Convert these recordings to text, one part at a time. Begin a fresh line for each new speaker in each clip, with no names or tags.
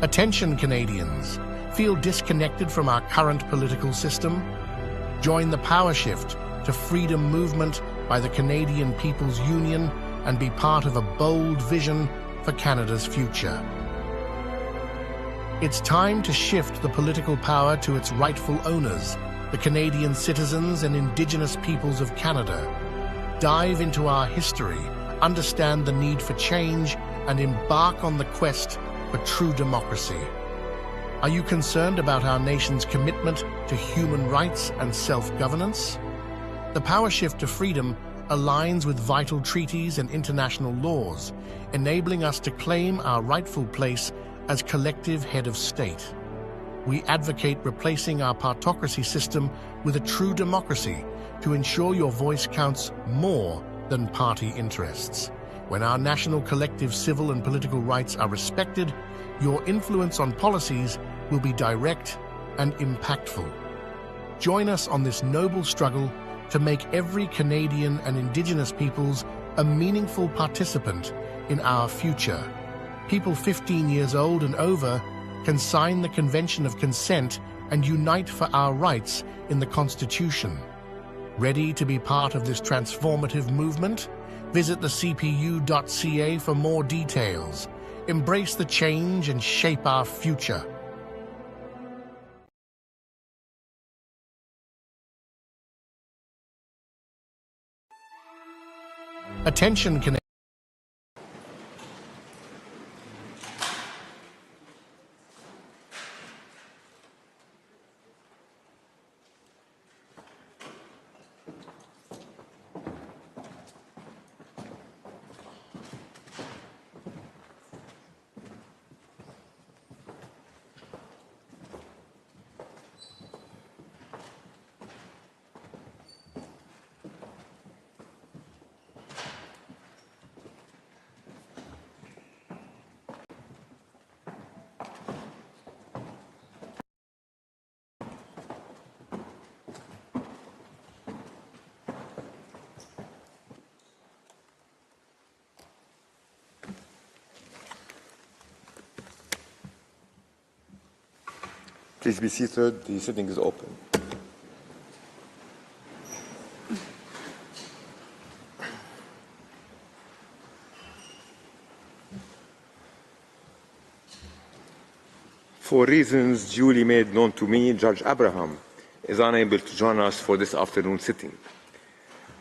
Attention, Canadians. Feel disconnected from our current political system? Join the power shift to freedom movement by the Canadian People's Union and be part of a bold vision for Canada's future. It's time to shift the political power to its rightful owners, the Canadian citizens and Indigenous peoples of Canada. Dive into our history, understand the need for change, and embark on the quest for true democracy. Are you concerned about our nation's commitment to human rights and self-governance? The power shift to freedom aligns with vital treaties and international laws, enabling us to claim our rightful place as collective head of state. We advocate replacing our partocracy system with a true democracy to ensure your voice counts more than party interests. When our national collective civil and political rights are respected, your influence on policies will be direct and impactful. Join us on this noble struggle to make every Canadian and Indigenous peoples a meaningful participant in our future. People 15 years old and over can sign the Convention of Consent and unite for our rights in the Constitution. Ready to be part of this transformative movement? Visit thecpu.ca for more details. Embrace the change and shape our future. Attention, Canadians.
Please be seated. The sitting is open. For reasons duly made known to me, Judge Abraham is unable to join us for this afternoon sitting.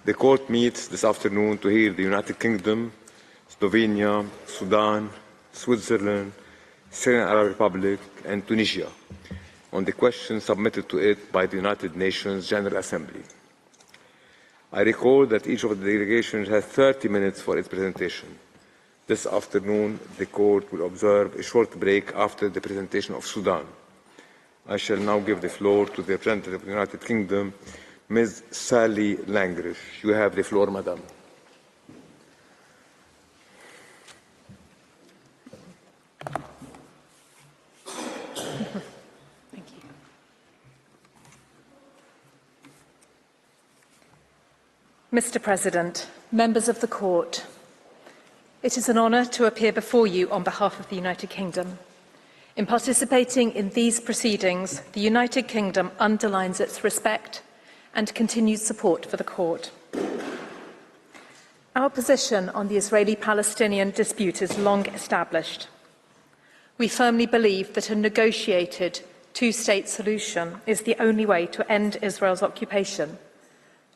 The court meets this afternoon to hear the United Kingdom, Slovenia, Sudan, Switzerland, Syrian Arab Republic, and Tunisia on the question submitted to it by the United Nations General Assembly. I recall that each of the delegations has 30 minutes for its presentation. This afternoon, the court will observe a short break after the presentation of Sudan. I shall now give the floor to the representative of the United Kingdom, Ms. Sally Langrish. You have the floor, Madam.
Mr. President, members of the Court, it is an honour to appear before you on behalf of the United Kingdom. In participating in these proceedings, the United Kingdom underlines its respect and continued support for the Court. Our position on the Israeli-Palestinian dispute is long established. We firmly believe that a negotiated two-state solution is the only way to end Israel's occupation,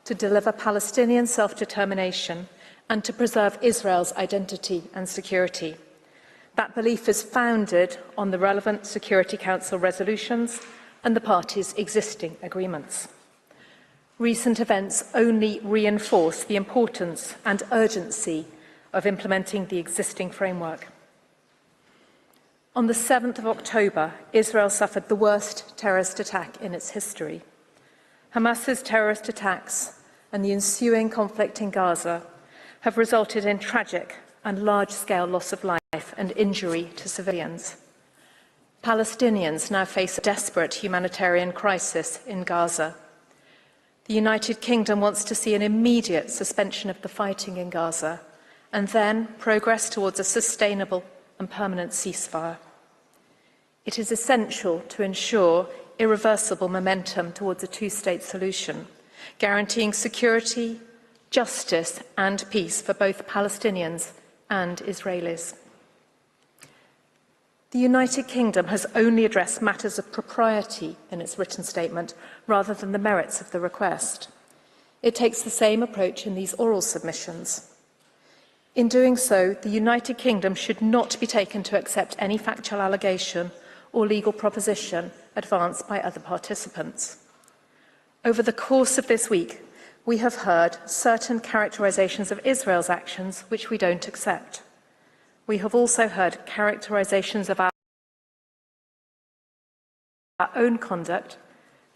to deliver Palestinian self-determination, and to preserve Israel's identity and security. That belief is founded on the relevant Security Council resolutions and the parties' existing agreements. Recent events only reinforce the importance and urgency of implementing the existing framework. On the 7th of October, Israel suffered the worst terrorist attack in its history. Hamas's terrorist attacks and the ensuing conflict in Gaza have resulted in tragic and large-scale loss of life and injury to civilians. Palestinians now face a desperate humanitarian crisis in Gaza. The United Kingdom wants to see an immediate suspension of the fighting in Gaza and then progress towards a sustainable and permanent ceasefire. It is essential to ensure irreversible momentum towards a two-state solution, guaranteeing security, justice and peace for both Palestinians and Israelis. The United Kingdom has only addressed matters of propriety in its written statement rather than the merits of the request. It takes the same approach in these oral submissions. In doing so, the United Kingdom should not be taken to accept any factual allegation or legal proposition advanced by other participants. Over the course of this week, we have heard certain characterisations of Israel's actions which we don't accept. We have also heard characterisations of our own conduct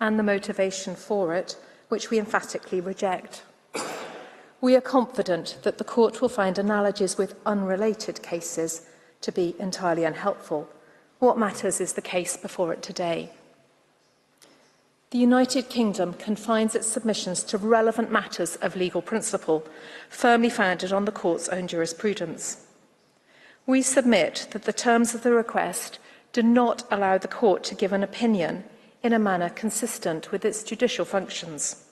and the motivation for it, which we emphatically reject. We are confident that the Court will find analogies with unrelated cases to be entirely unhelpful. What matters is the case before it today. The United Kingdom confines its submissions to relevant matters of legal principle, firmly founded on the Court's own jurisprudence. We submit that the terms of the request do not allow the Court to give an opinion in a manner consistent with its judicial functions.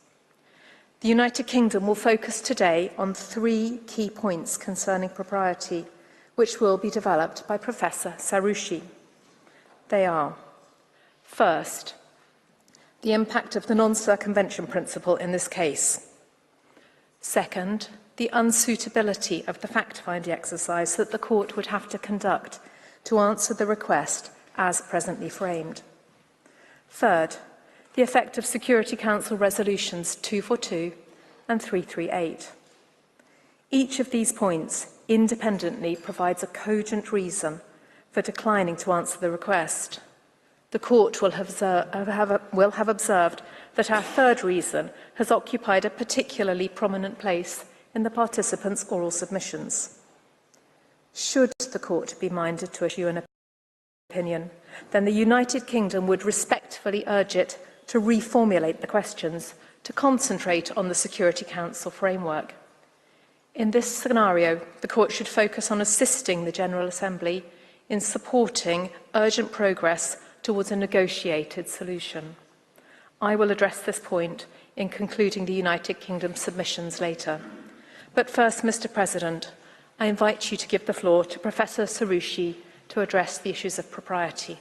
The United Kingdom will focus today on 3 key points concerning propriety, which will be developed by Professor Saroushi. They are: first, the impact of the non-circumvention principle in this case. Second, the unsuitability of the fact-finding exercise that the Court would have to conduct to answer the request as presently framed. Third, the effect of Security Council resolutions 242 and 338. Each of these points independently provides a cogent reason for declining to answer the request. The Court will have observed that our third reason has occupied a particularly prominent place in the participants' oral submissions. Should the Court be minded to issue an opinion, then the United Kingdom would respectfully urge it to reformulate the questions to concentrate on the Security Council framework. In this scenario, the Court should focus on assisting the General Assembly in supporting urgent progress towards a negotiated solution. I will address this point in concluding the United Kingdom submissions later. But first, Mr. President, I invite you to give the floor to Professor Saroushi to address the issues of propriety.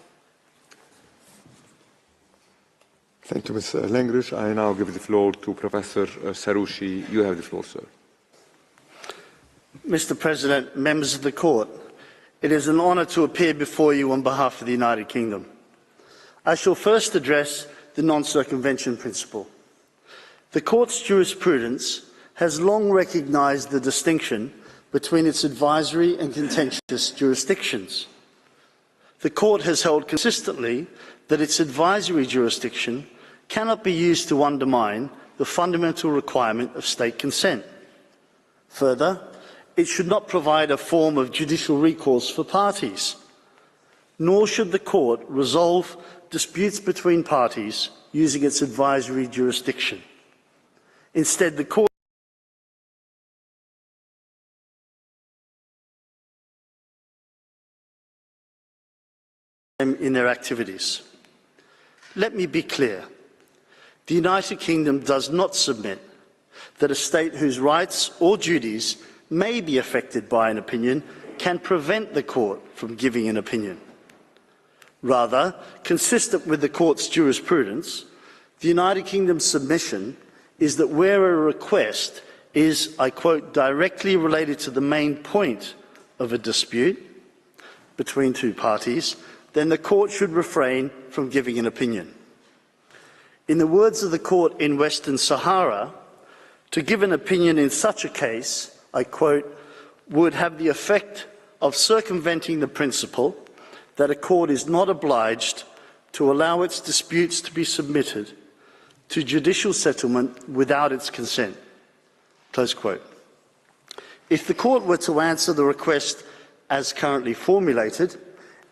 Thank you, Ms. Lengrich. I now give the floor to Professor Saroushi. You have the floor, sir.
Mr. President, members of the Court, it is an honour to appear before you on behalf of the United Kingdom. I shall first address the non-circumvention principle. The Court's jurisprudence has long recognised the distinction between its advisory and contentious jurisdictions. The Court has held consistently that its advisory jurisdiction cannot be used to undermine the fundamental requirement of state consent. Further, it should not provide a form of judicial recourse for parties, nor should the Court resolve disputes between parties using its advisory jurisdiction. Instead, the Court in their activities. Let me be clear. The United Kingdom does not submit that a state whose rights or duties may be affected by an opinion can prevent the Court from giving an opinion. Rather, consistent with the Court's jurisprudence, the United Kingdom's submission is that where a request is, I quote, directly related to the main point of a dispute between two parties, then the Court should refrain from giving an opinion. In the words of the Court in Western Sahara, to give an opinion in such a case, I quote, would have the effect of circumventing the principle that a court is not obliged to allow its disputes to be submitted to judicial settlement without its consent. Close quote. If the Court were to answer the request as currently formulated,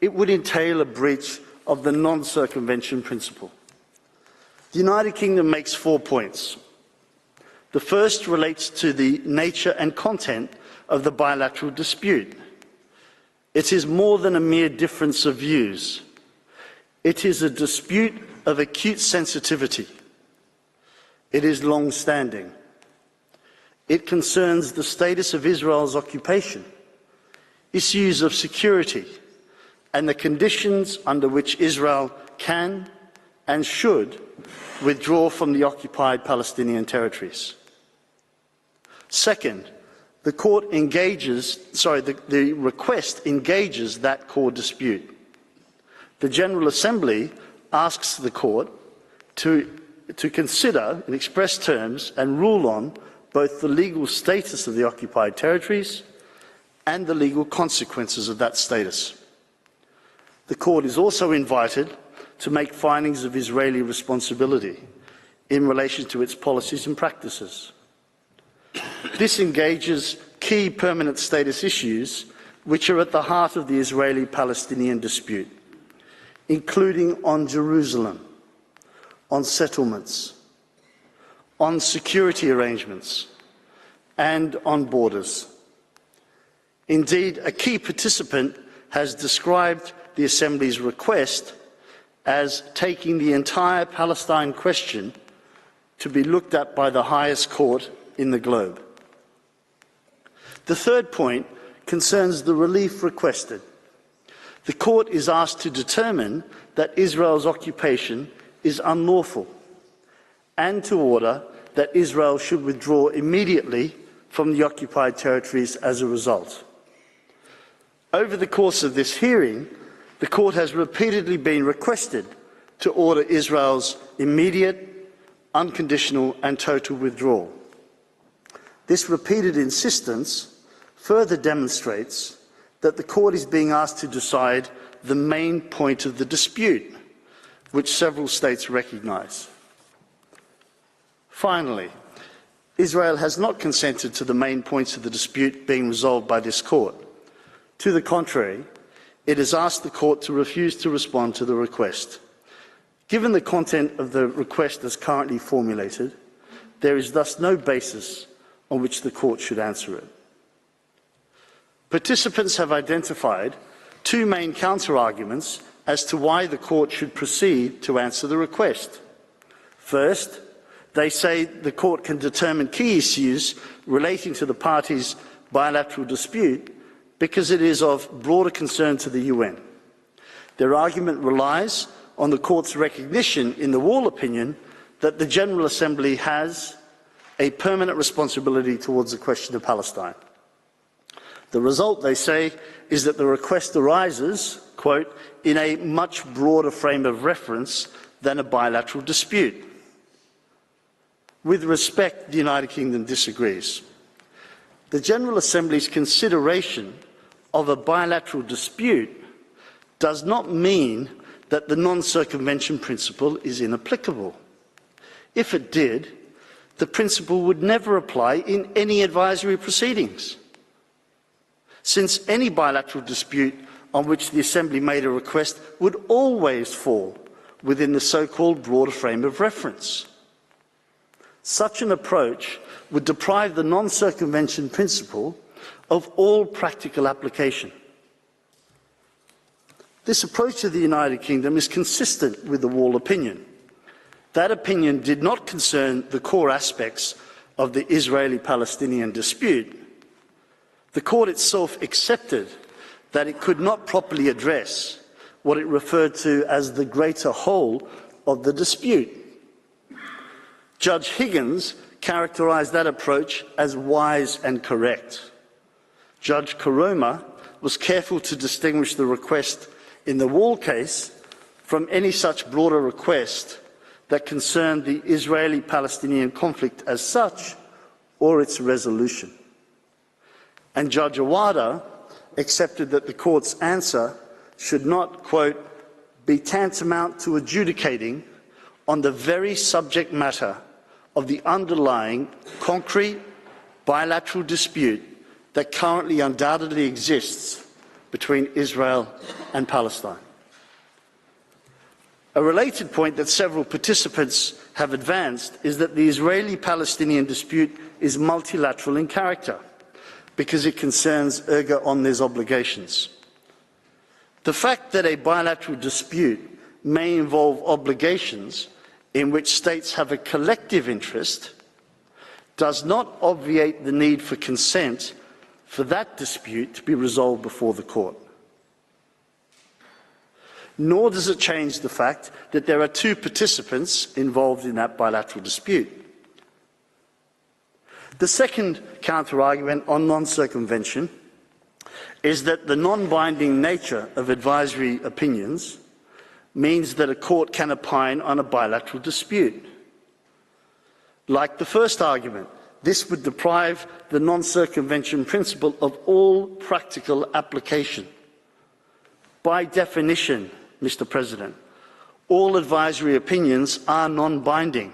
it would entail a breach of the non-circumvention principle. The United Kingdom makes 4 points. The first relates to the nature and content of the bilateral dispute. It is more than a mere difference of views. It is a dispute of acute sensitivity. It is long-standing. It concerns the status of Israel's occupation, issues of security, and the conditions under which Israel can and should withdraw from the occupied Palestinian territories. Second, the request engages that core dispute. The General Assembly asks the court to consider in express terms and rule on both the legal status of the occupied territories and the legal consequences of that status. The court is also invited to make findings of Israeli responsibility in relation to its policies and practices. This engages key permanent status issues which are at the heart of the Israeli-Palestinian dispute, including on Jerusalem, on settlements, on security arrangements, and on borders. Indeed, a key participant has described the Assembly's request as taking the entire Palestine question to be looked at by the highest court in the globe. The third point concerns the relief requested. The court is asked to determine that Israel's occupation is unlawful and to order that Israel should withdraw immediately from the occupied territories as a result. Over the course of this hearing, the court has repeatedly been requested to order Israel's immediate, unconditional and total withdrawal. This repeated insistence further demonstrates that the court is being asked to decide the main point of the dispute, which several states recognise. Finally, Israel has not consented to the main points of the dispute being resolved by this court. To the contrary, it has asked the court to refuse to respond to the request. Given the content of the request as currently formulated, there is thus no basis on which the court should answer it. Participants have identified two main counter-arguments as to why the court should proceed to answer the request. First, they say the court can determine key issues relating to the parties' bilateral dispute because it is of broader concern to the UN. Their argument relies on the court's recognition in the Wall opinion that the General Assembly has a permanent responsibility towards the question of Palestine. The result, they say, is that the request arises, quote, in a much broader frame of reference than a bilateral dispute. With respect, the United Kingdom disagrees. The General Assembly's consideration of a bilateral dispute does not mean that the non-circumvention principle is inapplicable. If it did, the principle would never apply in any advisory proceedings, since any bilateral dispute on which the Assembly made a request would always fall within the so-called broader frame of reference. Such an approach would deprive the non-circumvention principle of all practical application. This approach of the United Kingdom is consistent with the Wall opinion. That opinion did not concern the core aspects of the Israeli-Palestinian dispute. The court itself accepted that it could not properly address what it referred to as the greater whole of the dispute. Judge Higgins characterised that approach as wise and correct. Judge Karoma was careful to distinguish the request in the Wall case from any such broader request that concerned the Israeli-Palestinian conflict as such or its resolution. And Judge Awada accepted that the court's answer should not, quote, be tantamount to adjudicating on the very subject matter of the underlying concrete bilateral dispute that currently undoubtedly exists between Israel and Palestine. A related point that several participants have advanced is that the Israeli-Palestinian dispute is multilateral in character because it concerns erga omnes obligations. The fact that a bilateral dispute may involve obligations in which states have a collective interest does not obviate the need for consent for that dispute to be resolved before the court. Nor does it change the fact that there are two participants involved in that bilateral dispute. The second counter-argument on non-circumvention is that the non-binding nature of advisory opinions means that a court can opine on a bilateral dispute. Like the first argument, this would deprive the non-circumvention principle of all practical application. By definition, Mr. President, all advisory opinions are non-binding,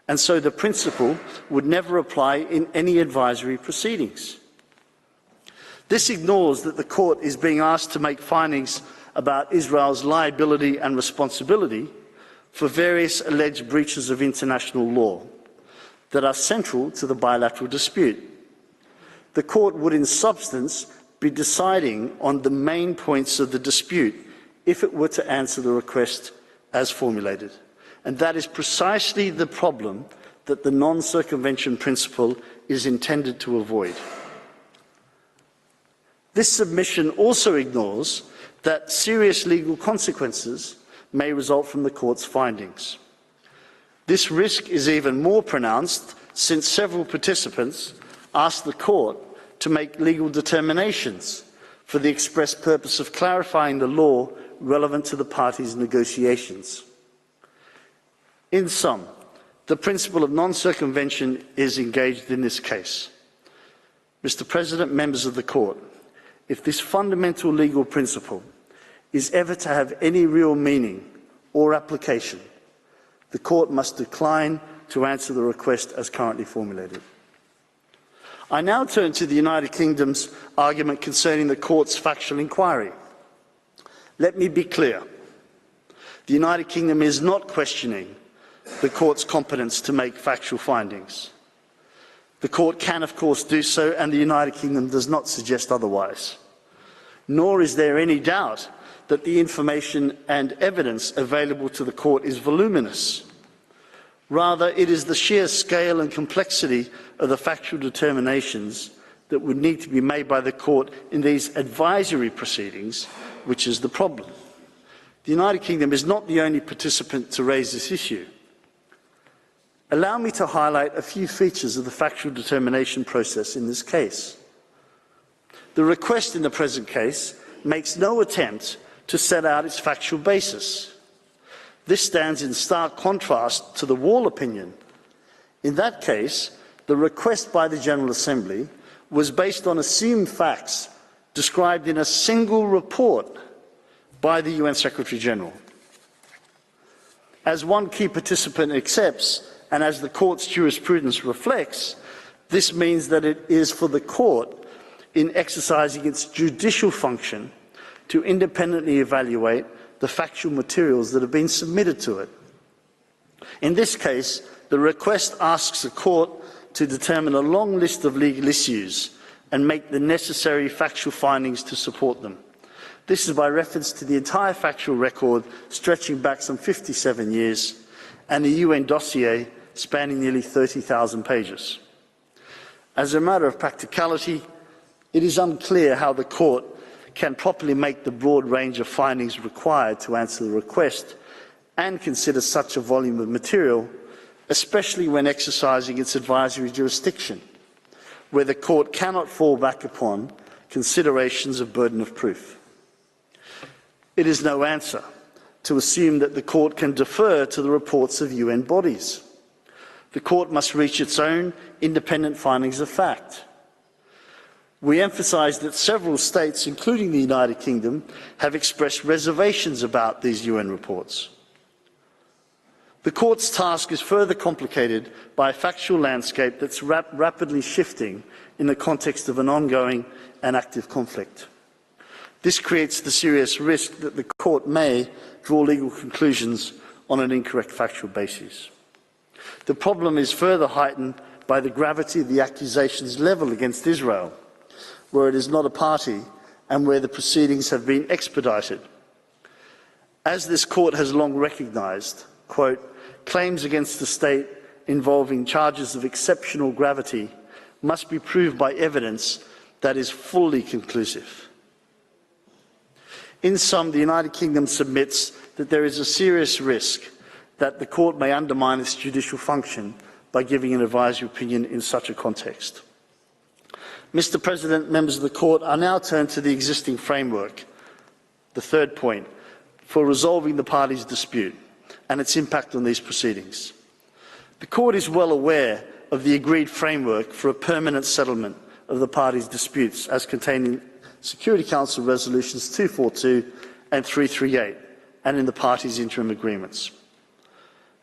and so the principle would never apply in any advisory proceedings. This ignores that the court is being asked to make findings about Israel's liability and responsibility for various alleged breaches of international law that are central to the bilateral dispute. The court would in substance be deciding on the main points of the dispute if it were to answer the request as formulated. And that is precisely the problem that the non-circumvention principle is intended to avoid. This submission also ignores that serious legal consequences may result from the court's findings. This risk is even more pronounced since several participants asked the court to make legal determinations for the express purpose of clarifying the law relevant to the parties' negotiations. In sum, the principle of non-circumvention is engaged in this case. Mr. President, members of the court, if this fundamental legal principle is ever to have any real meaning or application, the court must decline to answer the request as currently formulated. I now turn to the United Kingdom's argument concerning the court's factual inquiry. Let me be clear. The United Kingdom is not questioning the court's competence to make factual findings. The court can, of course, do so, and the United Kingdom does not suggest otherwise. Nor is there any doubt that the information and evidence available to the court is voluminous. Rather, it is the sheer scale and complexity of the factual determinations that would need to be made by the court in these advisory proceedings which is the problem. The United Kingdom is not the only participant to raise this issue. Allow me to highlight a few features of the factual determination process in this case. The request in the present case makes no attempt to set out its factual basis. This stands in stark contrast to the Wall opinion. In that case, the request by the General Assembly was based on assumed facts described in a single report by the UN Secretary-General. As one key participant accepts, and as the court's jurisprudence reflects, this means that it is for the court, in exercising its judicial function, to independently evaluate the factual materials that have been submitted to it. In this case, the request asks the court to determine a long list of legal issues and make the necessary factual findings to support them. This is by reference to the entire factual record stretching back some 57 years and a UN dossier spanning nearly 30,000 pages. As a matter of practicality, it is unclear how the court can properly make the broad range of findings required to answer the request and consider such a volume of material, especially when exercising its advisory jurisdiction, where the court cannot fall back upon considerations of burden of proof. It is no answer to assume that the court can defer to the reports of UN bodies. The court must reach its own independent findings of fact. We emphasise that several states, including the United Kingdom, have expressed reservations about these UN reports. The court's task is further complicated by a factual landscape that's rapidly shifting in the context of an ongoing and active conflict. This creates the serious risk that the court may draw legal conclusions on an incorrect factual basis. The problem is further heightened by the gravity of the accusations levelled against Israel, where it is not a party and where the proceedings have been expedited. As this court has long recognised, quote, claims against the state involving charges of exceptional gravity must be proved by evidence that is fully conclusive. In sum, the United Kingdom submits that there is a serious risk that the court may undermine its judicial function by giving an advisory opinion in such a context. Mr. President, members of the court, I now turn to the existing framework, the third point, for resolving the parties' dispute and its impact on these proceedings. The court is well aware of the agreed framework for a permanent settlement of the parties' disputes as contained in Security Council Resolutions 242 and 338 and in the parties' interim agreements.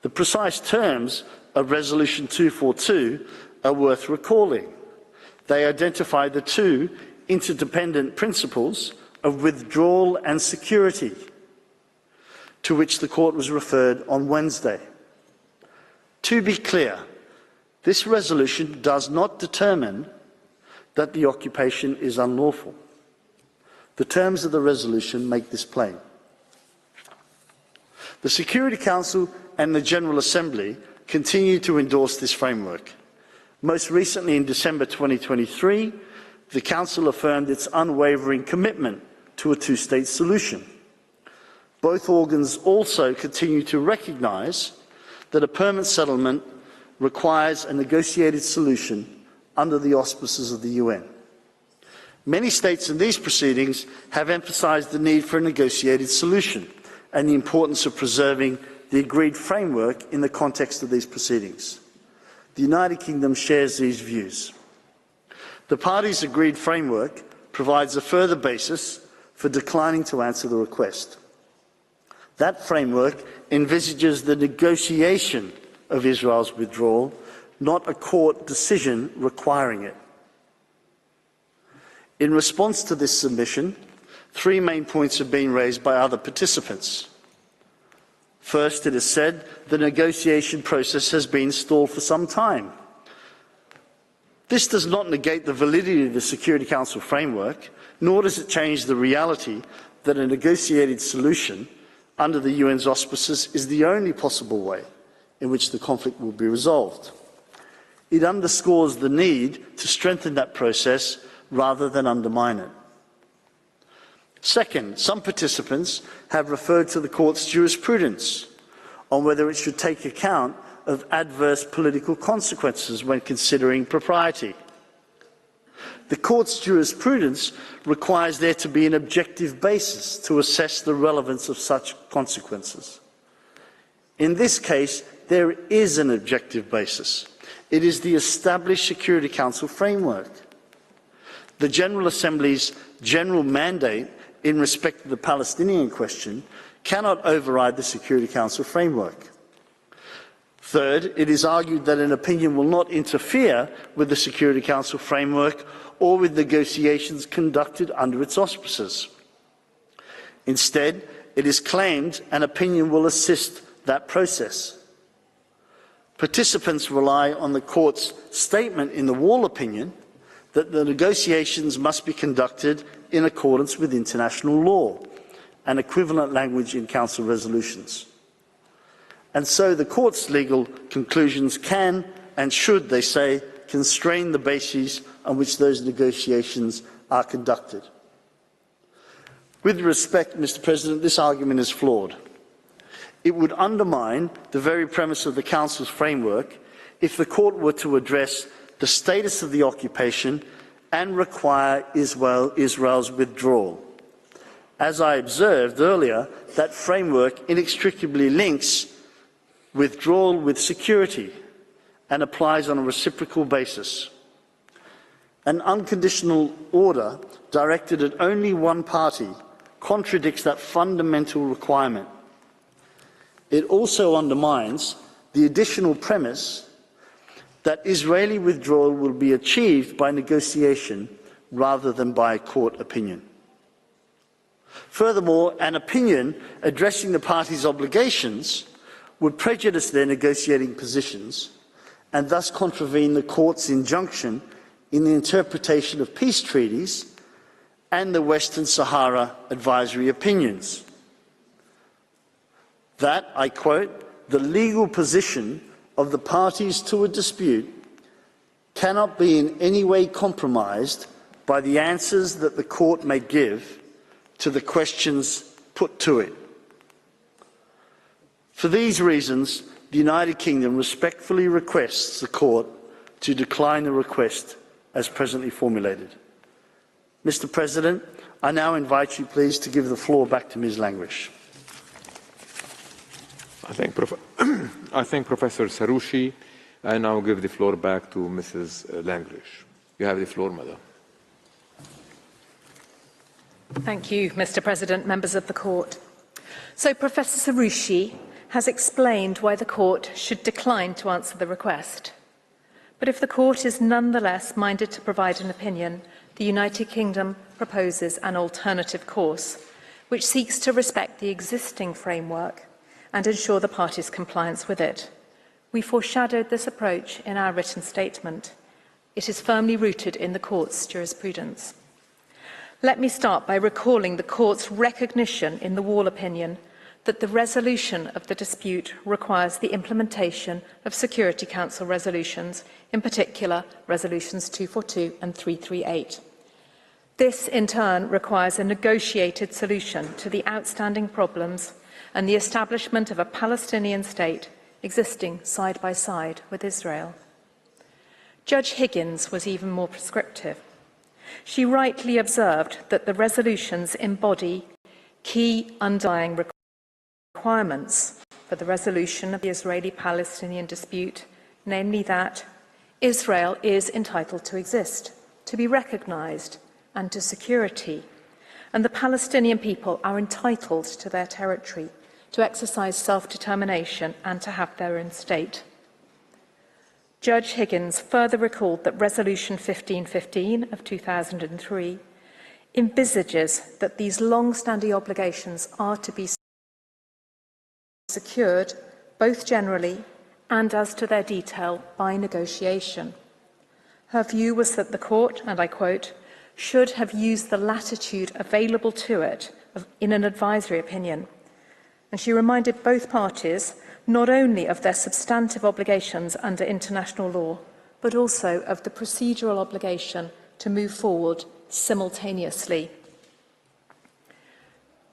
The precise terms of Resolution 242 are worth recalling. They identify the two interdependent principles of withdrawal and security, to which the court was referred on Wednesday. To be clear, this resolution does not determine that the occupation is unlawful. The terms of the resolution make this plain. The Security Council and the General Assembly continue to endorse this framework. Most recently, in December 2023, the Council affirmed its unwavering commitment to a two-state solution. Both organs also continue to recognise that a permanent settlement requires a negotiated solution under the auspices of the UN. Many states in these proceedings have emphasised the need for a negotiated solution and the importance of preserving the agreed framework in the context of these proceedings. The United Kingdom shares these views. The parties' agreed framework provides a further basis for declining to answer the request. That framework envisages the negotiation of Israel's withdrawal, not a court decision requiring it. In response to this submission, three main points have been raised by other participants. First, it is said the negotiation process has been stalled for some time. This does not negate the validity of the Security Council framework, nor does it change the reality that a negotiated solution under the UN's auspices is the only possible way in which the conflict will be resolved. It underscores the need to strengthen that process rather than undermine it. Second, some participants have referred to the court's jurisprudence on whether it should take account of adverse political consequences when considering propriety. The court's jurisprudence requires there to be an objective basis to assess the relevance of such consequences. In this case, there is an objective basis. It is the established Security Council framework. The General Assembly's general mandate in respect of the Palestinian question cannot override the Security Council framework. Third, it is argued that an opinion will not interfere with the Security Council framework or with negotiations conducted under its auspices. Instead, it is claimed an opinion will assist that process. Participants rely on the court's statement in the Wall opinion that the negotiations must be conducted in accordance with international law and equivalent language in Council resolutions. And so the court's legal conclusions can and should, they say, constrain the bases on which those negotiations are conducted. With respect, Mr. President, this argument is flawed. It would undermine the very premise of the Council's framework if the court were to address the status of the occupation and require Israel's withdrawal. As I observed earlier, that framework inextricably links withdrawal with security and applies on a reciprocal basis. An unconditional order directed at only one party contradicts that fundamental requirement. It also undermines the additional premise that Israeli withdrawal will be achieved by negotiation rather than by court opinion. Furthermore, an opinion addressing the parties' obligations would prejudice their negotiating positions and thus contravene the court's injunction in the interpretation of peace treaties and the Western Sahara advisory opinions. that, I quote, "the legal position of the parties to a dispute cannot be in any way compromised by the answers that the court may give to the questions put to it." For these reasons, the United Kingdom respectfully requests the court to decline the request as presently formulated. Mr. President, I now invite you, please, to give the floor back to Ms. Langrish.
I thank Professor Saroushi. I now give the floor back to Mrs. Langrish. You have the floor, Madam.
Thank you, Mr. President, members of the court. So Professor Saroushi has explained why the court should decline to answer the request. But if the court is nonetheless minded to provide an opinion, the United Kingdom proposes an alternative course, which seeks to respect the existing framework and ensure the parties' compliance with it. We foreshadowed this approach in our written statement. It is firmly rooted in the court's jurisprudence. Let me start by recalling the court's recognition in the Wall opinion that the resolution of the dispute requires the implementation of Security Council resolutions, in particular resolutions 242 and 338. This, in turn, requires a negotiated solution to the outstanding problems and the establishment of a Palestinian state existing side by side with Israel. Judge Higgins was even more prescriptive. She rightly observed that the resolutions embody key underlying requirements for the resolution of the Israeli-Palestinian dispute, namely that Israel is entitled to exist, to be recognised, and to security, and the Palestinian people are entitled to their territory, to exercise self-determination and to have their own state. Judge Higgins further recalled that Resolution 1515 of 2003 envisages that these long-standing obligations are to be secured both generally and as to their detail by negotiation. Her view was that the court, and I quote, should have used the latitude available to it in an advisory opinion. And she reminded both parties not only of their substantive obligations under international law, but also of the procedural obligation to move forward simultaneously.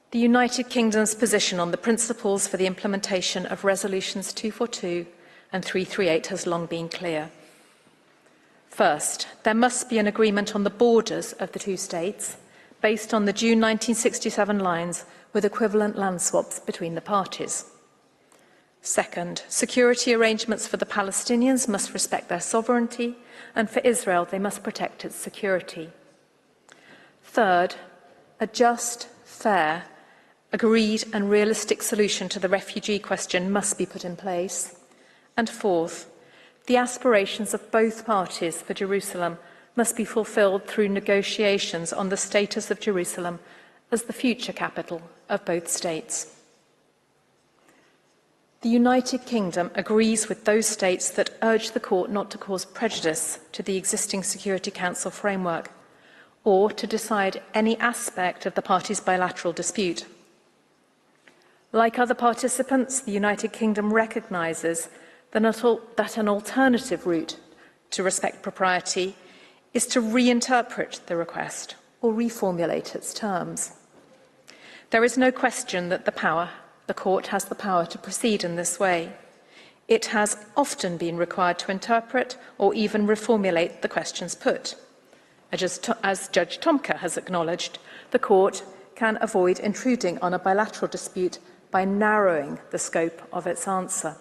The United Kingdom's position on the principles for the implementation of Resolutions 242 and 338 has long been clear. First, there must be an agreement on the borders of the two states based on the June 1967 lines with equivalent land swaps between the parties. Second, security arrangements for the Palestinians must respect their sovereignty, and for Israel they must protect its security. Third, a just, fair, agreed and realistic solution to the refugee question must be put in place. And fourth, the aspirations of both parties for Jerusalem must be fulfilled through negotiations on the status of Jerusalem as the future capital of both states. The United Kingdom agrees with those states that urge the court not to cause prejudice to the existing Security Council framework or to decide any aspect of the parties' bilateral dispute. Like other participants, the United Kingdom recognises that an alternative route to respect propriety is to reinterpret the request or reformulate its terms. There is no question that the court has the power to proceed in this way. It has often been required to interpret or even reformulate the questions put. As Judge Tomka has acknowledged, the court can avoid intruding on a bilateral dispute by narrowing the scope of its answer.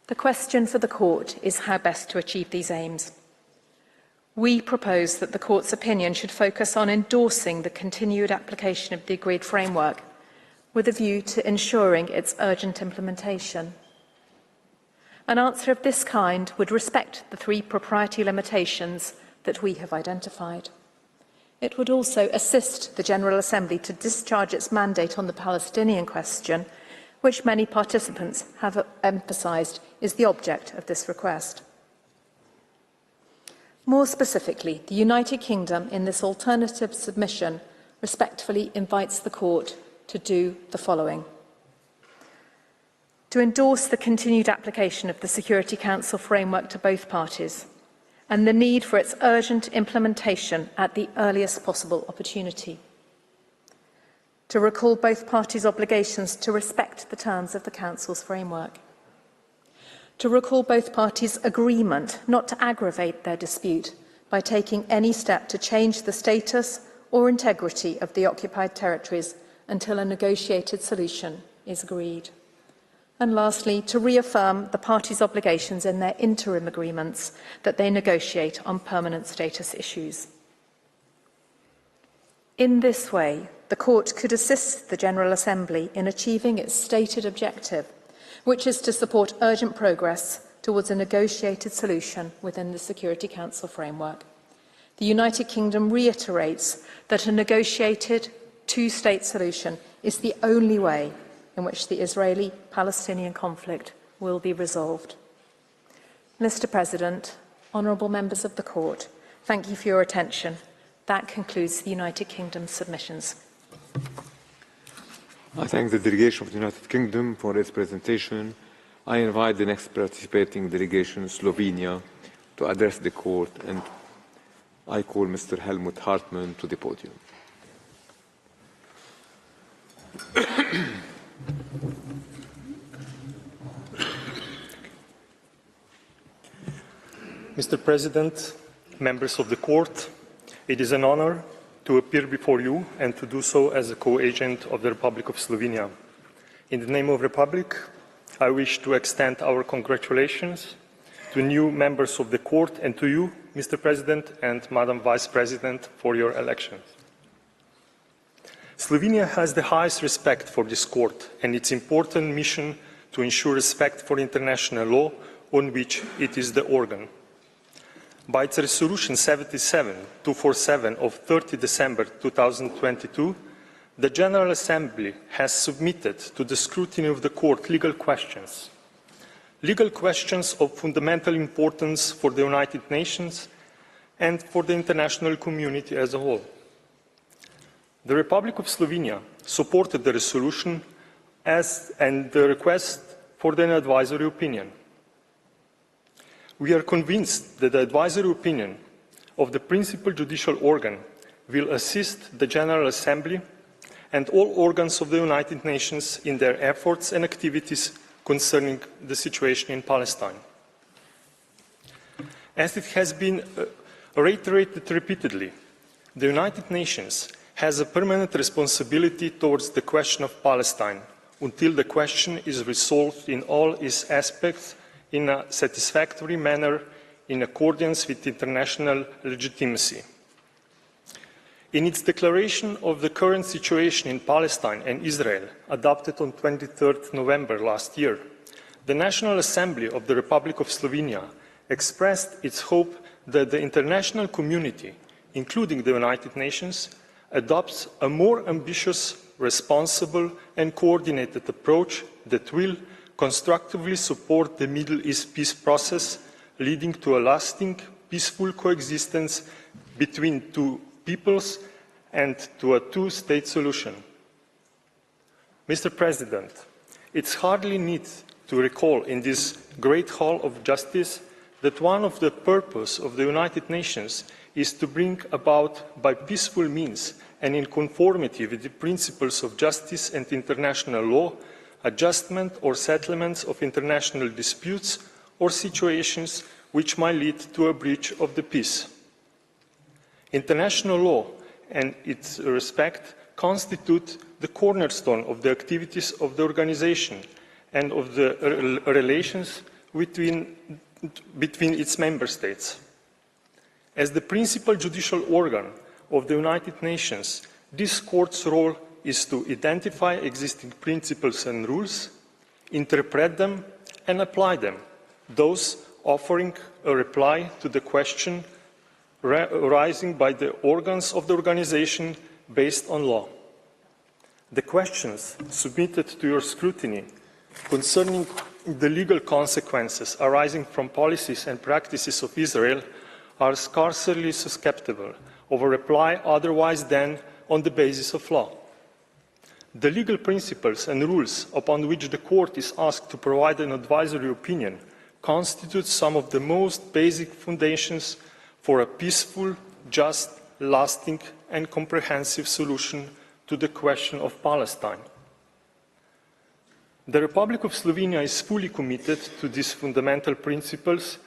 The question for the court is how best to achieve these aims. We propose that the court's opinion should focus on endorsing the continued application of the agreed framework with a view to ensuring its urgent implementation. An answer of this kind would respect the three propriety limitations that we have identified. It would also assist the General Assembly to discharge its mandate on the Palestinian question, which many participants have emphasised is the object of this request. More specifically, the United Kingdom, in this alternative submission, respectfully invites the court to do the following. to endorse the continued application of the Security Council framework to both parties and the need for its urgent implementation at the earliest possible opportunity, to recall both parties' obligations to respect the terms of the Council's framework, to recall both parties' agreement not to aggravate their dispute by taking any step to change the status or integrity of the occupied territories until a negotiated solution is agreed. And lastly, to reaffirm the parties' obligations in their interim agreements that they negotiate on permanent status issues. In this way, the Court could assist the General Assembly in achieving its stated objective, which is to support urgent progress towards a negotiated solution within the Security Council framework. The United Kingdom reiterates that a negotiated two-state solution is the only way in which the Israeli-Palestinian conflict will be resolved. Mr. President, honourable members of the Court, thank you for your attention. That concludes the United Kingdom's submissions.
I thank the delegation of the United Kingdom for its presentation. I invite the next participating delegation, Slovenia, to address the Court, and I call Mr. Helmut Hartmann to the podium.
Mr. President, members of the Court, it is an honor to appear before you and to do so as a co-agent of the Republic of Slovenia. In the name of the Republic, I wish to extend our congratulations to new members of the Court and to you, Mr. President and Madam Vice President, for your elections. Slovenia has the highest respect for this Court and its important mission to ensure respect for international law on which it is the organ. By its Resolution 77-247 of 30 December 2022, the General Assembly has submitted to the scrutiny of the Court legal questions of fundamental importance for the United Nations and for the international community as a whole. The Republic of Slovenia supported the resolution and the request for an advisory opinion. We are convinced that the advisory opinion of the principal judicial organ will assist the General Assembly and all organs of the United Nations in their efforts and activities concerning the situation in Palestine. As it has been reiterated repeatedly, the United Nations has a permanent responsibility towards the question of Palestine until the question is resolved in all its aspects in a satisfactory manner in accordance with international legitimacy. In its declaration of the current situation in Palestine and Israel, adopted on 23 November last year, the National Assembly of the Republic of Slovenia expressed its hope that the international community, including the United Nations, adopts a more ambitious, responsible and coordinated approach that will constructively support the Middle East peace process, leading to a lasting, peaceful coexistence between two peoples and to a two-state solution. Mr. President, it's hardly need to recall in this great hall of justice that one of the purposes of the United Nations is to bring about by peaceful means and in conformity with the principles of justice and international law, adjustment or settlements of international disputes or situations which might lead to a breach of the peace. International law and its respect constitute the cornerstone of the activities of the organization and of the relations between its member states. As the principal judicial organ of the United Nations, this Court's role is to identify existing principles and rules, interpret them and apply them, those offering a reply to the question arising by the organs of the organization based on law. The questions submitted to your scrutiny concerning the legal consequences arising from policies and practices of Israel are scarcely susceptible of a reply otherwise than on the basis of law. The legal principles and rules upon which the Court is asked to provide an advisory opinion constitute some of the most basic foundations for a peaceful, just, lasting and comprehensive solution to the question of Palestine. The Republic of Slovenia is fully committed to these fundamental principles,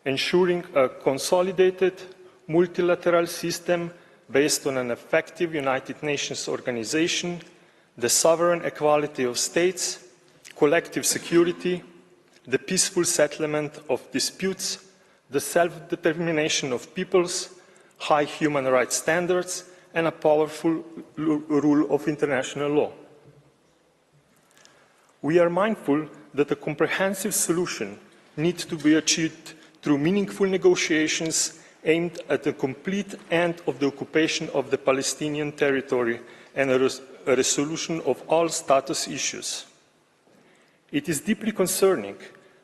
ensuring a consolidated multilateral system based on an effective United Nations organization, the sovereign equality of states, collective security, the peaceful settlement of disputes, the self-determination of peoples, high human rights standards, and a powerful rule of international law. We are mindful that a comprehensive solution needs to be achieved through meaningful negotiations aimed at the complete end of the occupation of the Palestinian territory and a resolution of all status issues. It is deeply concerning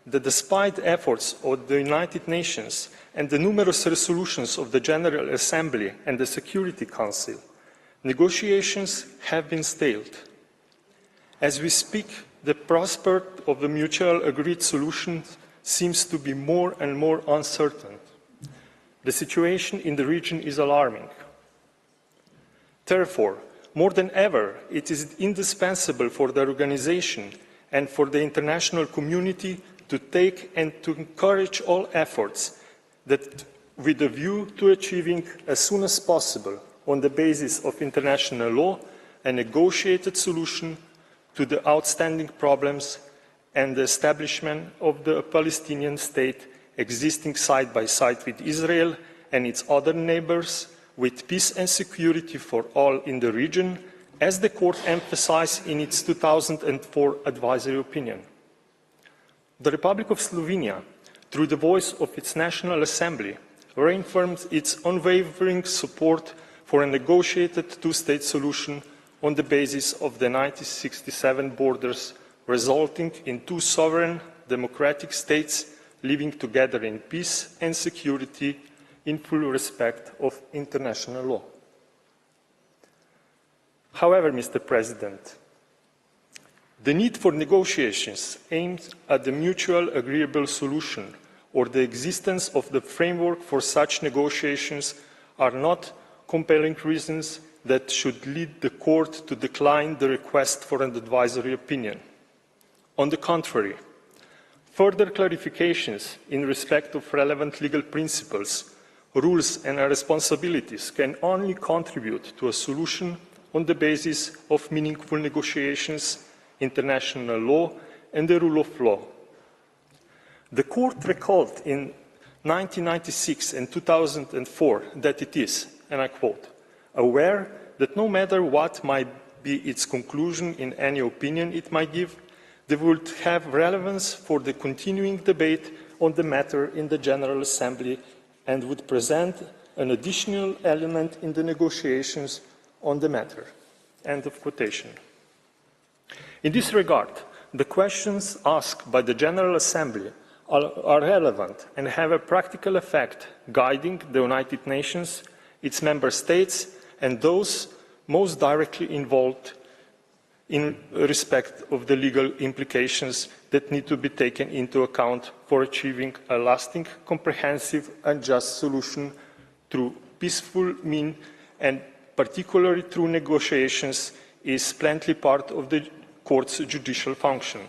that despite efforts of the United Nations and the numerous resolutions of the General Assembly and the Security Council, negotiations have been stalled. As we speak, the prospect of the mutual agreed solution seems to be more and more uncertain. The situation in the region is alarming. Therefore, more than ever, it is indispensable for the organization and for the international community to take and to encourage all efforts that, with a view to achieving as soon as possible, on the basis of international law, a negotiated solution to the outstanding problems and the establishment of the Palestinian state existing side by side with Israel and its other neighbors, with peace and security for all in the region, as the Court emphasized in its 2004 advisory opinion. The Republic of Slovenia, through the voice of its National Assembly, reaffirmed its unwavering support for a negotiated two-state solution on the basis of the 1967 borders, resulting in two sovereign democratic states living together in peace and security in full respect of international law. However, Mr. President, the need for negotiations aimed at the mutual agreeable solution or the existence of the framework for such negotiations are not compelling reasons that should lead the Court to decline the request for an advisory opinion. On the contrary, further clarifications in respect of relevant legal principles, rules and responsibilities can only contribute to a solution on the basis of meaningful negotiations, international law and the rule of law. The Court recalled in 1996 and 2004 that it is, and I quote, aware that no matter what might be its conclusion in any opinion it might give, they would have relevance for the continuing debate on the matter in the General Assembly and would present an additional element in the negotiations on the matter. End of quotation. In this regard, the questions asked by the General Assembly are relevant and have a practical effect guiding the United Nations, its member states, and those most directly involved in respect of the legal implications that need to be taken into account for achieving a lasting, comprehensive and just solution through peaceful means, and particularly through negotiations, is plenty part of the Court's judicial function.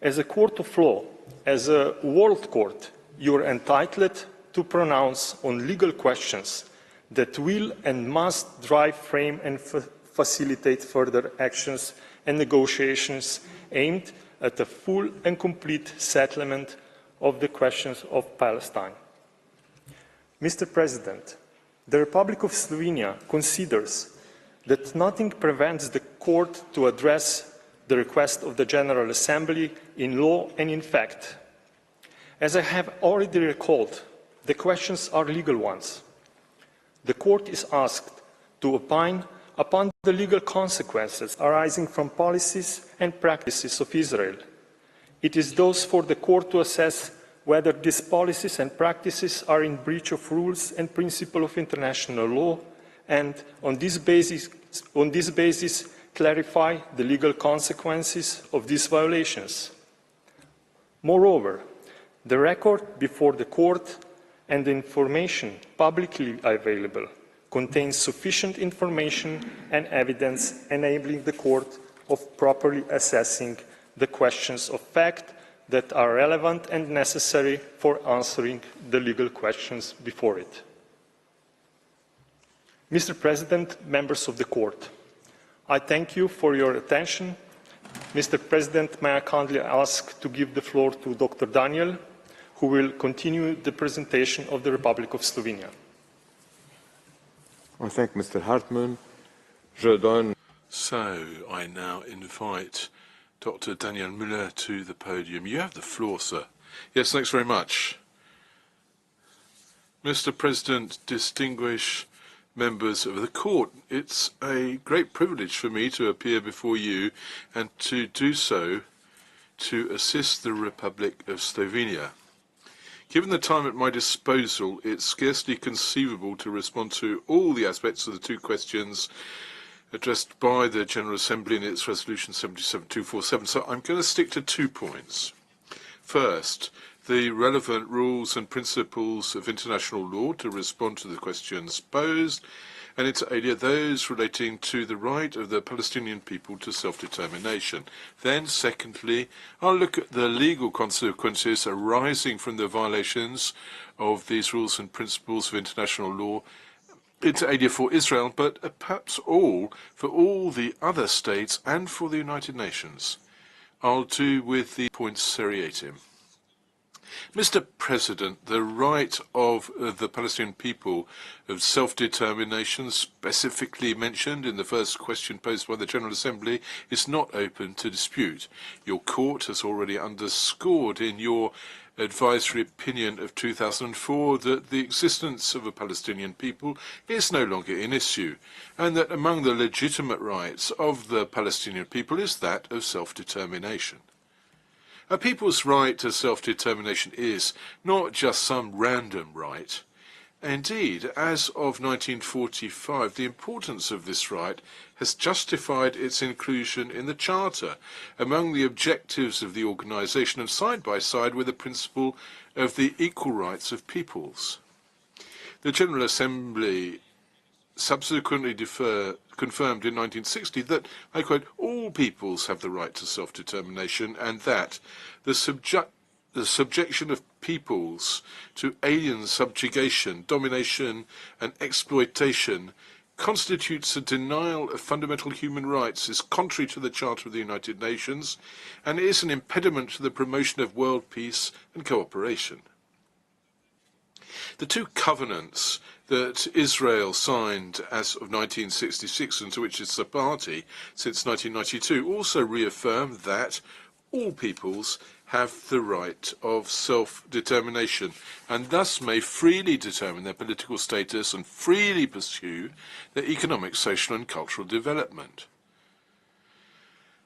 As a court of law, as a world court, you are entitled to pronounce on legal questions that will and must drive, frame and facilitate further actions and negotiations aimed at a full and complete settlement of the questions of Palestine. Mr. President, the Republic of Slovenia considers that nothing prevents the Court to address the request of the General Assembly in law and in fact. As I have already recalled, the questions are legal ones. The Court is asked to opine upon the legal consequences arising from policies and practices of Israel. It is thus for the Court to assess whether these policies and practices are in breach of rules and principles of international law, and on this basis clarify the legal consequences of these violations. Moreover, the record before the court and the information publicly available contains sufficient information and evidence enabling the court of properly assessing the questions of fact that are relevant and necessary for answering the legal questions before it. Mr. President, members of the court, I thank you for your attention. Mr. President, may I kindly ask to give the floor to Dr. Daniel, who will continue the presentation of the Republic of Slovenia.
I thank Mr. Hartmann.
So I now invite Dr. Daniel Müller to the podium. You have the floor, sir. Yes, thanks very much. Mr. President, distinguished members of the court, it's a great privilege for me to appear before you and to do so to assist the Republic of Slovenia. Given the time at my disposal, it's scarcely conceivable to respond to all the aspects of the two questions addressed by the General Assembly in its Resolution 77247, so I'm going to stick to 2 points. First, the relevant rules and principles of international law to respond to the questions posed, and inter alia those relating to the right of the Palestinian people to self-determination. Then, secondly, I'll look at the legal consequences arising from the violations of these rules and principles of international law, inter alia for Israel, but perhaps all for all the other states and for the United Nations. I'll do with the points seriatim. Mr. President, the right of the Palestinian people of self-determination, specifically mentioned in the first question posed by the General Assembly, is not open to dispute. Your court has already underscored in your advisory opinion of 2004 that the existence of a Palestinian people is no longer an issue, and that among the legitimate rights of the Palestinian people is that of self-determination. A people's right to self-determination is not just some random right. Indeed, as of 1945, the importance of this right has justified its inclusion in the Charter among the objectives of the organisation and side by side with the principle of the equal rights of peoples. The General Assembly subsequently confirmed in 1960 that, I quote, all peoples have the right to self-determination and that the subjection of peoples to alien subjugation, domination and exploitation constitutes a denial of fundamental human rights, is contrary to the Charter of the United Nations, and is an impediment to the promotion of world peace and cooperation. The two covenants that Israel signed as of 1966 and to which it's a party since 1992 also reaffirm that all peoples have the right of self-determination and thus may freely determine their political status and freely pursue their economic, social and cultural development.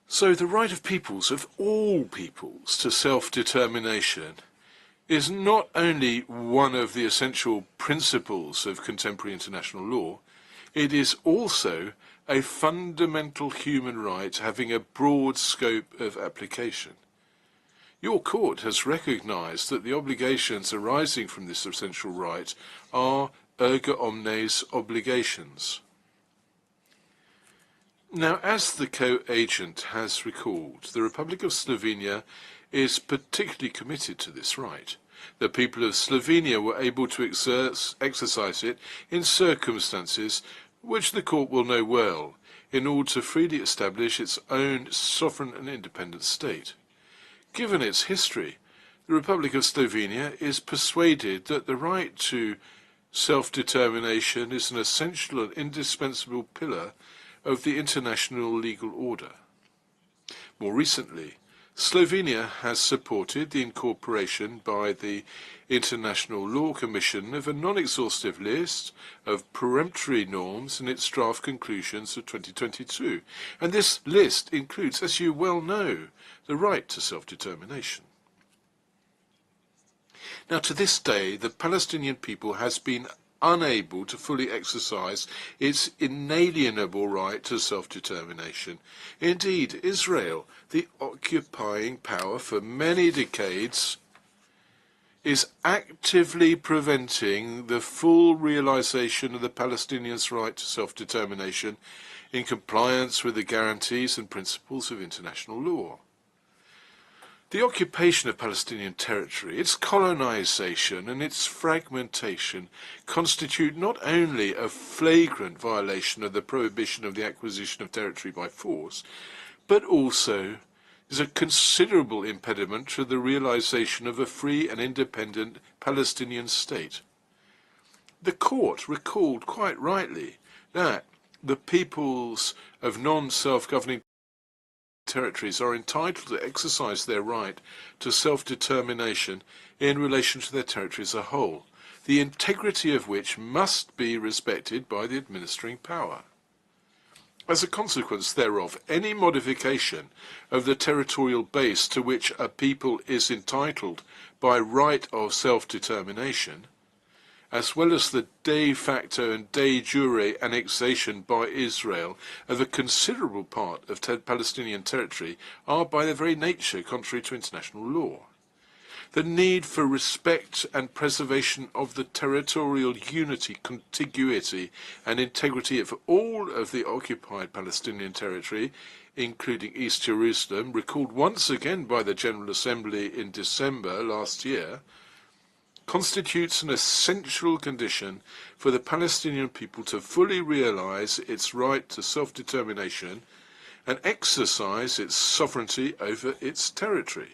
So the right of peoples, of all peoples, to self-determination is not only one of the essential principles of contemporary international law, it is also a fundamental human right having a broad scope of application. Your court has recognized that the obligations arising from this essential right are erga omnes obligations. Now, as the co-agent has recalled, the Republic of Slovenia is particularly committed to this right. The people of Slovenia were able to exercise it in circumstances which the court will know well, in order to freely establish its own sovereign and independent state. Given its history, the Republic of Slovenia is persuaded that the right to self-determination is an essential and indispensable pillar of the international legal order. More recently, Slovenia has supported the incorporation by the International Law Commission of a non-exhaustive list of peremptory norms in its draft conclusions of 2022. And this list includes, as you well know, the right to self-determination. Now, to this day, the Palestinian people has been unable to fully exercise its inalienable right to self-determination. Indeed, Israel, the occupying power for many decades, is actively preventing the full realization of the Palestinians' right to self-determination in compliance with the guarantees and principles of international law. The occupation of Palestinian territory, its colonization and its fragmentation constitute not only a flagrant violation of the prohibition of the acquisition of territory by force, but also is a considerable impediment to the realization of a free and independent Palestinian state. The court recalled quite rightly that the peoples of non-self-governing territories are entitled to exercise their right to self-determination in relation to their territory as a whole, the integrity of which must be respected by the administering power. As a consequence thereof, any modification of the territorial base to which a people is entitled by right of self-determination, as well as the de facto and de jure annexation by Israel of a considerable part of Palestinian territory, are by their very nature contrary to international law. The need for respect and preservation of the territorial unity, contiguity and integrity of all of the occupied Palestinian territory, including East Jerusalem, recalled once again by the General Assembly in December last year, constitutes an essential condition for the Palestinian people to fully realize its right to self-determination and exercise its sovereignty over its territory.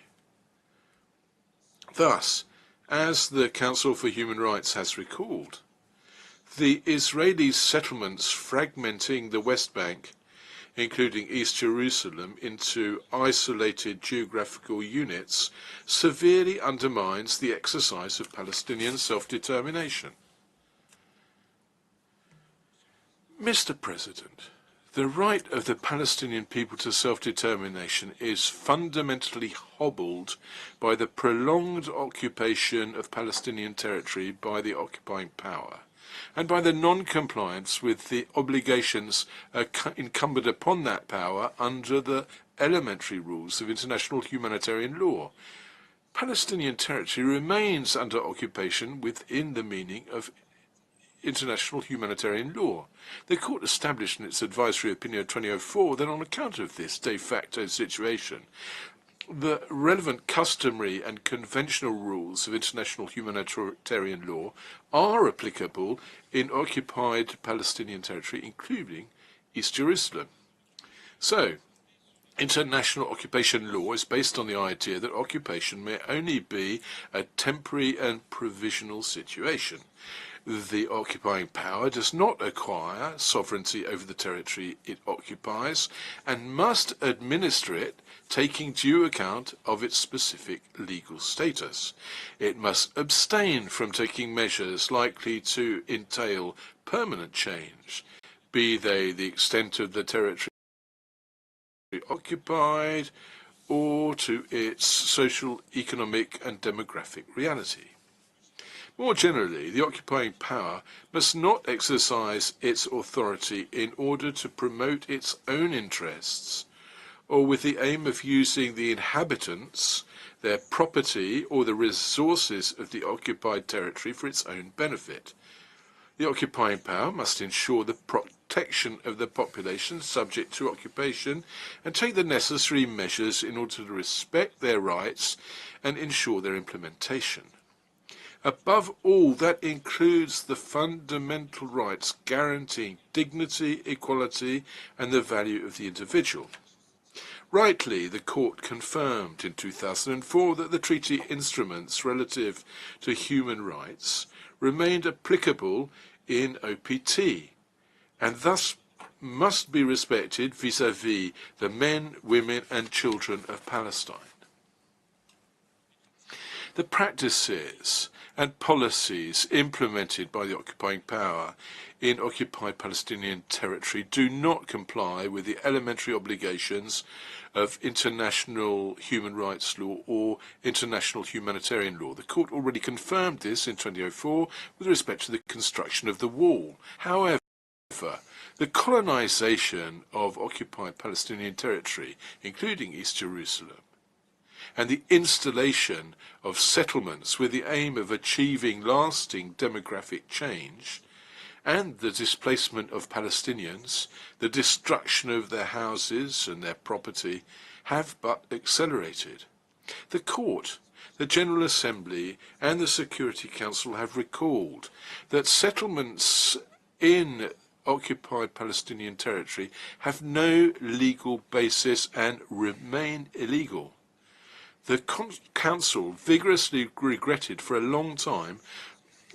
Thus, as the Council for Human Rights has recalled, the Israeli settlements fragmenting the West Bank, including East Jerusalem, into isolated geographical units, severely undermines the exercise of Palestinian self-determination. Mr. President, the right of the Palestinian people to self-determination is fundamentally hobbled by the prolonged occupation of Palestinian territory by the occupying power, and by the non-compliance with the obligations incumbent upon that power under the elementary rules of international humanitarian law. Palestinian territory remains under occupation within the meaning of international humanitarian law. The Court established in its advisory opinion of 2004 that on account of this de facto situation, the relevant customary and conventional rules of international humanitarian law are applicable in occupied Palestinian territory, including East Jerusalem. So, international occupation law is based on the idea that occupation may only be a temporary and provisional situation. The occupying power does not acquire sovereignty over the territory it occupies and must administer it taking due account of its specific legal status. It must abstain from taking measures likely to entail permanent change, be they the extent of the territory occupied or to its social, economic and demographic reality. More generally, the occupying power must not exercise its authority in order to promote its own interests, or with the aim of using the inhabitants, their property, or the resources of the occupied territory for its own benefit. The occupying power must ensure the protection of the population subject to occupation and take the necessary measures in order to respect their rights and ensure their implementation. Above all, that includes the fundamental rights guaranteeing dignity, equality, and the value of the individual. Rightly, the Court confirmed in 2004 that the treaty instruments relative to human rights remained applicable in OPT, and thus must be respected vis-à-vis the men, women, and children of Palestine. The practices and policies implemented by the occupying power in occupied Palestinian territory do not comply with the elementary obligations of international human rights law or international humanitarian law. The court already confirmed this in 2004 with respect to the construction of the wall. However, the colonization of occupied Palestinian territory, including East Jerusalem, and the installation of settlements with the aim of achieving lasting demographic change, and the displacement of Palestinians, the destruction of their houses and their property, have but accelerated. The Court, the General Assembly and the Security Council have recalled that settlements in occupied Palestinian territory have no legal basis and remain illegal. The Council vigorously regretted for a long time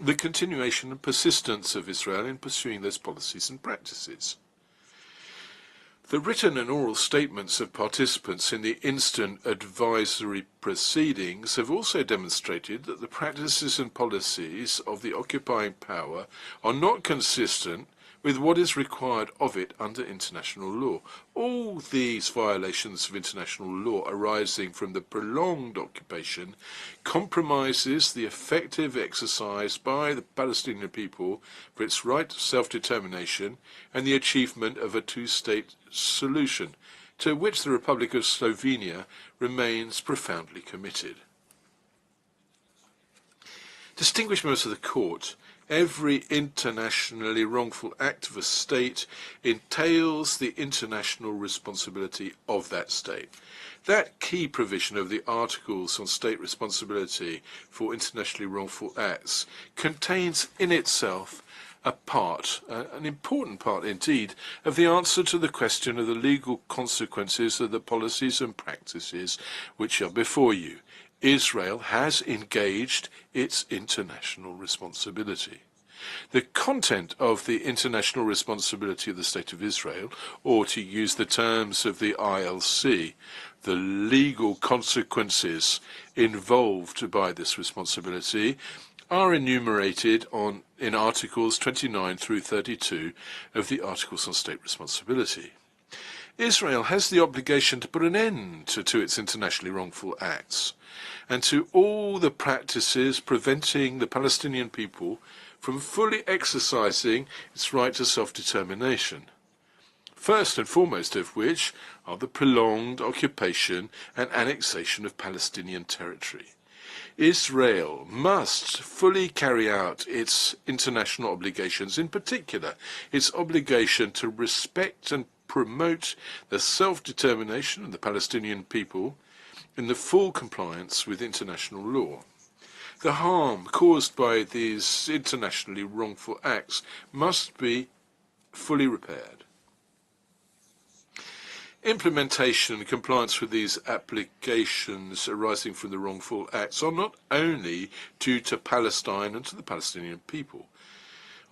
the continuation and persistence of Israel in pursuing those policies and practices. The written and oral statements of participants in the instant advisory proceedings have also demonstrated that the practices and policies of the occupying power are not consistent with what is required of it under international law. All these violations of international law arising from the prolonged occupation compromises the effective exercise by the Palestinian people for its right to self-determination and the achievement of a two-state solution, to which the Republic of Slovenia remains profoundly committed. Distinguished members of the Court, every internationally wrongful act of a state entails the international responsibility of that state. That key provision of the Articles on State Responsibility for Internationally Wrongful Acts contains in itself a part, an important part indeed, of the answer to the question of the legal consequences of the policies and practices which are before you. Israel has engaged its international responsibility. The content of the international responsibility of the State of Israel, or to use the terms of the ILC, the legal consequences involved by this responsibility, are enumerated in Articles 29 through 32 of the Articles on State Responsibility. Israel has the obligation to put an end to its internationally wrongful acts and to all the practices preventing the Palestinian people from fully exercising its right to self-determination, first and foremost of which are the prolonged occupation and annexation of Palestinian territory. Israel must fully carry out its international obligations, in particular its obligation to respect and promote the self-determination of the Palestinian people in the full compliance with international law. The harm caused by these internationally wrongful acts must be fully repaired. Implementation and compliance with these applications arising from the wrongful acts are not only due to Palestine and to the Palestinian people.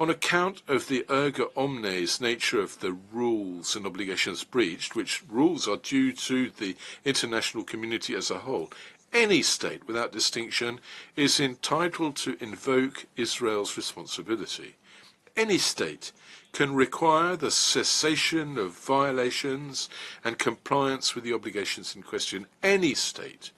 On account of the erga omnes nature of the rules and obligations breached, which rules are due to the international community as a whole, any state, without distinction, is entitled to invoke Israel's responsibility. Any state can require the cessation of violations and compliance with the obligations in question. Any state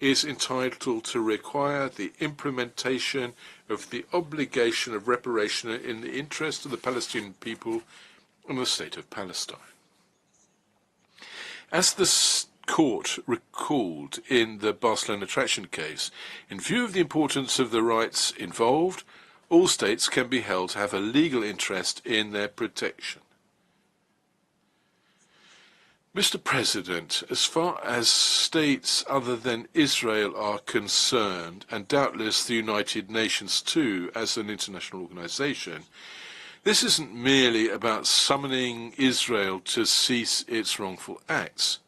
is entitled to require the implementation of the obligation of reparation in the interest of the Palestinian people and the state of Palestine. As the Court recalled in the Barcelona Traction case, in view of the importance of the rights involved, all states can be held to have a legal interest in their protection. Mr. President, as far as states other than Israel are concerned, and doubtless the United Nations too as an international organization, this isn't merely about summoning Israel to cease its wrongful acts.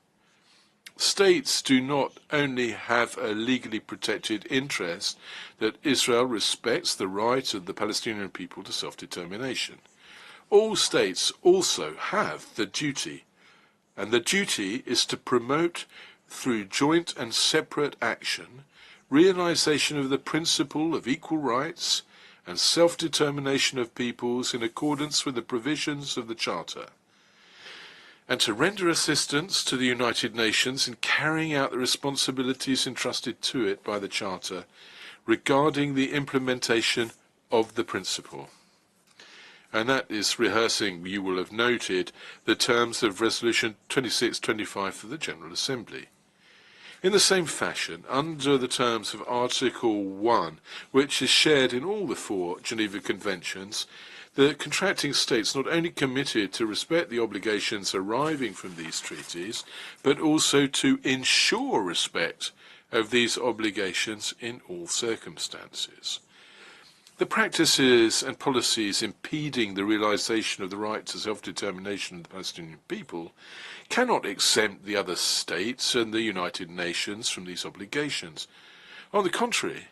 States do not only have a legally protected interest that Israel respects the right of the Palestinian people to self-determination. All states also have the duty, and the duty is to promote, through joint and separate action, realization of the principle of equal rights and self-determination of peoples in accordance with the provisions of the Charter, and to render assistance to the United Nations in carrying out the responsibilities entrusted to it by the Charter regarding the implementation of the principle. And that is rehearsing, you will have noted, the terms of Resolution 2625 of the General Assembly. In the same fashion, under the terms of Article 1, which is shared in all the 4 Geneva Conventions, the contracting states not only committed to respect the obligations arising from these treaties, but also to ensure respect of these obligations in all circumstances. The practices and policies impeding the realization of the right to self-determination of the Palestinian people cannot exempt the other states and the United Nations from these obligations. On the contrary,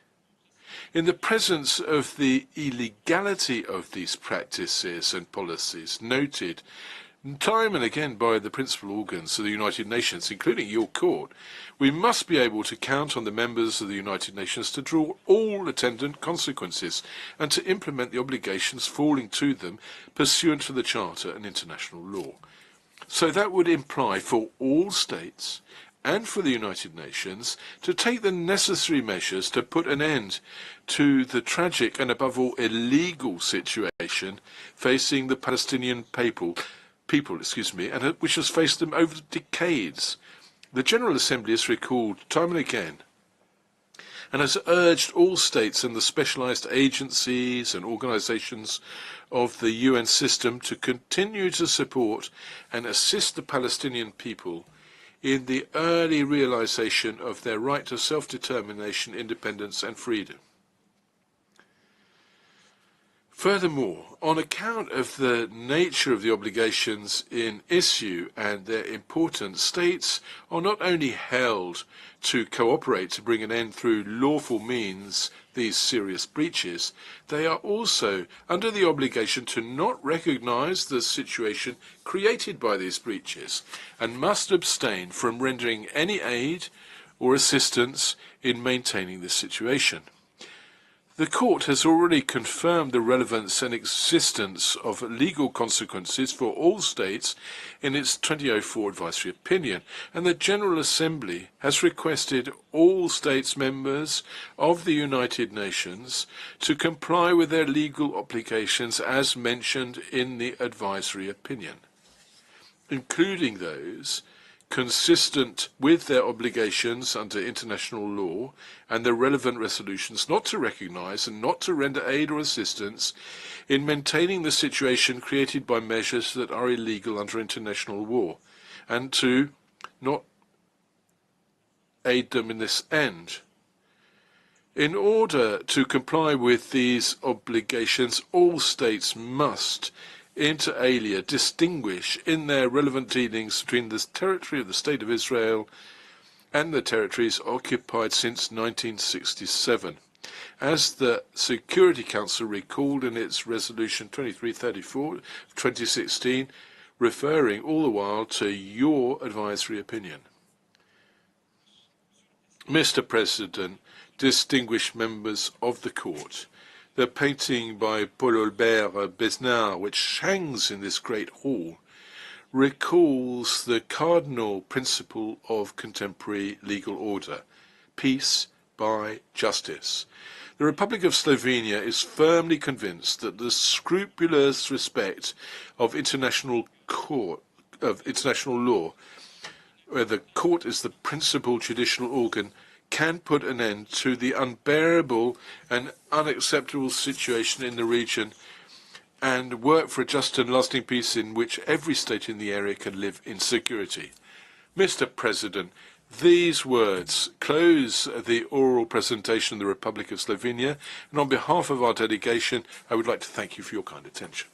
in the presence of the illegality of these practices and policies noted time and again by the principal organs of the United Nations, including your court, we must be able to count on the members of the United Nations to draw all attendant consequences and to implement the obligations falling to them pursuant to the Charter and international law. So that would imply for all states and for the United Nations to take the necessary measures to put an end to the tragic and above all illegal situation facing the Palestinian people, and which has faced them over decades. The General Assembly has recalled time and again and has urged all states and the specialized agencies and organizations of the UN system to continue to support and assist the Palestinian people in the early realization of their right to self-determination, independence and freedom. Furthermore, on account of the nature of the obligations in issue and their importance, states are not only held to cooperate to bring an end through lawful means these serious breaches, they are also under the obligation to not recognize the situation created by these breaches and must abstain from rendering any aid or assistance in maintaining this situation. The Court has already confirmed the relevance and existence of legal consequences for all states in its 2004 advisory opinion, and the General Assembly has requested all states members of the United Nations to comply with their legal obligations as mentioned in the advisory opinion, including those consistent with their obligations under international law and the relevant resolutions not to recognize and not to render aid or assistance in maintaining the situation created by measures that are illegal under international law, and to not aid them in this end. In order to comply with these obligations, all states must inter alia distinguish in their relevant dealings between the territory of the State of Israel and the territories occupied since 1967. As the Security Council recalled in its Resolution 2334 of 2016, referring all the while to your advisory opinion. Mr. President, distinguished members of the Court, the painting by Paul Albert Besnard, which hangs in this great hall, recalls the cardinal principle of contemporary legal order: peace by justice. The Republic of Slovenia is firmly convinced that the scrupulous respect of international law, where the court is the principal judicial organ, can put an end to the unbearable and unacceptable situation in the region and work for a just and lasting peace in which every state in the area can live in security. Mr. President, these words close the oral presentation of the Republic of Slovenia, and on behalf of our delegation, I would like to thank you for your kind attention.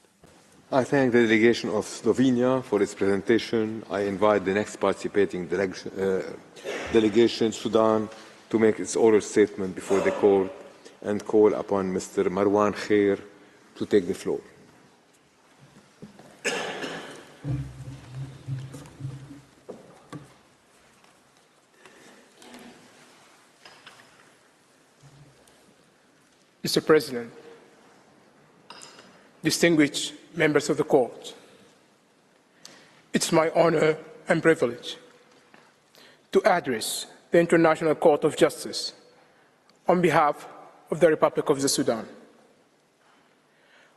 I thank the delegation of Slovenia for its presentation. I invite the next participating delegation, Sudan, to make its oral statement before the court and call upon Mr. Marwan Khair to take the floor.
Mr. President, distinguished members of the Court, it's my honor and privilege to address the International Court of Justice on behalf of the Republic of the Sudan.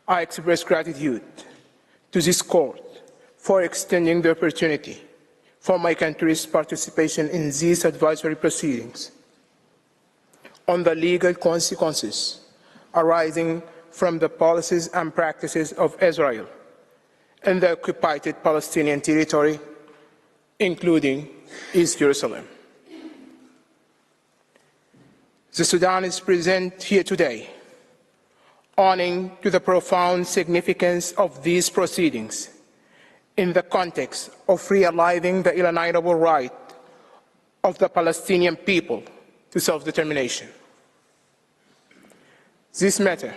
I express gratitude to this Court for extending the opportunity for my country's participation in these advisory proceedings on the legal consequences arising from the policies and practices of Israel and the occupied Palestinian territory, including East Jerusalem. The Sudan is present here today, owing to the profound significance of these proceedings in the context of realizing the inalienable right of the Palestinian people to self-determination. This matter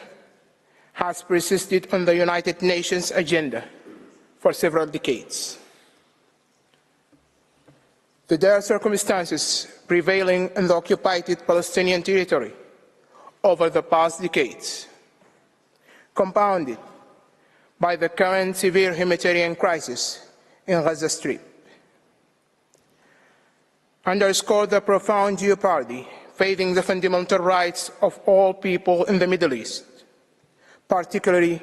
has persisted on the United Nations agenda for several decades. The dire circumstances prevailing in the occupied Palestinian territory over the past decades, compounded by the current severe humanitarian crisis in Gaza Strip, underscore the profound jeopardy facing the fundamental rights of all people in the Middle East, particularly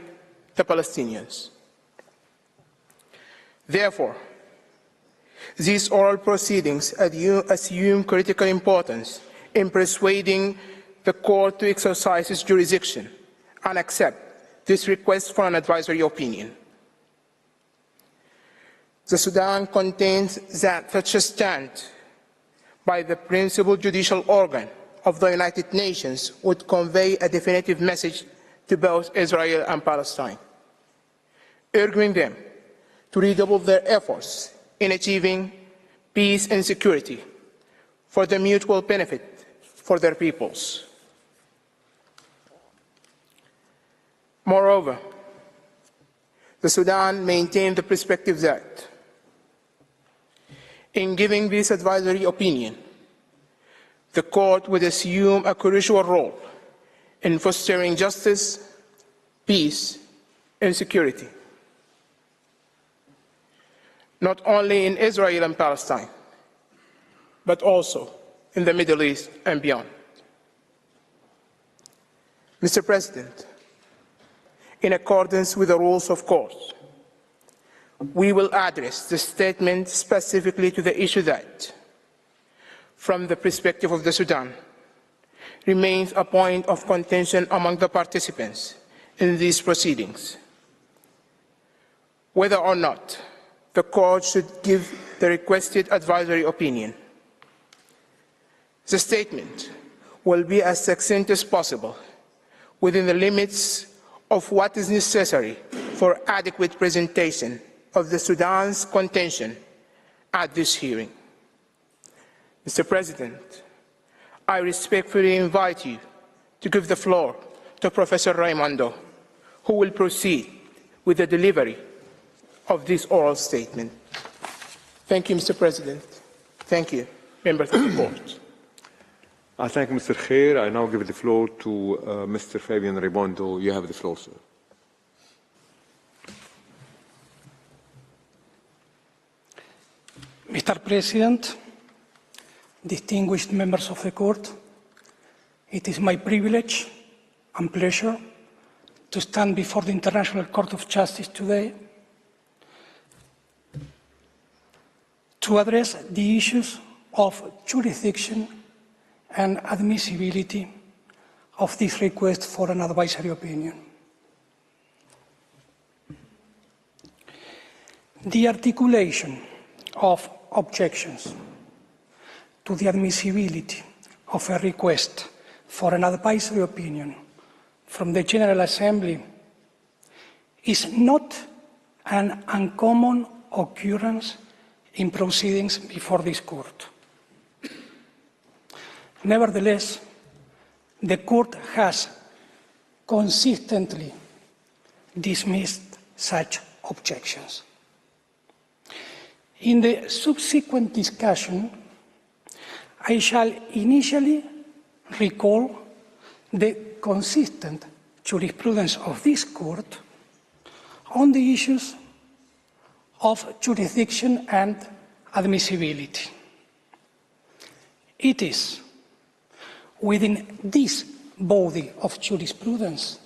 the Palestinians. Therefore, these oral proceedings assume critical importance in persuading the Court to exercise its jurisdiction and accept this request for an advisory opinion. The Sudan contains that such a stand by the principal judicial organ of the United Nations would convey a definitive message to both Israel and Palestine, urging them to redouble their efforts in achieving peace and security for the mutual benefit for their peoples. Moreover, the Sudan maintained the perspective that, in giving this advisory opinion, the Court would assume a crucial role in fostering justice, peace, and security, not only in Israel and Palestine, but also in the Middle East and beyond. Mr. President, in accordance with the rules of court, we will address the statement specifically to the issue that, from the perspective of the Sudan, remains a point of contention among the participants in these proceedings, whether or not the Court should give the requested advisory opinion. The statement will be as succinct as possible within the limits of what is necessary for adequate presentation of the Sudan's contention at this hearing. Mr. President, I respectfully invite you to give the floor to Professor Raimondo, who will proceed with the delivery of this oral statement. Thank you, Mr. President. Thank you, members of the Court.
I thank Mr. Khair. I now give the floor to Mr. Fabian Raimondo. You have the floor, sir.
Mr. President, distinguished members of the Court, it is my privilege and pleasure to stand before the International Court of Justice today to address the issues of jurisdiction and admissibility of this request for an advisory opinion. The articulation of objections to the admissibility of a request for an advisory opinion from the General Assembly is not an uncommon occurrence in proceedings before this Court. Nevertheless, the Court has consistently dismissed such objections. In the subsequent discussion, I shall initially recall the consistent jurisprudence of this court on the issues of jurisdiction and admissibility. It is within this body of jurisprudence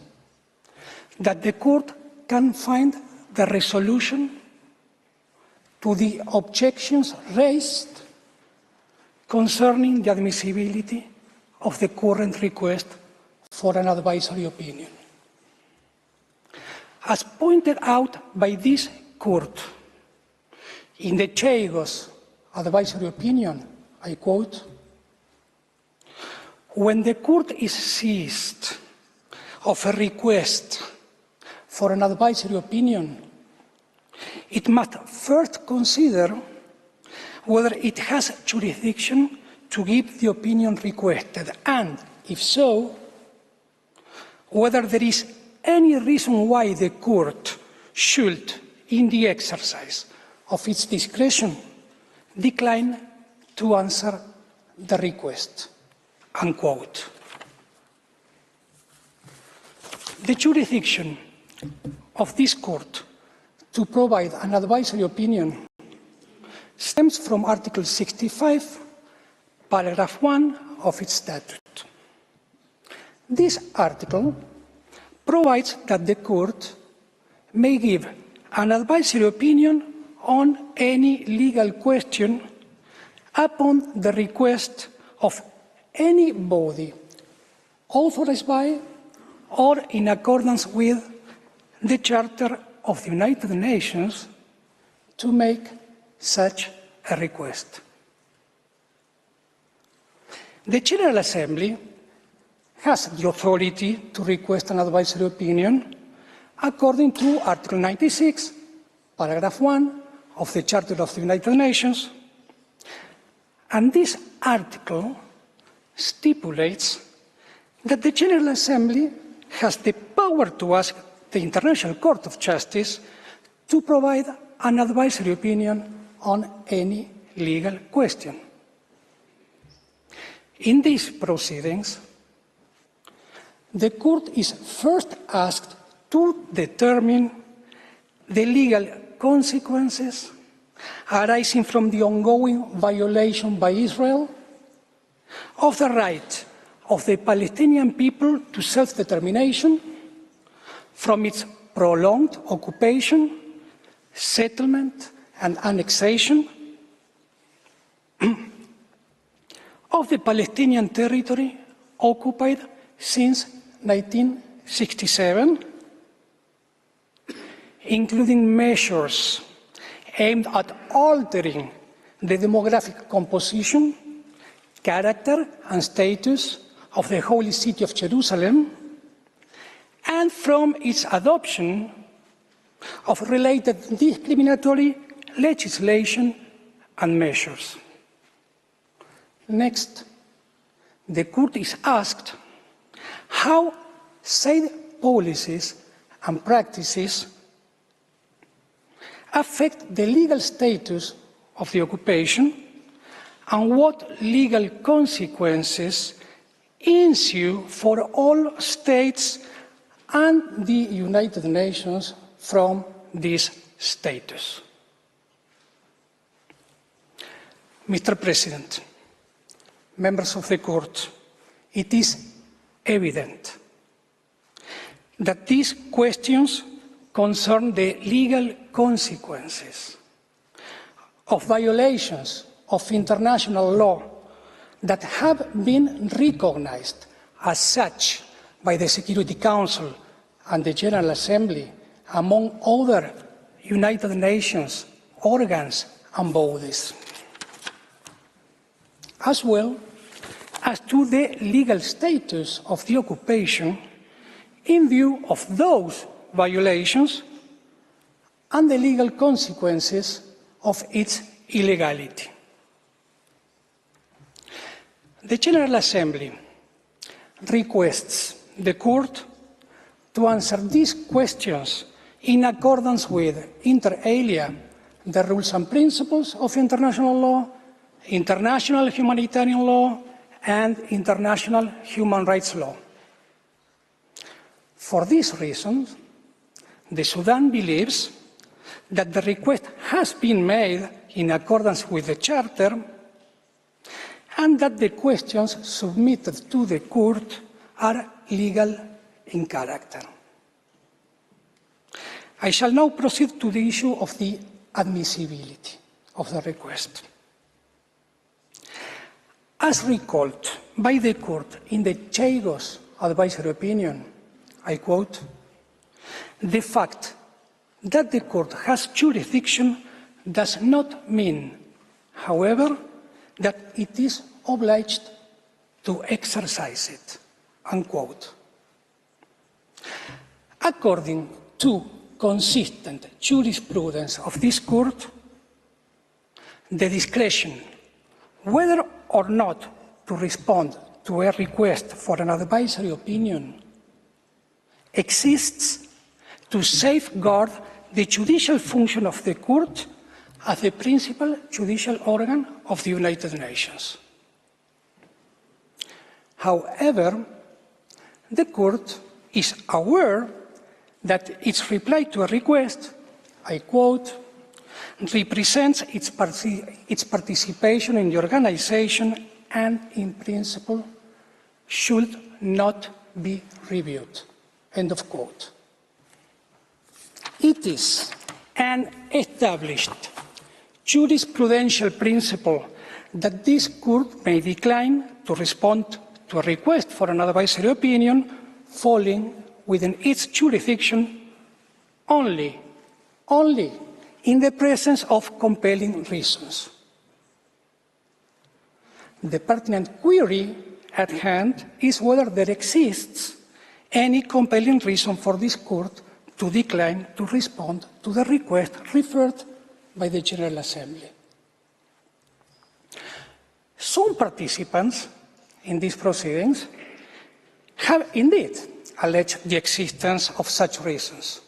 that the court can find the resolution to the objections raised concerning the admissibility of the current request for an advisory opinion. As pointed out by this court in the Chagos advisory opinion, I quote, "When the court is seized of a request for an advisory opinion, it must first consider whether it has jurisdiction to give the opinion requested, and, if so, whether there is any reason why the court should, in the exercise of its discretion, decline to answer the request." Unquote. The jurisdiction of this court to provide an advisory opinion stems from Article 65, paragraph 1 of its statute. This article provides that the court may give an advisory opinion on any legal question upon the request of any body authorized by or in accordance with the Charter of the United Nations to make such a request. The General Assembly has the authority to request an advisory opinion according to Article 96, paragraph 1 of the Charter of the United Nations, and this article stipulates that the General Assembly has the power to ask the International Court of Justice to provide an advisory opinion on any legal question. In these proceedings, the court is first asked to determine the legal consequences arising from the ongoing violation by Israel of the right of the Palestinian people to self-determination from its prolonged occupation, settlement, and annexation of the Palestinian territory occupied since 1967, including measures aimed at altering the demographic composition, character, and status of the Holy City of Jerusalem, and from its adoption of related discriminatory legislation and measures. Next, the court is asked how said policies and practices affect the legal status of the occupation and what legal consequences ensue for all states and the United Nations from this status. Mr. President, members of the court, it is evident that these questions concern the legal consequences of violations of international law that have been recognized as such by the Security Council and the General Assembly, among other United Nations organs and bodies, as well as to the legal status of the occupation in view of those violations and the legal consequences of its illegality. The General Assembly requests the Court to answer these questions in accordance with, inter alia, the rules and principles of international law, international humanitarian law, and international human rights law. For this reason, the Sudan believes that the request has been made in accordance with the Charter and that the questions submitted to the court are legal in character. I shall now proceed to the issue of the admissibility of the request. As recalled by the court in the Chagos advisory opinion, I quote, "The fact that the court has jurisdiction does not mean, however, that it is obliged to exercise it," unquote. According to consistent jurisprudence of this court, the discretion whether or not to respond to a request for an advisory opinion exists to safeguard the judicial function of the court as the principal judicial organ of the United Nations. However, the court is aware that its reply to a request, I quote, represents its participation in the organization and, in principle, should not be reviewed, end of quote. It is an established jurisprudential principle that this court may decline to respond to a request for an advisory opinion falling within its jurisdiction only in the presence of compelling reasons. The pertinent query at hand is whether there exists any compelling reason for this court to decline to respond to the request referred by the General Assembly. Some participants in these proceedings have indeed alleged the existence of such reasons.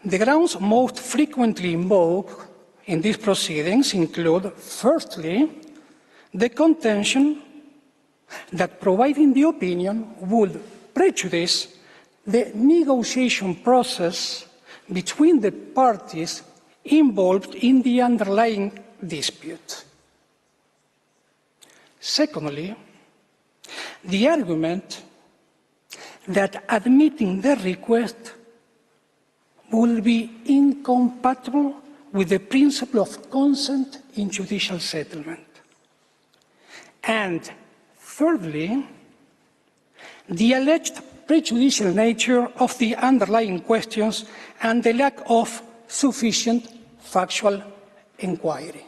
The grounds most frequently invoked in these proceedings include, firstly, the contention that providing the opinion would prejudice the negotiation process between the parties involved in the underlying dispute. Secondly, the argument that admitting the request will be incompatible with the principle of consent in judicial settlement. And thirdly, the alleged prejudicial nature of the underlying questions and the lack of sufficient factual inquiry.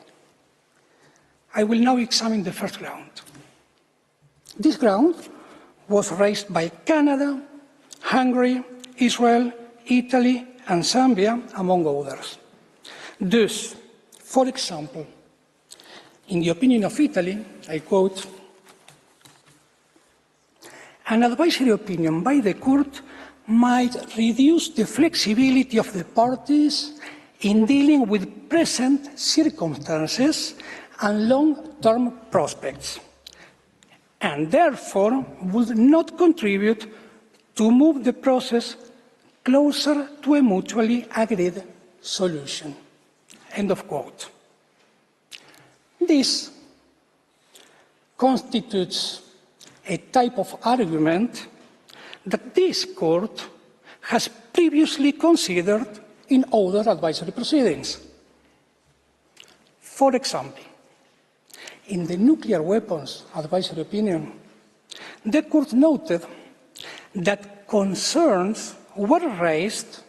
I will now examine the first ground. This ground was raised by Canada, Hungary, Israel, Italy, and Zambia, among others. Thus, for example, in the opinion of Italy, I quote, "An advisory opinion by the court might reduce the flexibility of the parties in dealing with present circumstances and long-term prospects, and therefore would not contribute to move the process closer to a mutually agreed solution," end of quote. This constitutes a type of argument that this court has previously considered in other advisory proceedings. For example, in the nuclear weapons advisory opinion, the court noted that concerns were raised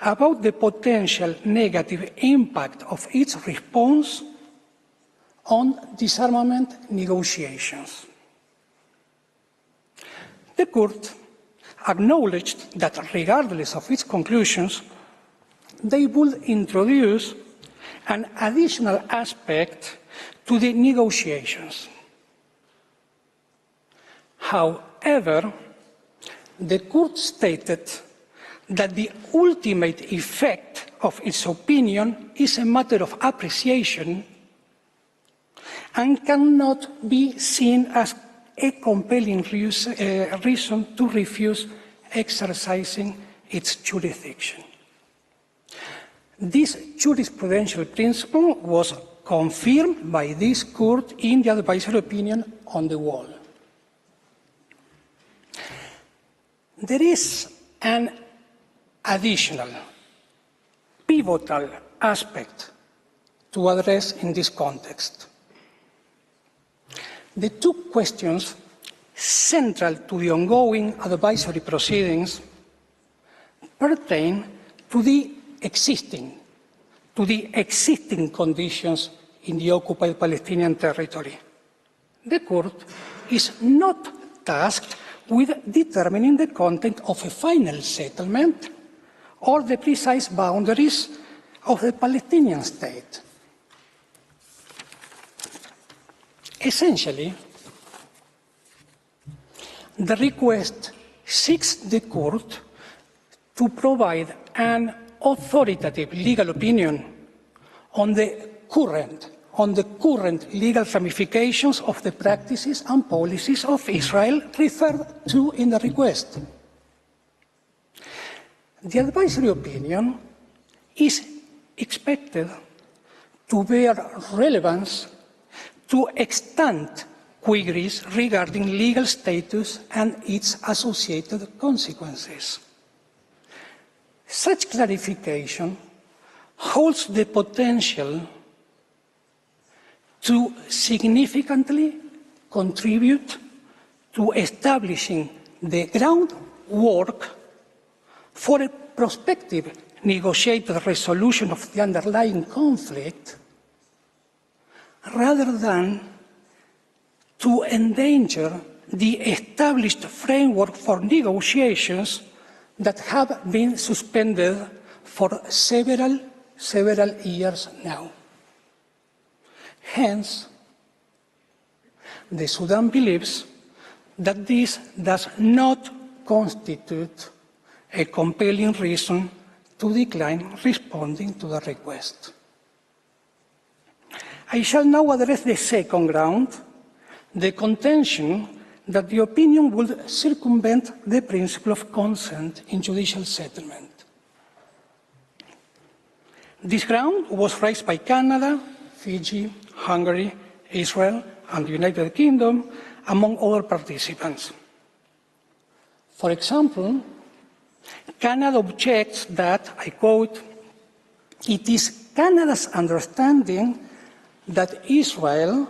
about the potential negative impact of its response on disarmament negotiations. The court acknowledged that regardless of its conclusions, they would introduce an additional aspect to the negotiations. However, the court stated that the ultimate effect of its opinion is a matter of appreciation and cannot be seen as a compelling reason to refuse exercising its jurisdiction. This jurisprudential principle was confirmed by this court in the advisory opinion on the wall. There is an additional, pivotal aspect to address in this context. The two questions central to the ongoing advisory proceedings pertain to the existing conditions in the occupied Palestinian territory. The court is not tasked with determining the content of a final settlement or the precise boundaries of the Palestinian state. Essentially, the request seeks the court to provide an authoritative legal opinion on the current legal ramifications of the practices and policies of Israel referred to in the request. The advisory opinion is expected to bear relevance to extant queries regarding legal status and its associated consequences. Such clarification holds the potential to significantly contribute to establishing the groundwork for a prospective negotiated resolution of the underlying conflict, rather than to endanger the established framework for negotiations that have been suspended for several years now. Hence, the Sudan believes that this does not constitute a compelling reason to decline responding to the request. I shall now address the second ground, the contention that the opinion would circumvent the principle of consent in judicial settlement. This ground was raised by Canada, Fiji, Hungary, Israel, and the United Kingdom, among other participants. For example, Canada objects that, I quote, "It is Canada's understanding that Israel,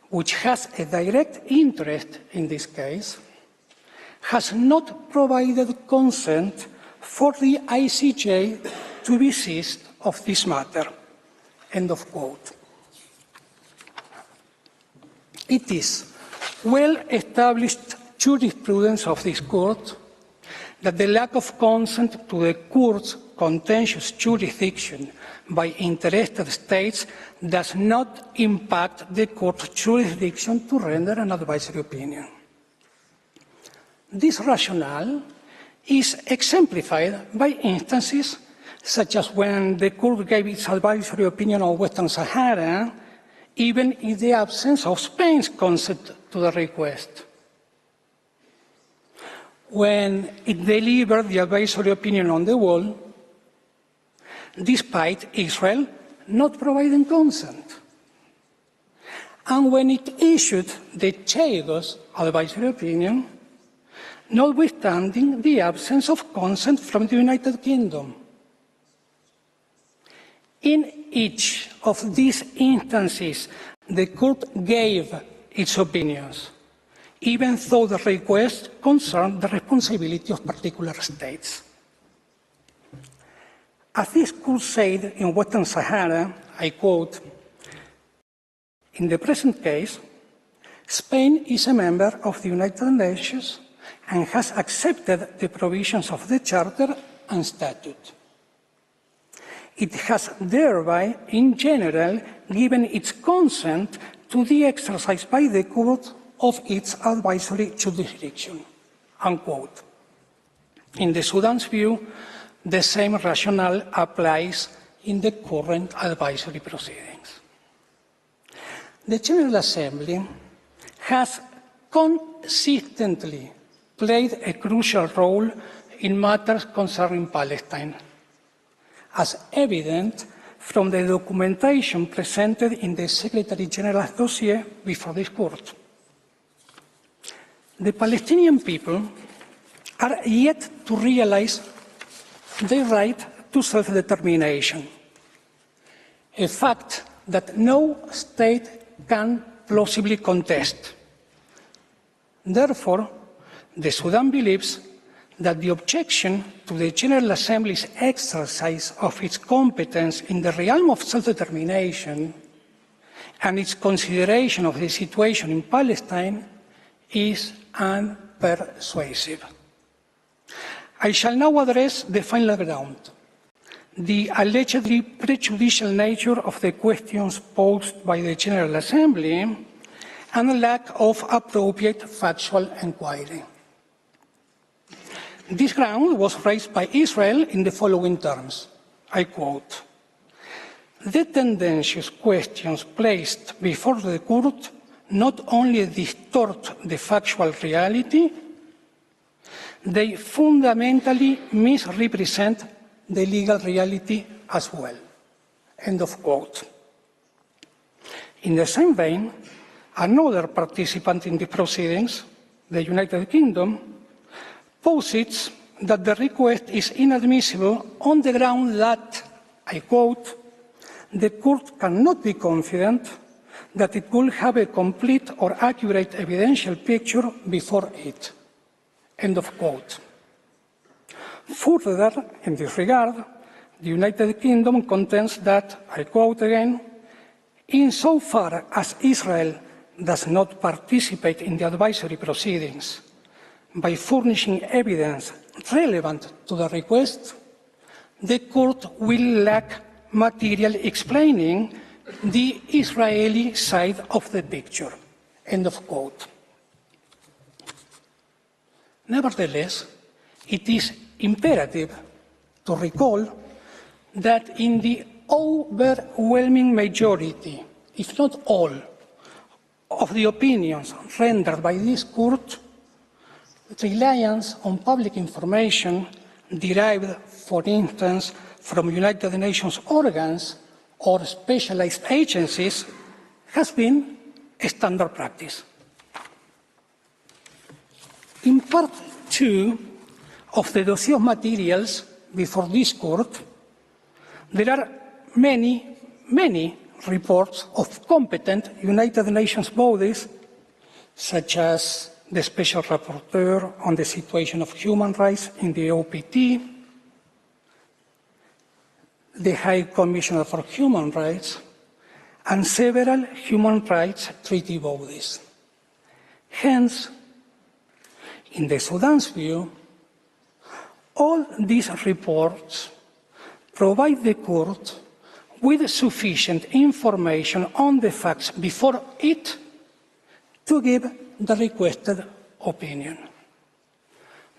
which has a direct interest in this case, has not provided consent for the ICJ to desist of this matter." End of quote. It is well-established jurisprudence of this court that the lack of consent to the court's contentious jurisdiction by interested states does not impact the court's jurisdiction to render an advisory opinion. This rationale is exemplified by instances such as when the court gave its advisory opinion on Western Sahara, even in the absence of Spain's consent to the request. When it delivered the advisory opinion on the wall, despite Israel not providing consent. And when it issued the Chagos advisory opinion, notwithstanding the absence of consent from the United Kingdom. In each of these instances, the court gave its opinions, even though the request concerned the responsibility of particular states. As this court said in Western Sahara, I quote, "In the present case, Spain is a member of the United Nations and has accepted the provisions of the Charter and Statute. It has thereby, in general, given its consent to the exercise by the court of its advisory jurisdiction." Unquote. In the Sudan's view, the same rationale applies in the current advisory proceedings. The General Assembly has consistently played a crucial role in matters concerning Palestine, as evident from the documentation presented in the Secretary General's dossier before this court. The Palestinian people are yet to realize their right to self-determination, a fact that no state can plausibly contest. Therefore, the Sudan believes that the objection to the General Assembly's exercise of its competence in the realm of self-determination and its consideration of the situation in Palestine is unpersuasive. I shall now address the final ground, the allegedly prejudicial nature of the questions posed by the General Assembly and a lack of appropriate factual inquiry. This ground was raised by Israel in the following terms, I quote, "The tendentious questions placed before the court not only distort the factual reality, they fundamentally misrepresent the legal reality as well." End of quote. In the same vein, another participant in the proceedings, the United Kingdom, posits that the request is inadmissible on the ground that, I quote, "the court cannot be confident that it will have a complete or accurate evidential picture before it." End of quote. Further, in this regard, the United Kingdom contends that, I quote again, "insofar as Israel does not participate in the advisory proceedings by furnishing evidence relevant to the request, the court will lack material explaining the Israeli side of the picture." End of quote. Nevertheless, it is imperative to recall that in the overwhelming majority, if not all, of the opinions rendered by this court, reliance on public information derived, for instance, from United Nations organs or specialized agencies has been a standard practice. In part 2 of the dossier of materials before this court, there are many reports of competent United Nations bodies, such as the Special Rapporteur on the Situation of Human Rights in the OPT, the High Commissioner for Human Rights, and several human rights treaty bodies. Hence, in the Sudan's view, all these reports provide the court with sufficient information on the facts before it to give the requested opinion.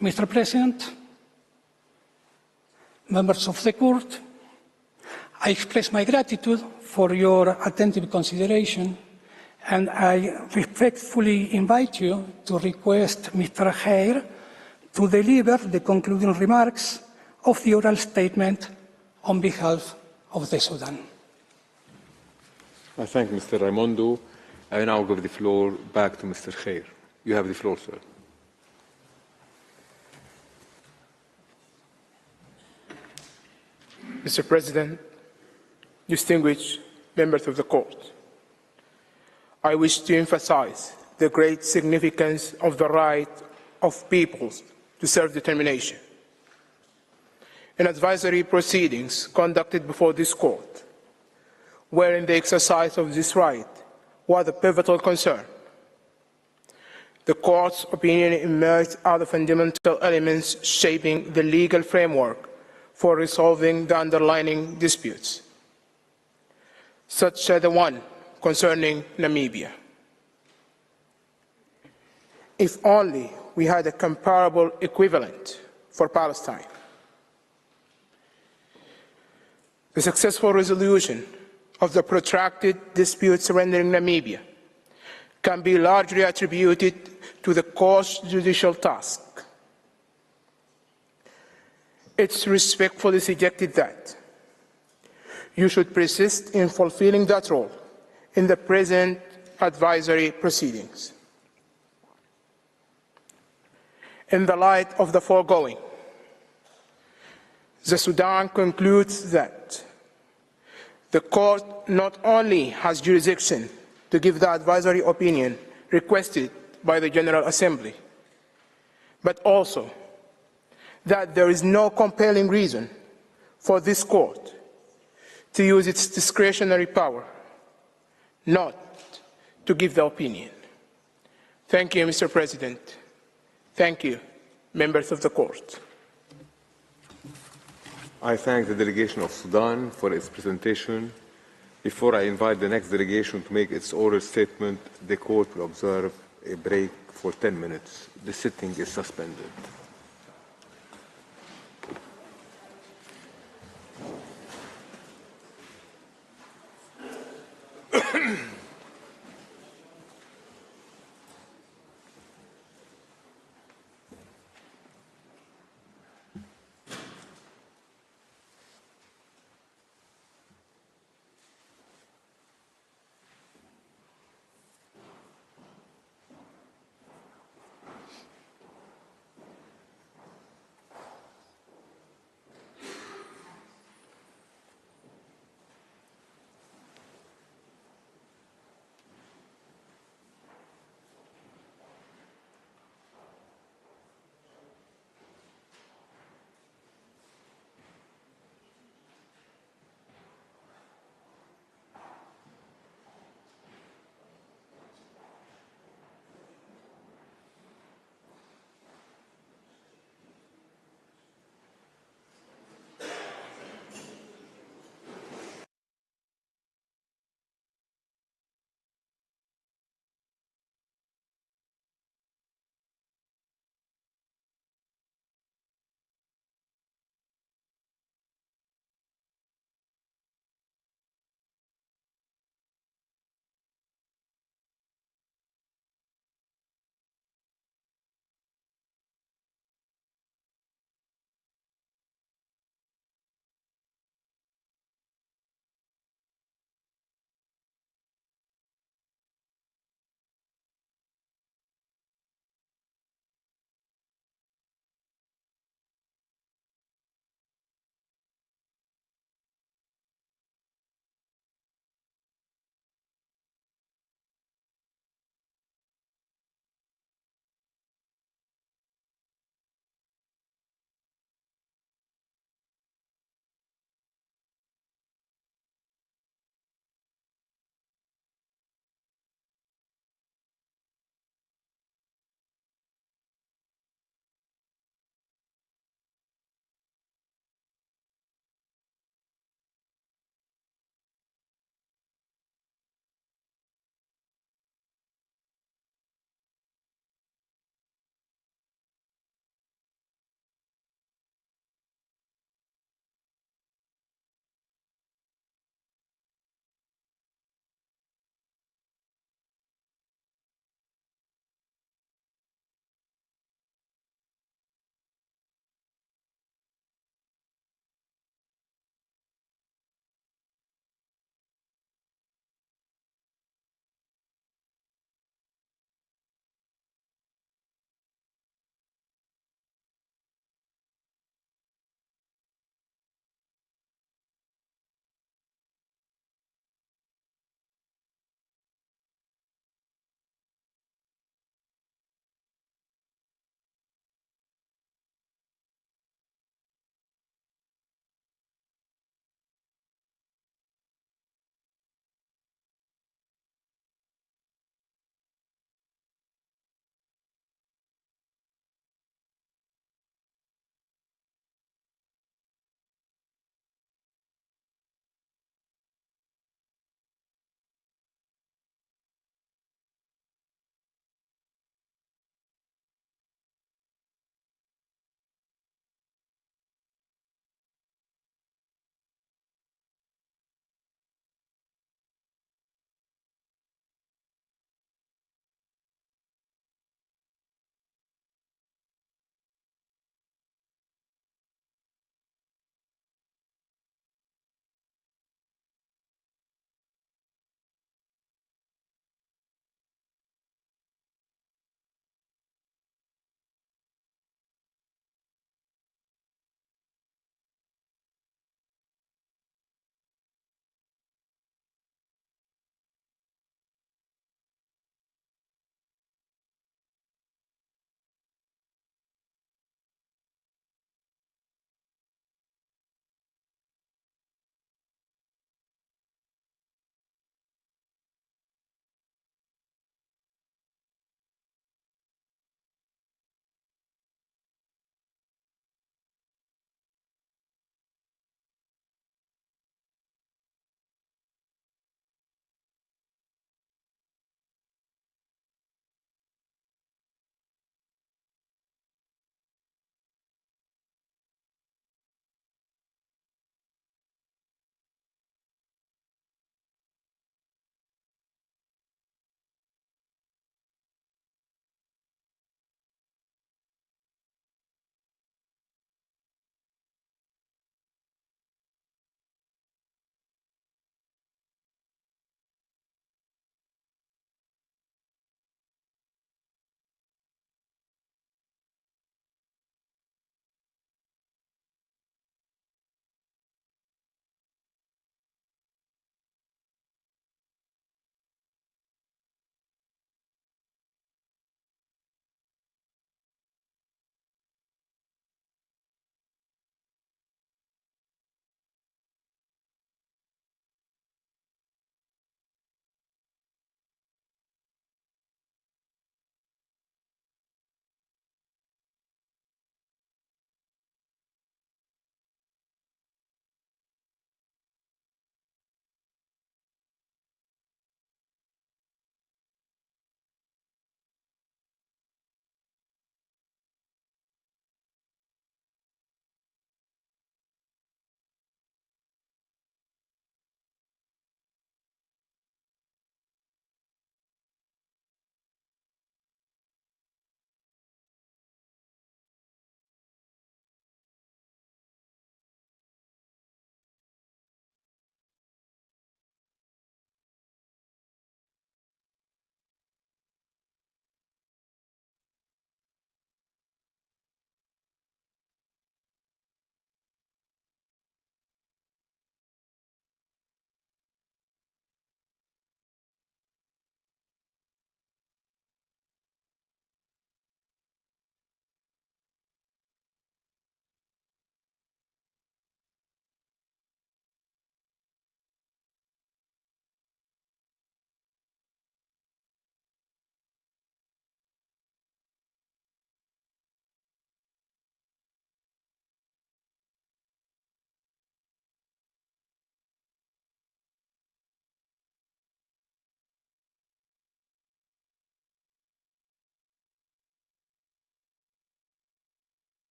Mr. President, members of the court, I express my gratitude for your attentive consideration, and I respectfully invite you to request Mr. Hague to deliver the concluding remarks of the oral statement on behalf of the Sudan.
I thank Mr. Raimondo. I now give the floor back to Mr. Hague. You have the floor, sir.
Mr. President, distinguished members of the court, I wish to emphasize the great significance of the right of peoples to self-determination. In advisory proceedings conducted before this court, wherein the exercise of this right was a pivotal concern, the court's opinion emerged out of fundamental elements shaping the legal framework for resolving the underlying disputes, such as the one concerning Namibia. If only we had a comparable equivalent for Palestine. The successful resolution of the protracted dispute surrounding Namibia can be largely attributed to the court's judicial task. It's respectfully suggested that you should persist in fulfilling that role in the present advisory proceedings. In the light of the foregoing, the Sudan concludes that the court not only has jurisdiction to give the advisory opinion requested by the General Assembly, but also that there is no compelling reason for this court to use its discretionary power not to give the opinion. Thank you, Mr. President. Thank you, members of the court.
I thank the delegation of Sudan for its presentation. Before I invite the next delegation to make its oral statement, the court will observe a break for 10 minutes. The sitting is suspended.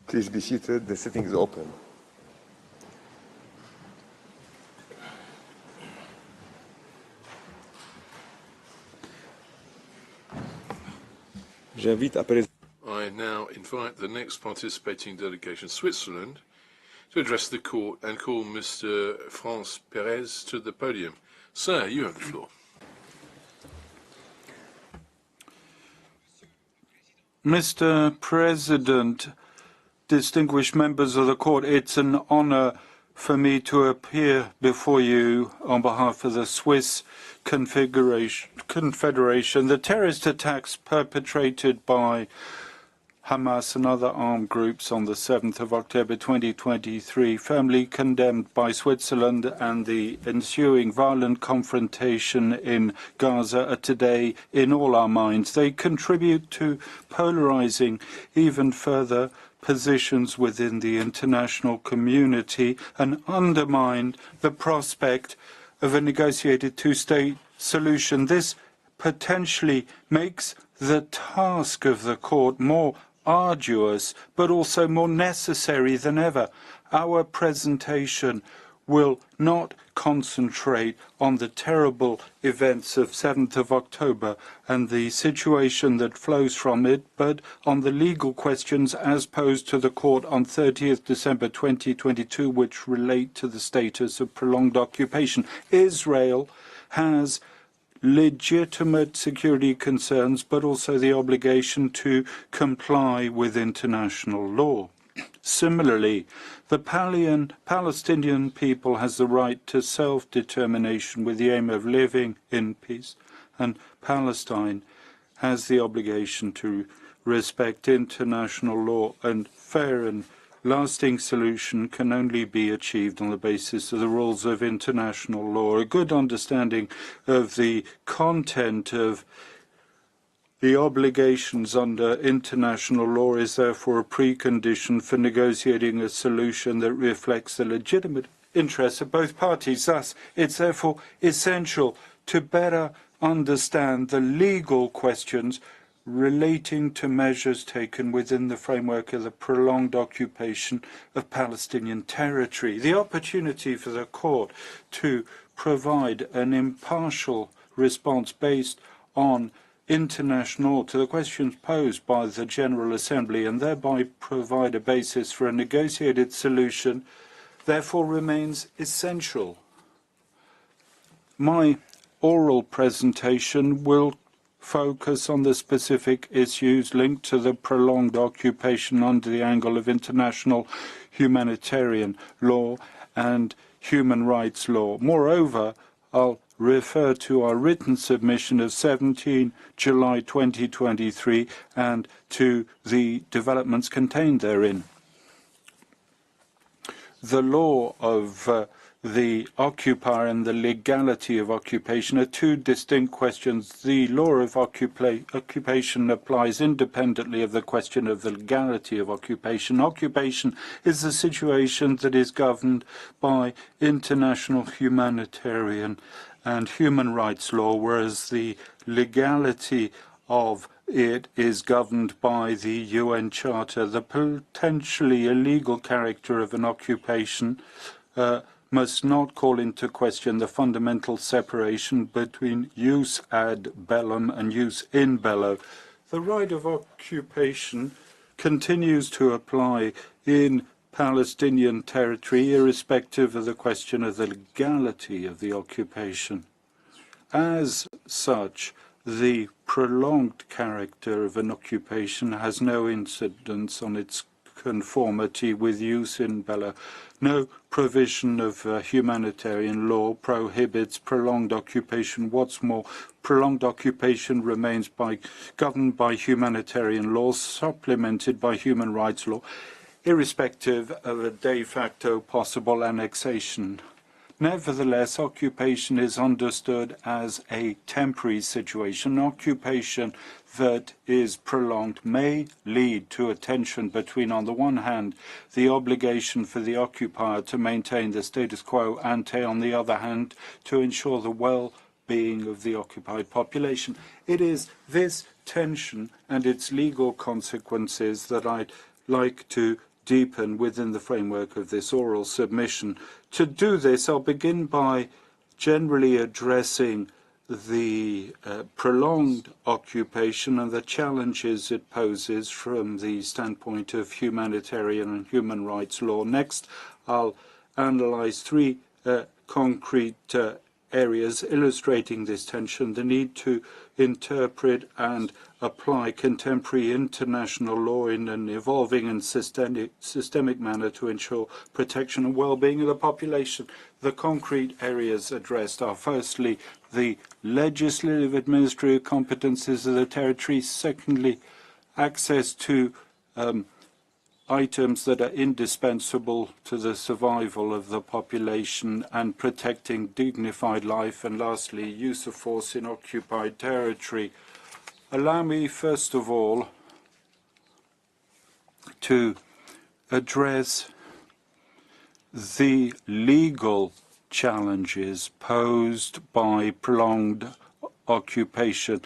Please be seated. The sitting is open.
I now invite the next participating delegation, Switzerland, to address the court and call Mr. Franz Perez to the podium. Sir, you have the floor.
Mr. President, distinguished members of the court, it's an honor for me to appear before you on behalf of the Swiss Confederation. The terrorist attacks perpetrated by Hamas and other armed groups on the 7th of October 2023, firmly condemned by Switzerland, and the ensuing violent confrontation in Gaza are today in all our minds. They contribute to polarizing even further positions within the international community and undermine the prospect of a negotiated two-state solution. This potentially makes the task of the court more arduous, but also more necessary than ever. Our presentation will not concentrate on the terrible events of 7th of October and the situation that flows from it, but on the legal questions as posed to the court on 30th December 2022, which relate to the status of prolonged occupation. Israel has legitimate security concerns, but also the obligation to comply with international law. Similarly, the Palestinian people has the right to self-determination with the aim of living in peace, and Palestine has the obligation to respect international law, and fair and lasting solution can only be achieved on the basis of the rules of international law. A good understanding of the content of the obligations under international law is therefore a precondition for negotiating a solution that reflects the legitimate interests of both parties. Thus, it's therefore essential to better understand the legal questions relating to measures taken within the framework of the prolonged occupation of Palestinian territory. The opportunity for the court to provide an impartial response based on international law to the questions posed by the General Assembly and thereby provide a basis for a negotiated solution therefore remains essential. My oral presentation will focus on the specific issues linked to the prolonged occupation under the angle of international humanitarian law and human rights law. Moreover, I'll refer to our written submission of 17 July 2023 and to the developments contained therein. The law of the occupier and the legality of occupation are two distinct questions. The law of occupation applies independently of the question of the legality of occupation. Occupation is a situation that is governed by international humanitarian and human rights law, whereas the legality of it is governed by the UN Charter. The potentially illegal character of an occupation must not call into question the fundamental separation between jus ad bellum and jus in bello. The right of occupation continues to apply in Palestinian territory, irrespective of the question of the legality of the occupation. As such, the prolonged character of an occupation has no incidence on its conformity with jus in bello. No provision of humanitarian law prohibits prolonged occupation. What's more, prolonged occupation remains governed by humanitarian law, supplemented by human rights law, irrespective of a de facto possible annexation. Nevertheless, occupation is understood as a temporary situation. Occupation that is prolonged may lead to a tension between, on the one hand, the obligation for the occupier to maintain the status quo ante, on the other hand, to ensure the well-being of the occupied population. It is this tension and its legal consequences that I'd like to deepen within the framework of this oral submission. To do this, I'll begin by generally addressing the prolonged occupation and the challenges it poses from the standpoint of humanitarian and human rights law. Next, I'll analyze three concrete areas illustrating this tension: the need to interpret and apply contemporary international law in an evolving and systemic manner to ensure protection and well-being of the population. The concrete areas addressed are firstly the legislative administrative competences of the territory, secondly access to items that are indispensable to the survival of the population and protecting dignified life, and lastly, use of force in occupied territory. Allow me, first of all, to address the legal challenges posed by prolonged occupation.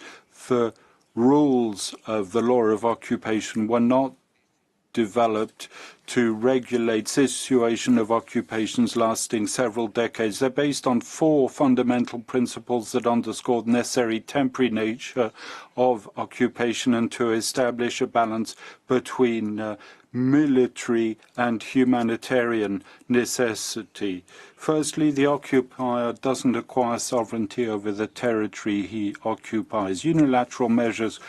The rules of the law of occupation were not developed to regulate situation of occupations lasting several decades. They're based on four fundamental principles that underscore the necessary temporary nature of occupation and to establish a balance between military and humanitarian necessity. Firstly, the occupier doesn't acquire sovereignty over the territory he occupies. Unilateral measures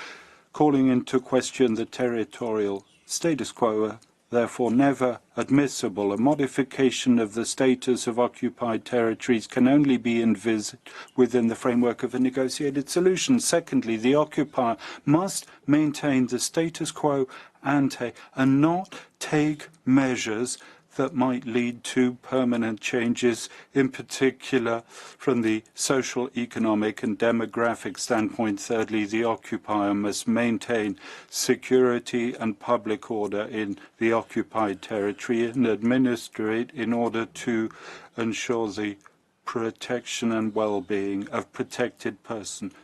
calling into question the territorial status quo are therefore never admissible. A modification of the status of occupied territories can only be envisaged within the framework of a negotiated solution. Secondly, the occupier must maintain the status quo ante and not take measures that might lead to permanent changes, in particular from the social, economic and demographic standpoint. Thirdly, the occupier must maintain security and public order in the occupied territory and administer it in order to ensure the protection and well-being of protected persons.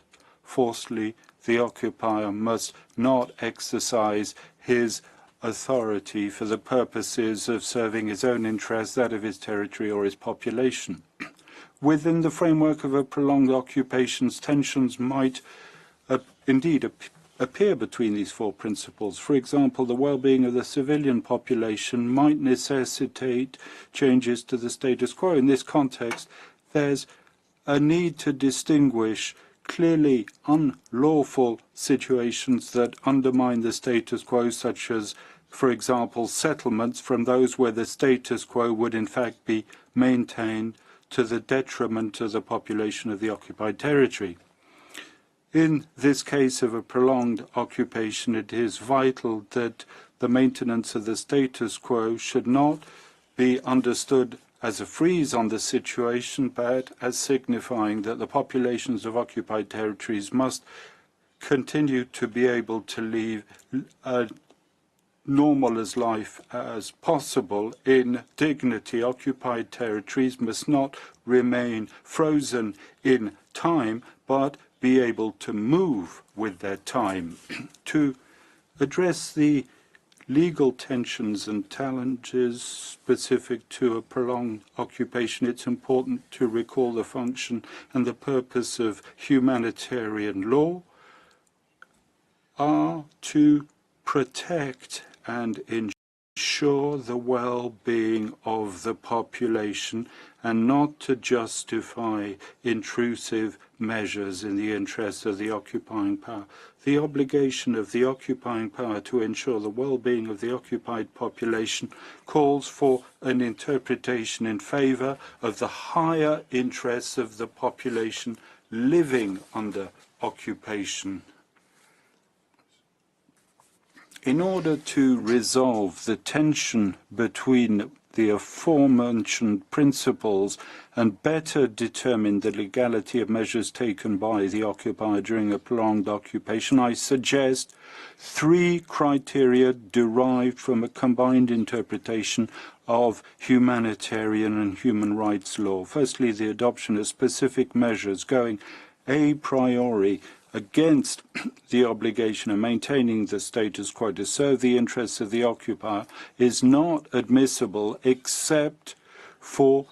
Fourthly, the occupier must not exercise his authority for the purposes of serving his own interests, that of his territory or his population. Within the framework of a prolonged occupation, tensions might indeed appear between these four principles. For example, the well-being of the civilian population might necessitate changes to the status quo. In this context, there's a need to distinguish clearly unlawful situations that undermine the status quo, such as, for example, settlements, from those where the status quo would in fact be maintained to the detriment of the population of the occupied territory. In this case of a prolonged occupation, it is vital that the maintenance of the status quo should not be understood as a freeze on the situation, but as signifying that the populations of occupied territories must continue to be able to live a normal as life as possible in dignity. Occupied territories must not remain frozen in time, but be able to move with their time. To address the legal tensions and challenges specific to a prolonged occupation, it's important to recall the function and the purpose of humanitarian law are to protect and ensure the well-being of the population and not to justify intrusive measures in the interests of the occupying power. The obligation of the occupying power to ensure the well-being of the occupied population calls for an interpretation in favor of the higher interests of the population living under occupation. In order to resolve the tension between the aforementioned principles and better determine the legality of measures taken by the occupier during a prolonged occupation, I suggest three criteria derived from a combined interpretation of humanitarian and human rights law. Firstly, the adoption of specific measures going a priori against the obligation of maintaining the status quo to serve the interests of the occupier is not admissible except for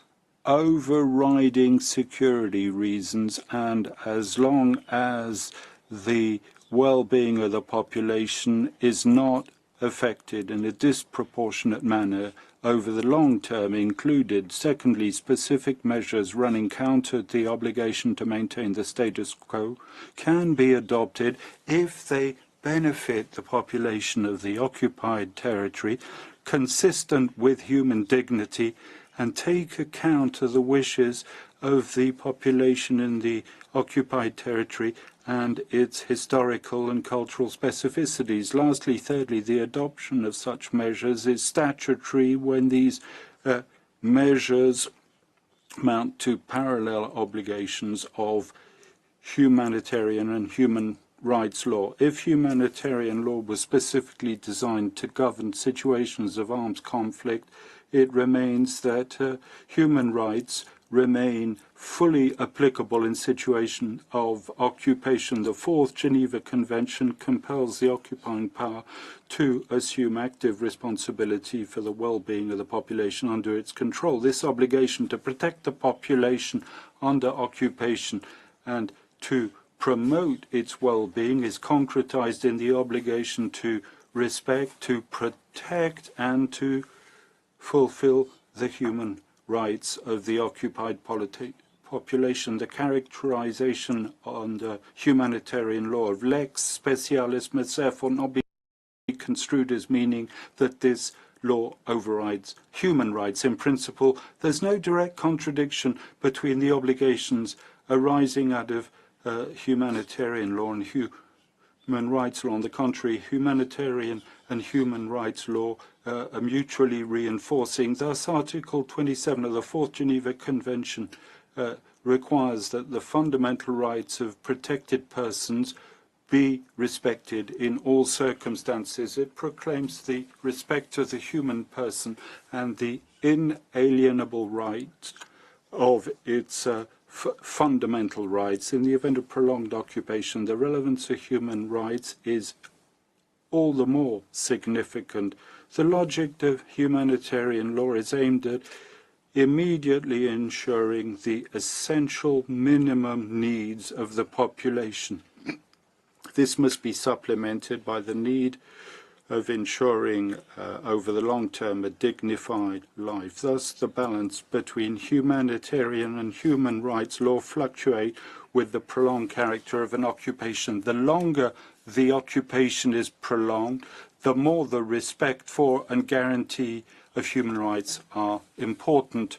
overriding security reasons, and as long as the well-being of the population is not affected in a disproportionate manner over the long term included. Secondly, specific measures running counter to the obligation to maintain the status quo can be adopted if they benefit the population of the occupied territory, consistent with human dignity, and take account of the wishes of the population in the occupied territory and its historical and cultural specificities. Lastly, thirdly, the adoption of such measures is statutory when these measures amount to parallel obligations of humanitarian and human rights law. If humanitarian law was specifically designed to govern situations of armed conflict, it remains that human rights remain fully applicable in situation of occupation. The Fourth Geneva Convention compels the occupying power to assume active responsibility for the well-being of the population under its control. This obligation to protect the population under occupation and to promote its well-being is concretized in the obligation to respect, to protect, and to fulfill the human rights of the occupied population. The characterization under humanitarian law of lex specialis must therefore not be construed as meaning that this law overrides human rights. In principle, there's no direct contradiction between the obligations arising out of humanitarian law and human rights law. On the contrary, humanitarian and human rights law are mutually reinforcing. Thus, Article 27 of the Fourth Geneva Convention requires that the fundamental rights of protected persons be respected in all circumstances. It proclaims the respect of the human person and the inalienable right of its fundamental rights. In the event of prolonged occupation, the relevance of human rights is all the more significant. The logic of humanitarian law is aimed at immediately ensuring the essential minimum needs of the population. This must be supplemented by the need of ensuring over the long term a dignified life. Thus, the balance between humanitarian and human rights law fluctuate with the prolonged character of an occupation. The longer the occupation is prolonged, the more the respect for and guarantee of human rights are important.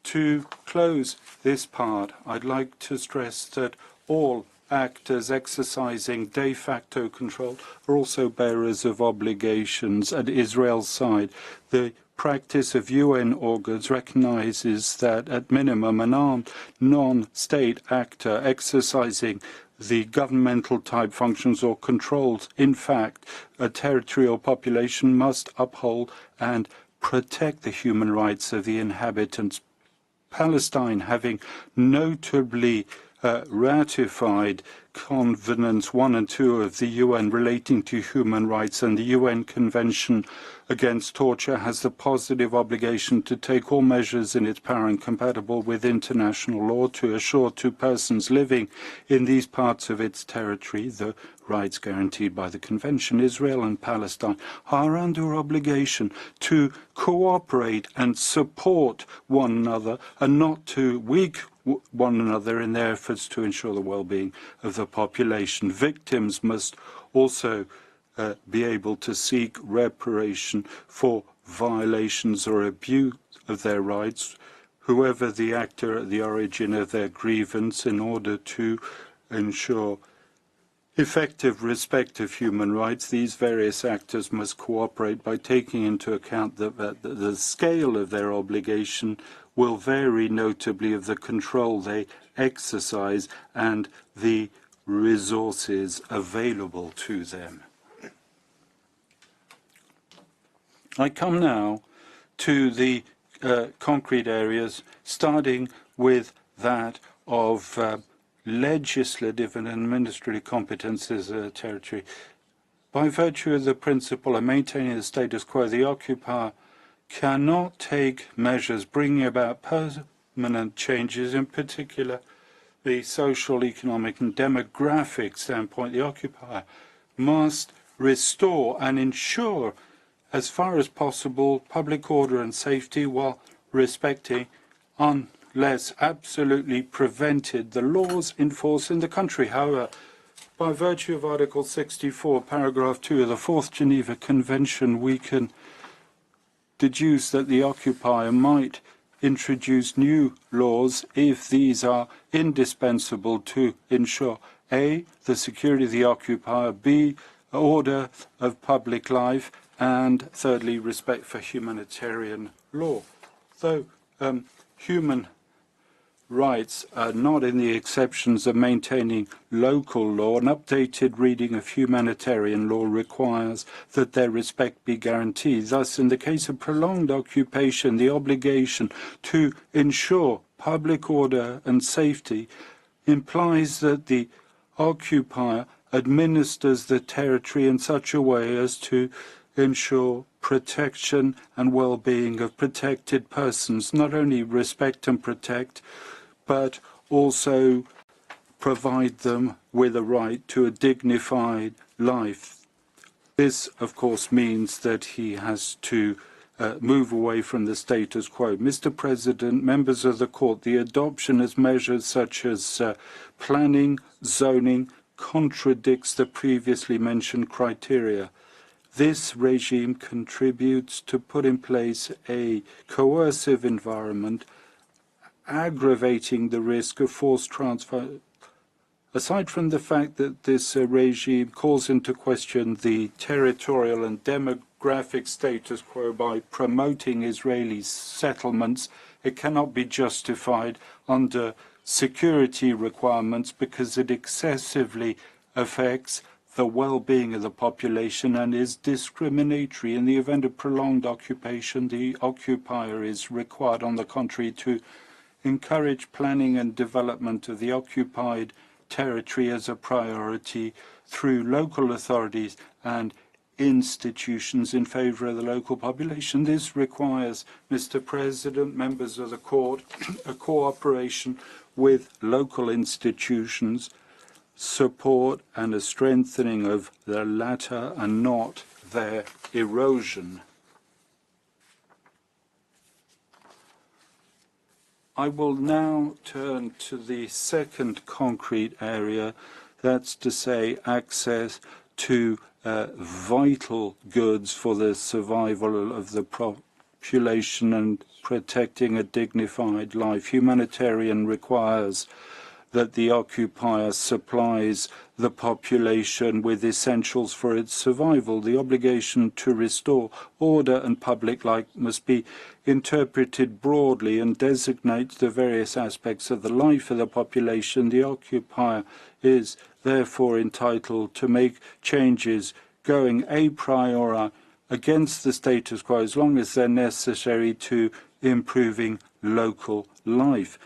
To close this part, I'd like to stress that all actors exercising de facto control are also bearers of obligations at Israel's side. The practice of UN organs recognizes that, at minimum, an armed non-state actor exercising the governmental type functions or controls, in fact, a territorial population must uphold and protect the human rights of the inhabitants. Palestine, having notably ratified Covenants 1 and 2 of the UN relating to human rights and the UN Convention against Torture, has the positive obligation to take all measures in its power and compatible with international law to assure to persons living in these parts of its territory the rights guaranteed by the Convention. Israel and Palestine are under obligation to cooperate and support one another and not to weaken one another in their efforts to ensure the well-being of the population. Victims must also be able to seek reparation for violations or abuse of their rights, whoever the actor at the origin of their grievance, in order to ensure effective respect of human rights. These various actors must cooperate by taking into account that the scale of their obligation will vary notably of the control they exercise and the resources available to them. I come now to the concrete areas, starting with that of legislative and administrative competences of the territory. By virtue of the principle of maintaining the status quo, the occupier cannot take measures bringing about permanent changes, in particular the social, economic and demographic standpoint. The occupier must restore and ensure, as far as possible, public order and safety while respecting, unless absolutely prevented, the laws in force in the country. However, by virtue of Article 64, paragraph 2 of the Fourth Geneva Convention, we can deduce that the occupier might introduce new laws if these are indispensable to ensure A, the security of the occupier, B, order of public life, and thirdly, respect for humanitarian law. Though human rights are not in the exceptions of maintaining local law, an updated reading of humanitarian law requires that their respect be guaranteed. Thus, in the case of prolonged occupation, the obligation to ensure public order and safety implies that the occupier administers the territory in such a way as to ensure protection and well-being of protected persons, not only respect and protect, but also provide them with a right to a dignified life. This, of course, means that he has to move away from the status quo. Mr. President, members of the court, the adoption of measures such as planning, zoning, contradicts the previously mentioned criteria. This regime contributes to put in place a coercive environment, aggravating the risk of forced transfer. Aside from the fact that this regime calls into question the territorial and demographic status quo by promoting Israeli settlements, it cannot be justified under security requirements because it excessively affects the well-being of the population and is discriminatory. In the event of prolonged occupation, the occupier is required, on the contrary, to encourage planning and development of the occupied territory as a priority through local authorities and institutions in favor of the local population. This requires, Mr. President, members of the court, a cooperation with local institutions, support and a strengthening of the latter and not their erosion. I will now turn to the second concrete area, that's to say access to vital goods for the survival of the population and protecting a dignified life. Humanitarian requires that the occupier supplies the population with essentials for its survival. The obligation to restore order and public life must be interpreted broadly and designates the various aspects of the life of the population. The occupier is therefore entitled to make changes going a priori against the status quo as long as they're necessary to improving local life.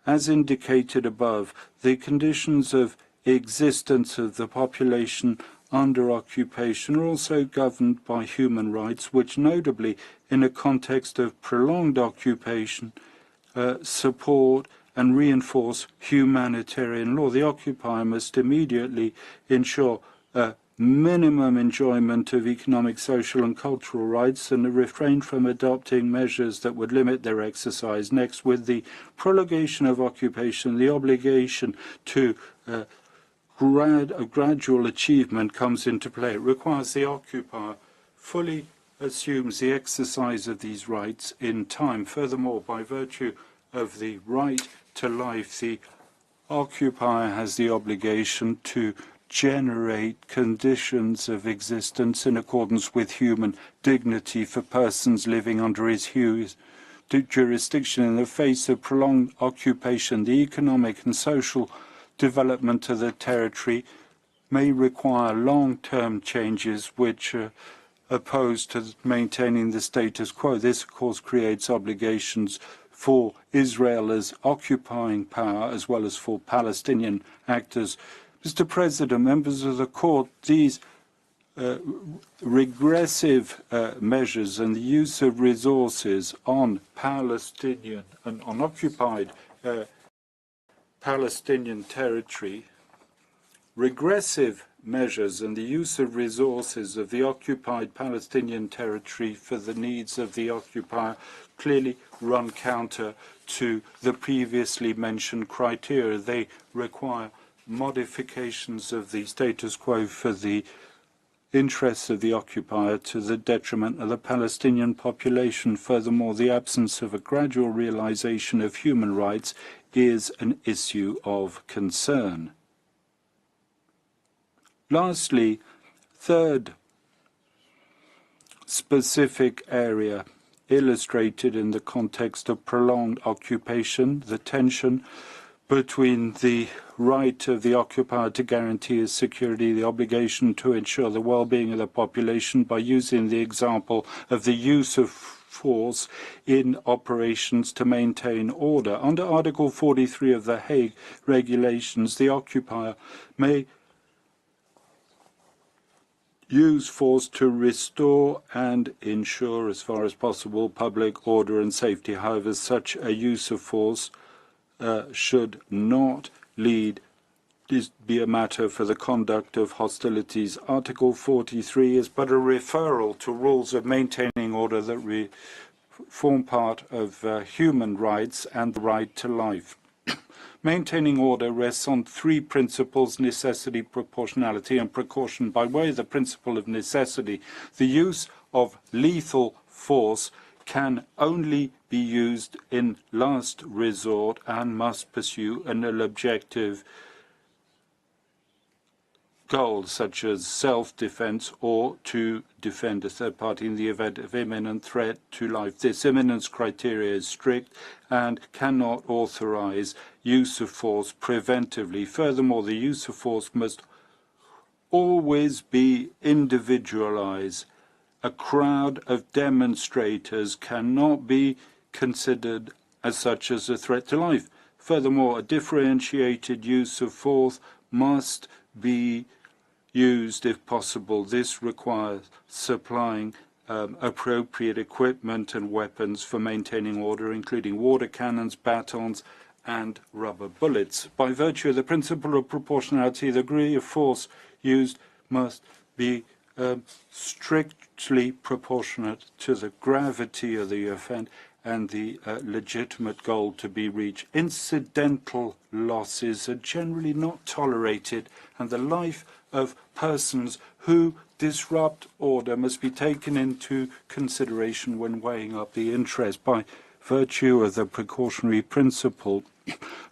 As indicated above, the conditions of existence of the population under occupation are also governed by human rights, which notably, in a context of prolonged occupation, support and reinforce humanitarian law. The occupier must immediately ensure minimum enjoyment of economic, social and cultural rights and refrain from adopting measures that would limit their exercise. Next, with the prolongation of occupation, the obligation to a gradual achievement comes into play. It requires the occupier fully assumes the exercise of these rights in time. Furthermore, by virtue of the right to life, the occupier has the obligation to generate conditions of existence in accordance with human dignity for persons living under his jurisdiction. In the face of prolonged occupation, the economic and social development of the territory may require long-term changes which are opposed to maintaining the status quo. This, of course, creates obligations for Israel as occupying power as well as for Palestinian actors. Mr. President, members of the court, these regressive measures and the use of resources on Palestinian and on occupied Palestinian territory, regressive measures and the use of resources of the occupied Palestinian territory for the needs of the occupier clearly run counter to the previously mentioned criteria. They require modifications of the status quo for the interests of the occupier to the detriment of the Palestinian population. Furthermore, the absence of a gradual realization of human rights is an issue of concern. Lastly, third specific area illustrated in the context of prolonged occupation, the tension between the right of the occupier to guarantee his security, the obligation to ensure the well-being of the population by using the example of the use of force in operations to maintain order. Under Article 43 of the Hague regulations, the occupier may use force to restore and ensure, as far as possible, public order and safety. However, such a use of force should not be a matter for the conduct of hostilities. Article 43 is but a referral to rules of maintaining order that form part of human rights and the right to life. Maintaining order rests on three principles: necessity, proportionality, and precaution. By way of the principle of necessity, the use of lethal force can only be used in last resort and must pursue an objective goal, such as self-defense or to defend a third party in the event of imminent threat to life. This imminence criteria is strict and cannot authorize use of force preventively. Furthermore, the use of force must always be individualized. A crowd of demonstrators cannot be considered as such as a threat to life. Furthermore, a differentiated use of force must be used if possible. This requires supplying appropriate equipment and weapons for maintaining order, including water cannons, batons, and rubber bullets. By virtue of the principle of proportionality, the degree of force used must be strictly proportionate to the gravity of the offence and the legitimate goal to be reached. Incidental losses are generally not tolerated, and the life of persons who disrupt order must be taken into consideration when weighing up the interest. By virtue of the precautionary principle,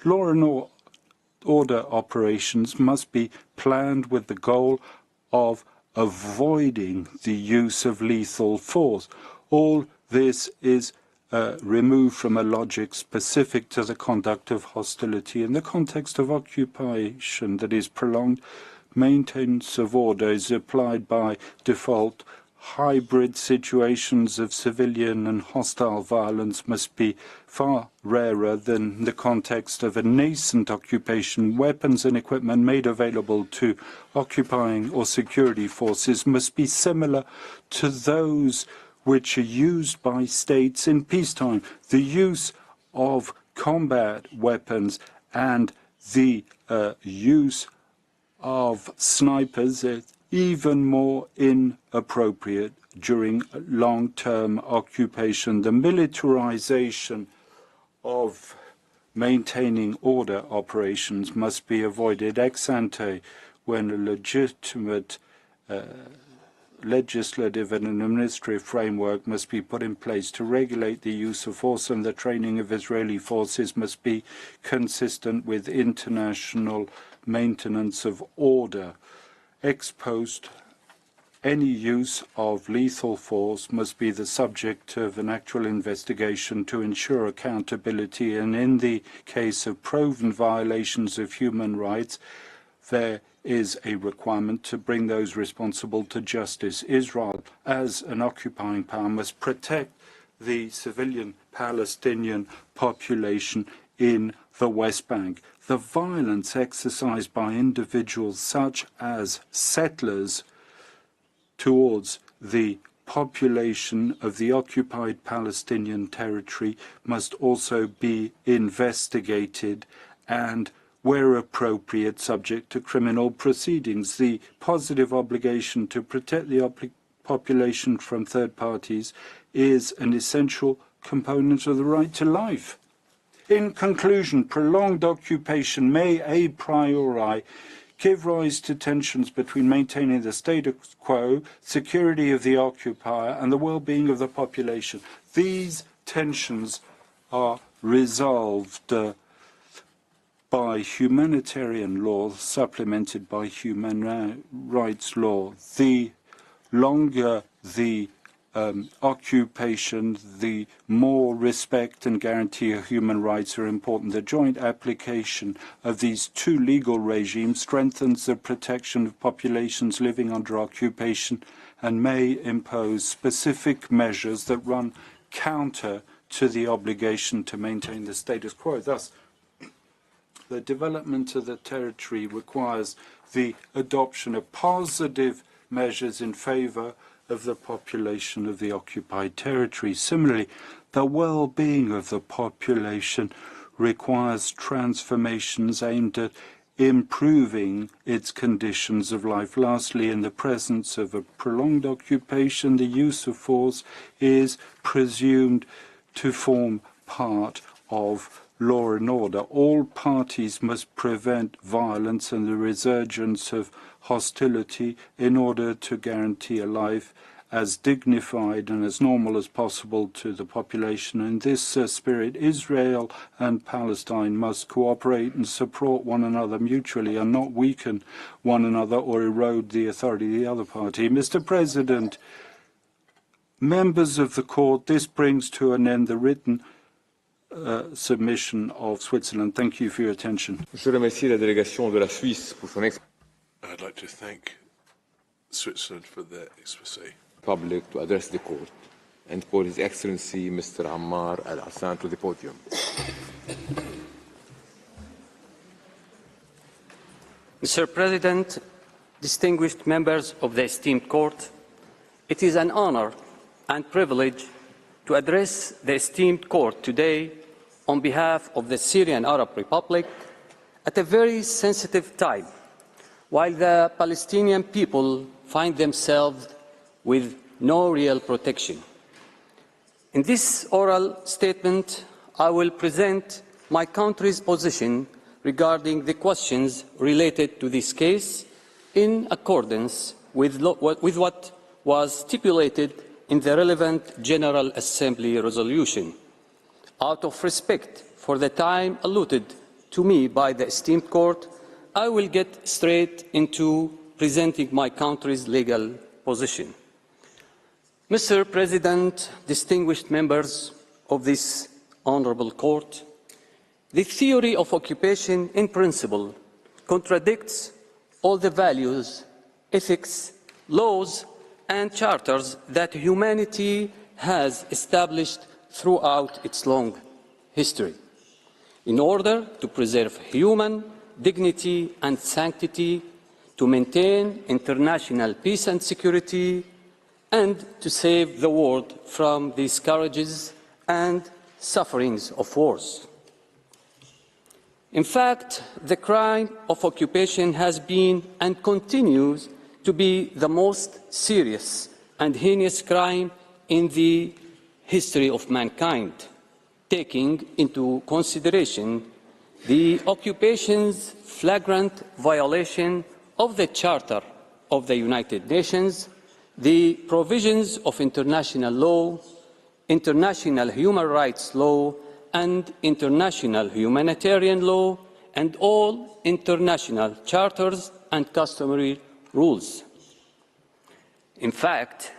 law and order operations must be planned with the goal of avoiding the use of lethal force. All this is removed from a logic specific to the conduct of hostility. In the context of occupation that is prolonged, maintenance of order is applied by default. Hybrid situations of civilian and hostile violence must be far rarer than the context of a nascent occupation. Weapons and equipment made available to occupying or security forces must be similar to those which are used by states in peacetime. The use of combat weapons and the use of snipers is even more inappropriate during long-term occupation. The militarization of maintaining order operations must be avoided ex ante when a legitimate legislative and administrative framework must be put in place to regulate the use of force, and the training of Israeli forces must be consistent with international maintenance of order. Ex post, any use of lethal force must be the subject of an actual investigation to ensure accountability, and in the case of proven violations of human rights, there is a requirement to bring those responsible to justice. Israel, as an occupying power, must protect the civilian Palestinian population in the West Bank. The violence exercised by individuals such as settlers towards the population of the occupied Palestinian territory must also be investigated and, where appropriate, subject to criminal proceedings. The positive obligation to protect the population from third parties is an essential component of the right to life. In conclusion, prolonged occupation may a priori give rise to tensions between maintaining the status quo, security of the occupier, and the well-being of the population. These tensions are resolved by humanitarian law supplemented by human rights law. The longer the occupation, the more respect and guarantee of human rights are important. The joint application of these two legal regimes strengthens the protection of populations living under occupation and may impose specific measures that run counter to the obligation to maintain the status quo. Thus, the development of the territory requires the adoption of positive measures in favor of the population of the occupied territory. Similarly, the well-being of the population requires transformations aimed at improving its conditions of life. Lastly, in the presence of a prolonged occupation, the use of force is presumed to form part of law and order. All parties must prevent violence and the resurgence of hostility in order to guarantee a life as dignified and as normal as possible to the population. In this spirit, Israel and Palestine must cooperate and support one another mutually and not weaken one another or erode the authority of the other party. Mr. President, members of the court, this brings to an end the written submission of Switzerland. Thank you for your attention.
Je remercie la délégation de la Suisse pour son
I'd like to thank Switzerland for their exposé.
Public to address the court and call His Excellency Mr. Ammar Al-Hassan to the podium.
Mr. President, distinguished members of the esteemed court, it is an honor and privilege to address the esteemed court today on behalf of the Syrian Arab Republic at a very sensitive time, while the Palestinian people find themselves with no real protection. In this oral statement, I will present my country's position regarding the questions related to this case in accordance with what was stipulated in the relevant General Assembly resolution. Out of respect for the time allotted to me by the esteemed court, I will get straight into presenting my country's legal position. Mr. President, distinguished members of this honorable court, the theory of occupation in principle contradicts all the values, ethics, laws, and charters that humanity has established throughout its long history. In order to preserve human dignity and sanctity, to maintain international peace and security, and to save the world from the scourges and sufferings of wars. In fact, the crime of occupation has been and continues to be the most serious and heinous crime in the history of mankind, taking into consideration the occupation's flagrant violation of the Charter of the United Nations, the provisions of international law, international human rights law, and international humanitarian law, and all international charters and customary rules. In fact,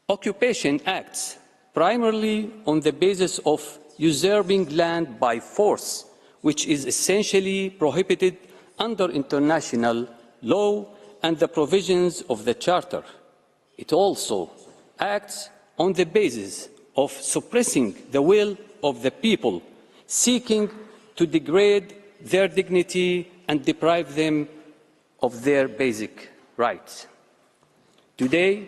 occupation acts primarily on the basis of usurping land by force, which is essentially prohibited under international law and the provisions of the Charter. It also acts on the basis of suppressing the will of the people, seeking to degrade their dignity and deprive them of their basic rights. Today,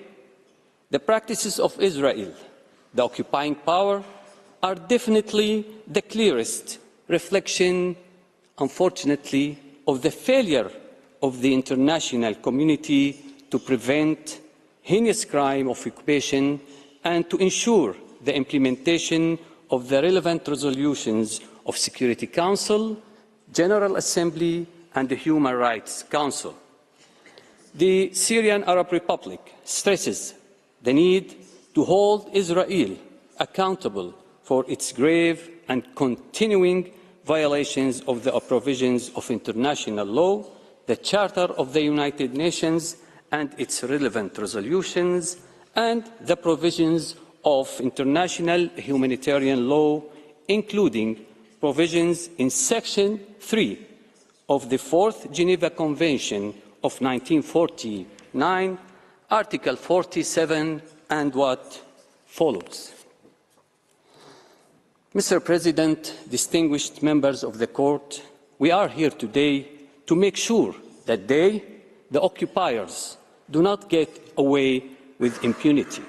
the practices of Israel, the occupying power, are definitely the clearest reflection, unfortunately, of the failure of the international community to prevent heinous crime of occupation and to ensure the implementation of the relevant resolutions of Security Council, General Assembly, and the Human Rights Council. The Syrian Arab Republic stresses the need to hold Israel accountable for its grave and continuing violations of the provisions of international law, the Charter of the United Nations and its relevant resolutions, and the provisions of international humanitarian law, including provisions in Section 3 of the Fourth Geneva Convention of 1949, Article 47, and what follows. Mr. President, distinguished members of the Court, we are here today to make sure that they, the occupiers, do not get away with impunity.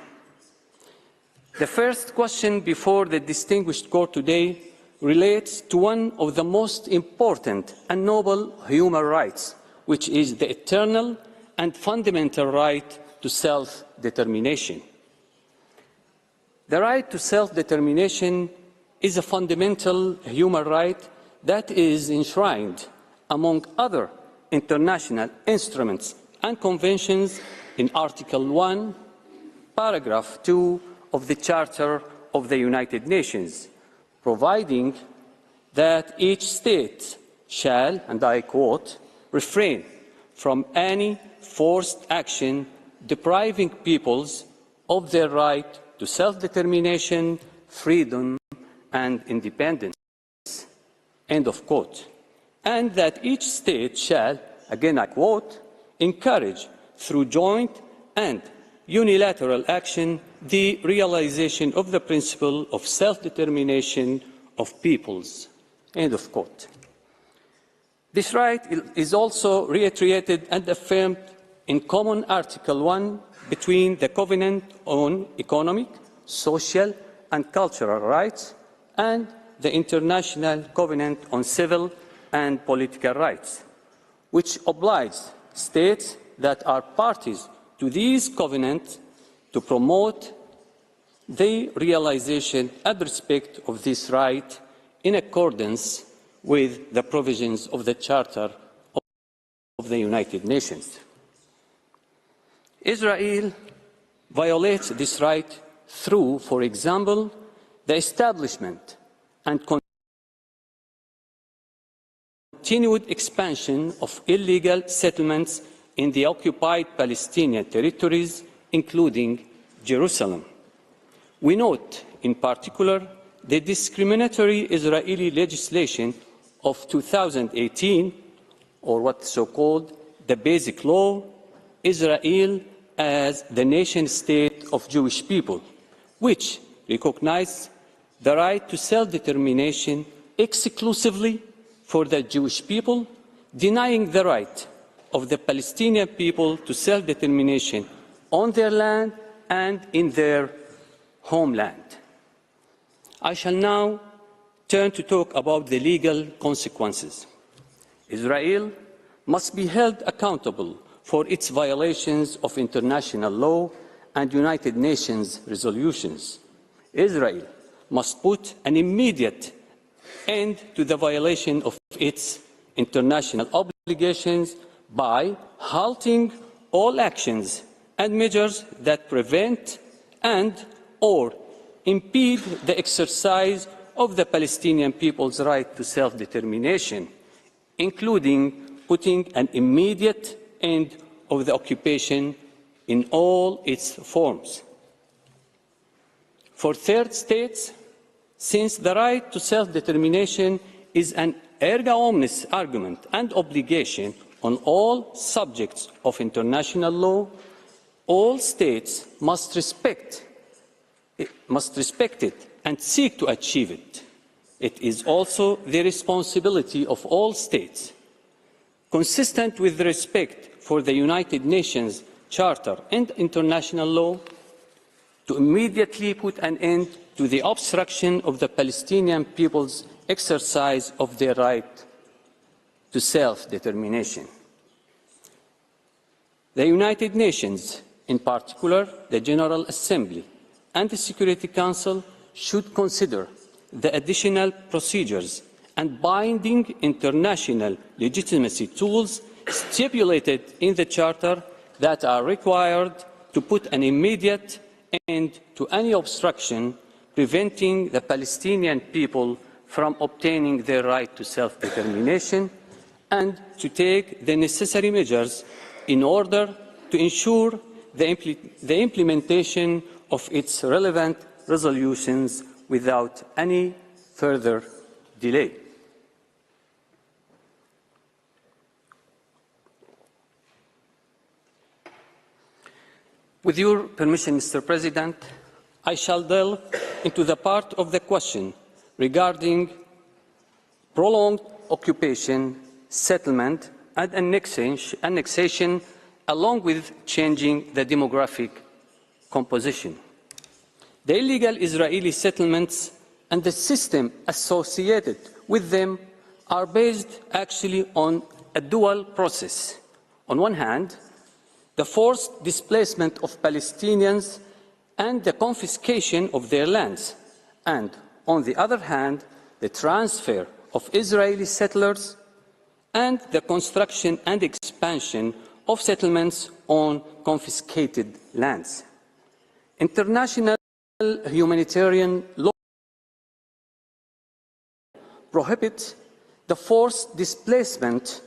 The first question before the distinguished Court today relates to one of the most important and noble human rights, which is the eternal and fundamental right to self-determination. The right to self-determination is a fundamental human right that is enshrined, among other international instruments and conventions, in Article 1, Paragraph 2 of the Charter of the United Nations, providing that each state shall, and I quote, refrain from any forced action depriving peoples of their right to self-determination, freedom, and independence, end of quote. And that each state shall, again I quote, encourage through joint and unilateral action the realization of the principle of self-determination of peoples, end of quote. This right is also reiterated and affirmed in common Article 1 between the Covenant on Economic, Social and Cultural Rights and the International Covenant on Civil and Political Rights, which obliges states that are parties to these covenants to promote the realization and respect of this right in accordance with the provisions of the Charter of the United Nations. Israel violates this right through, for example, the establishment and continued expansion of illegal settlements in the occupied Palestinian territories, including Jerusalem. We note, in particular, the discriminatory Israeli legislation of 2018, or what's so-called the Basic Law, Israel as the nation-state of Jewish people, which recognizes the right to self-determination exclusively for the Jewish people, denying the right of the Palestinian people to self-determination on their land and in their homeland. I shall now turn to talk about the legal consequences. Israel must be held accountable for its violations of international law and United Nations resolutions. Israel must put an immediate end to the violation of its international obligations by halting all actions and measures that prevent and/or impede the exercise of the Palestinian people's right to self-determination, including putting an immediate end of the occupation in all its forms. For third states, since the right to self-determination is an erga omnes argument and obligation on all subjects of international law, all states must respect must respect it and seek to achieve it. It is also the responsibility of all states, consistent with the respect for the United Nations Charter and international law, to immediately put an end to the obstruction of the Palestinian people's exercise of their right to self-determination. The United Nations, in particular the General Assembly and the Security Council, should consider the additional procedures and binding international legitimacy tools stipulated in the Charter that are required to put an immediate end to any obstruction preventing the Palestinian people from obtaining their right to self-determination, and to take the necessary measures in order to ensure the implementation of its relevant resolutions without any further delay. With your permission, Mr. President, I shall delve into the part of the question regarding prolonged occupation, settlement and annexation, along with changing the demographic composition. The illegal Israeli settlements and the system associated with them are based actually on a dual process. On one hand, the forced displacement of Palestinians and the confiscation of their lands, and on the other hand, the transfer of Israeli settlers and the construction and expansion of settlements on confiscated lands. International humanitarian law prohibits the forced displacement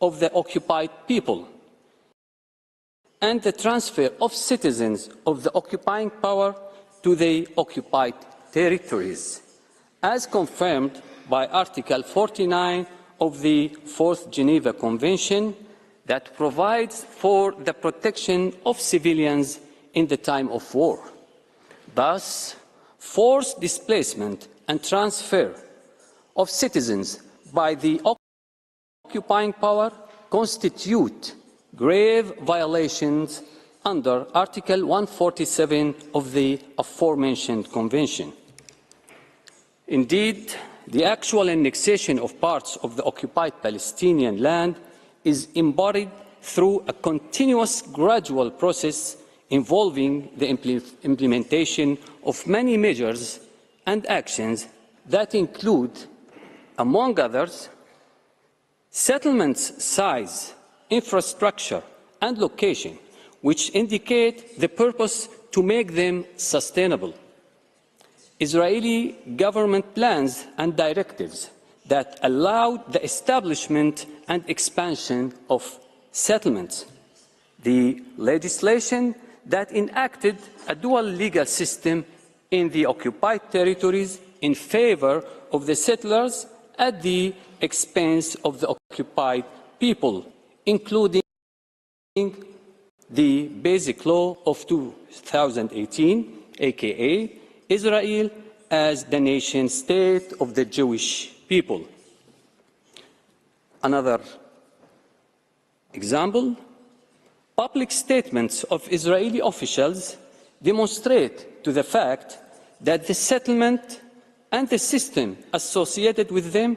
of the occupied people and the transfer of citizens of the occupying power to the occupied territories, as confirmed by Article 49 of the Fourth Geneva Convention, that provides for the protection of civilians in the time of war. Thus, forced displacement and transfer of citizens by the occupying power constitute grave violations under Article 147 of the aforementioned Convention. Indeed, the actual annexation of parts of the occupied Palestinian land is embodied through a continuous gradual process involving the implementation of many measures and actions that include, among others, settlements' size, infrastructure and location, which indicate the purpose to make them sustainable. Israeli government plans and directives that allowed the establishment and expansion of settlements. The legislation that enacted a dual legal system in the occupied territories in favor of the settlers at the expense of the occupied people, including the Basic Law of 2018, aka Israel as the nation state of the Jewish people. Another example, public statements of Israeli officials demonstrate to the fact that the settlement and the system associated with them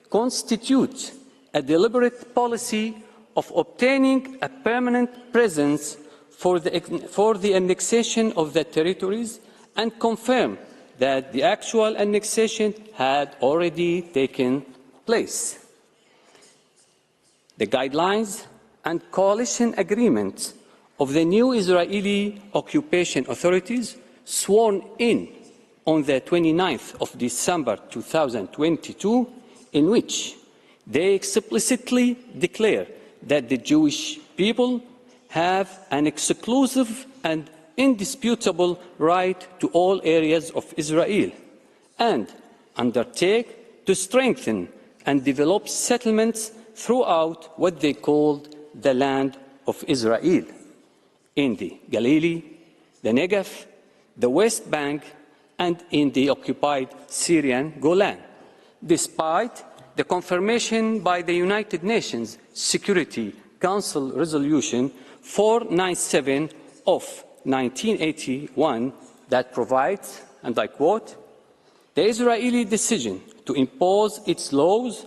constitute a deliberate policy of obtaining a permanent presence for the annexation of the territories, and confirm that the actual annexation had already taken place. The guidelines and coalition agreements of the new Israeli occupation authorities, sworn in on the 29th of December 2022, in which they explicitly declare that the Jewish people have an exclusive and indisputable right to all areas of Israel, and undertake to strengthen and develop settlements throughout what they called the land of Israel, in the Galilee, the Negev, the West Bank, and in the occupied Syrian Golan, despite the confirmation by the United Nations Security Council Resolution 497 of 1981 that provides, and I quote, "The Israeli decision to impose its laws,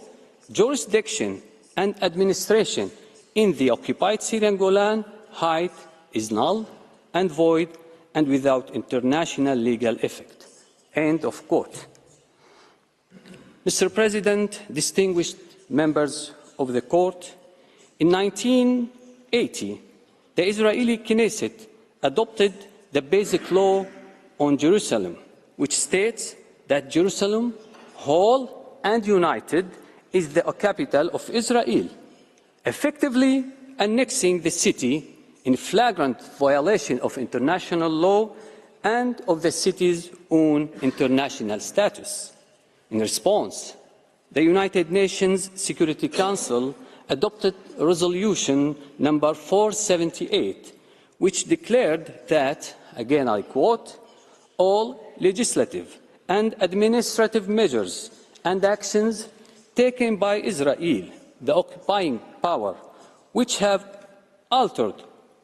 jurisdiction, and administration in the occupied Syrian Golan Heights is null and void and without international legal effect." End of quote. Mr. President, distinguished members of the Court, in 1980, the Israeli Knesset adopted the Basic Law on Jerusalem, which states that Jerusalem, whole and united, is the capital of Israel, effectively annexing the city in flagrant violation of international law and of the city's own international status. In response, the United Nations Security Council adopted Resolution number 478, which declared that, again I quote, "All legislative and administrative measures and actions taken by Israel, the occupying power, which have altered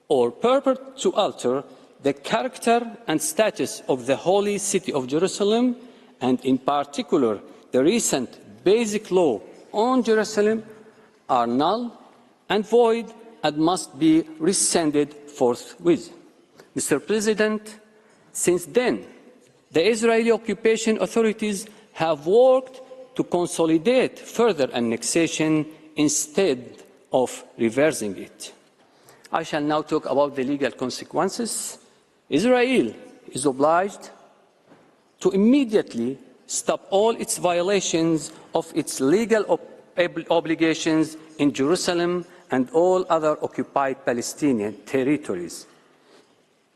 or purport to alter the character and status of the holy city of Jerusalem, and in particular the recent Basic Law on Jerusalem, are null and void and must be rescinded forthwith." Mr. President, since then, the Israeli occupation authorities have worked to consolidate further annexation instead of reversing it. I shall now talk about the legal consequences. Israel is obliged to immediately stop all its violations of its legal obligations in Jerusalem and all other occupied Palestinian territories.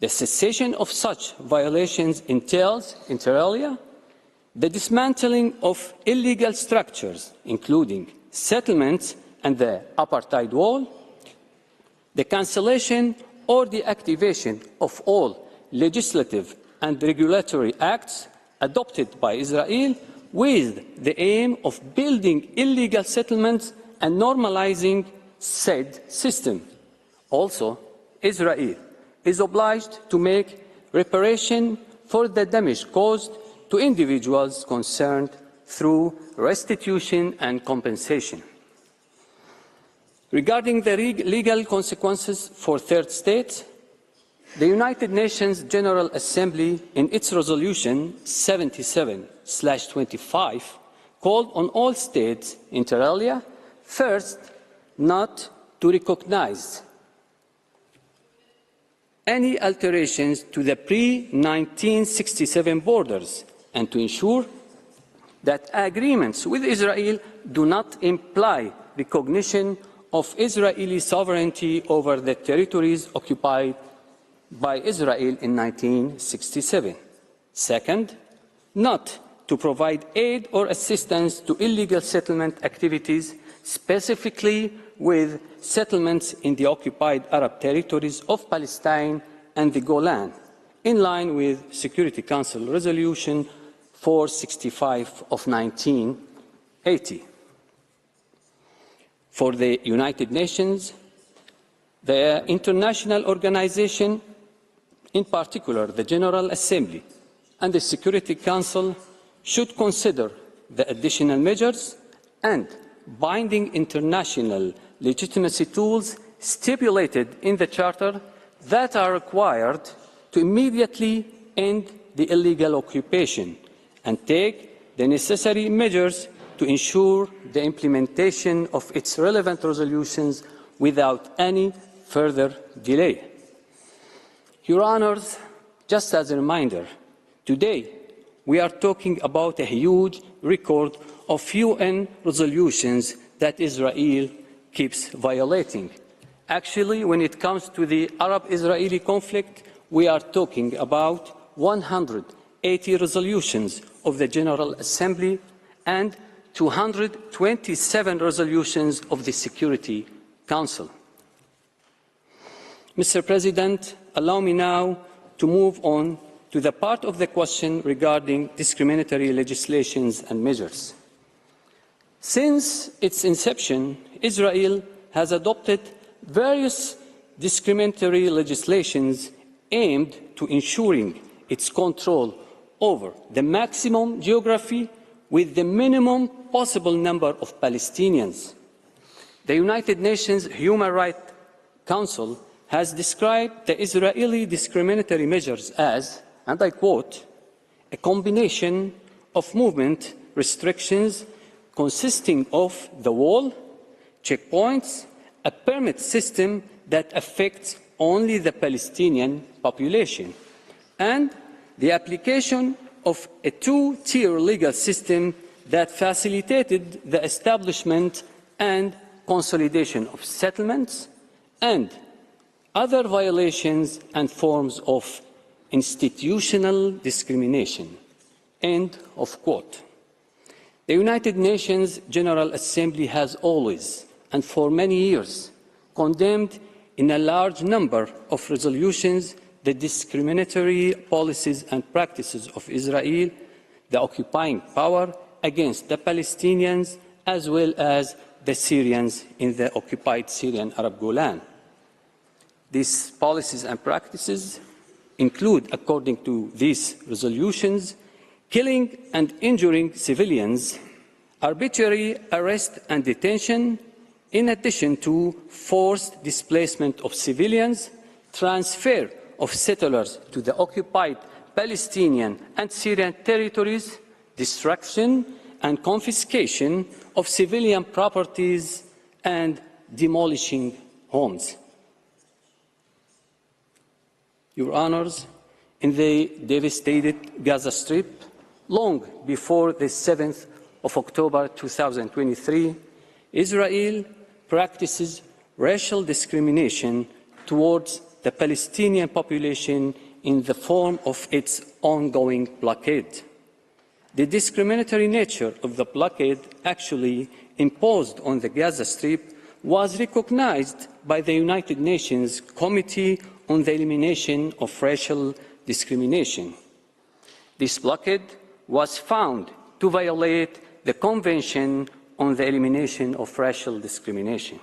The cessation of such violations entails, inter alia, the dismantling of illegal structures, including settlements and the apartheid wall, the cancellation or the activation of all legislative and regulatory acts adopted by Israel with the aim of building illegal settlements and normalizing said system. Also, Israel is obliged to make reparation for the damage caused to individuals concerned through restitution and compensation. Regarding the legal consequences for third states, the United Nations General Assembly, in its resolution 77/25, called on all states, inter alia, first, not to recognize any alterations to the pre-1967 borders and to ensure that agreements with Israel do not imply recognition of Israeli sovereignty over the territories occupied by Israel in 1967. Second, not to provide aid or assistance to illegal settlement activities, specifically with settlements in the occupied Arab territories of Palestine and the Golan, in line with Security Council Resolution 465 of 1980. For the United Nations, the international organization, in particular the General Assembly and the Security Council, should consider the additional measures and binding international legitimacy tools stipulated in the Charter that are required to immediately end the illegal occupation and take the necessary measures to ensure the implementation of its relevant resolutions without any further delay. Your Honours, just as a reminder, today we are talking about a huge record of UN resolutions that Israel keeps violating. Actually, when it comes to the Arab-Israeli conflict, we are talking about 180 resolutions of the General Assembly and 227 resolutions of the Security Council. Mr. President, allow me now to move on to the part of the question regarding discriminatory legislations and measures. Since its inception, Israel has adopted various discriminatory legislations aimed to ensuring its control over the maximum geography with the minimum possible number of Palestinians. The United Nations Human Rights Council has described the Israeli discriminatory measures as, and I quote, a combination of movement restrictions consisting of the wall, checkpoints, a permit system that affects only the Palestinian population, and the application of a two-tier legal system that facilitated the establishment and consolidation of settlements and other violations and forms of institutional discrimination. End of quote. The United Nations General Assembly has always, and for many years, condemned in a large number of resolutions the discriminatory policies and practices of Israel, the occupying power, against the Palestinians as well as the Syrians in the occupied Syrian Arab Golan. These policies and practices include, according to these resolutions, killing and injuring civilians, arbitrary arrest and detention, in addition to forced displacement of civilians, transfer of settlers to the occupied Palestinian and Syrian territories, destruction and confiscation of civilian properties, and demolishing homes. Your Honors, in the devastated Gaza Strip, long before the 7th of October 2023, Israel practices racial discrimination towards the Palestinian population in the form of its ongoing blockade. The discriminatory nature of the blockade actually imposed on the Gaza Strip was recognized by the United Nations Committee on the Elimination of Racial Discrimination. This blockade was found to violate the Convention on the Elimination of Racial Discrimination.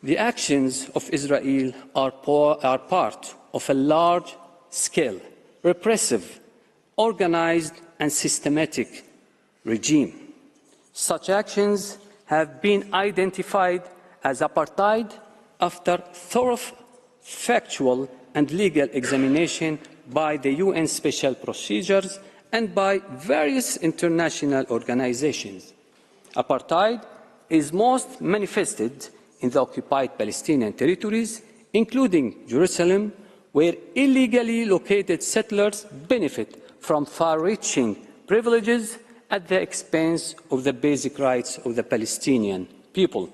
The actions of Israel are part of a large-scale, repressive, organized and systematic regime. Such actions have been identified as apartheid after thorough factual and legal examination by the UN Special Procedures and by various international organizations. Apartheid is most manifested in the occupied Palestinian territories, including Jerusalem, where illegally located settlers benefit from far-reaching privileges at the expense of the basic rights of the Palestinian people.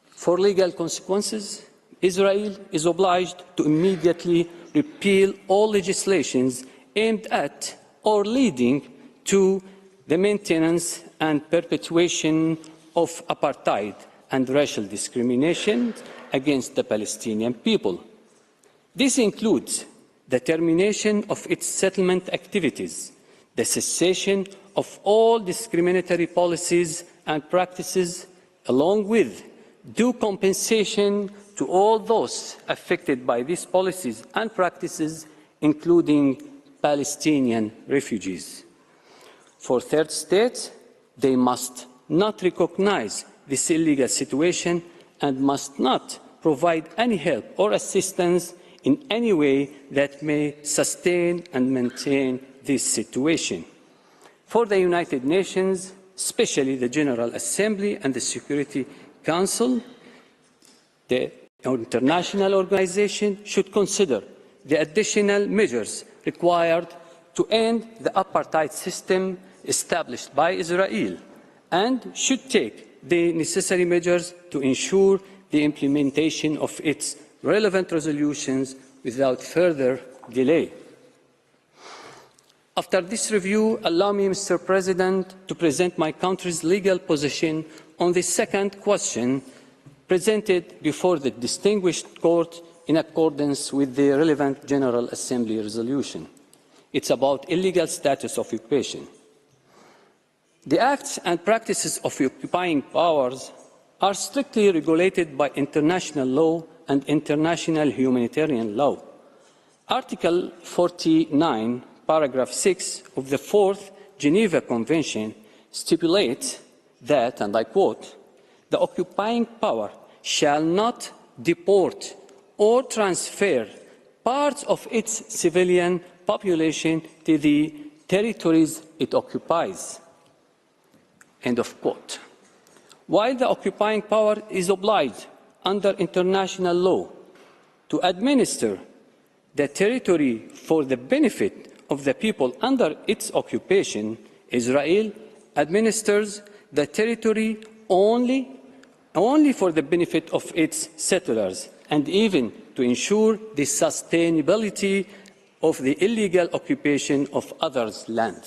For legal consequences, Israel is obliged to immediately repeal all legislations aimed at or leading to the maintenance and perpetuation of apartheid and racial discrimination against the Palestinian people. This includes the termination of its settlement activities, the cessation of all discriminatory policies and practices, along with due compensation to all those affected by these policies and practices, including Palestinian refugees. For third states, they must not recognize this illegal situation and must not provide any help or assistance in any way that may sustain and maintain this situation. For the United Nations, especially the General Assembly and the Security Council, the international organization should consider the additional measures required to end the apartheid system established by Israel and should take the necessary measures to ensure the implementation of its relevant resolutions without further delay. After this review, allow me, Mr. President, to present my country's legal position on the second question presented before the distinguished court in accordance with the relevant General Assembly resolution. It's about illegal status of occupation. The acts and practices of occupying powers are strictly regulated by international law and international humanitarian law. Article 49, paragraph 6 of the Fourth Geneva Convention stipulates that, and I quote, "The occupying power shall not deport or transfer parts of its civilian population to the territories it occupies." End of quote. While the occupying power is obliged under international law to administer the territory for the benefit of the people under its occupation, Israel administers the territory only for the benefit of its settlers, and even to ensure the sustainability of the illegal occupation of others' land.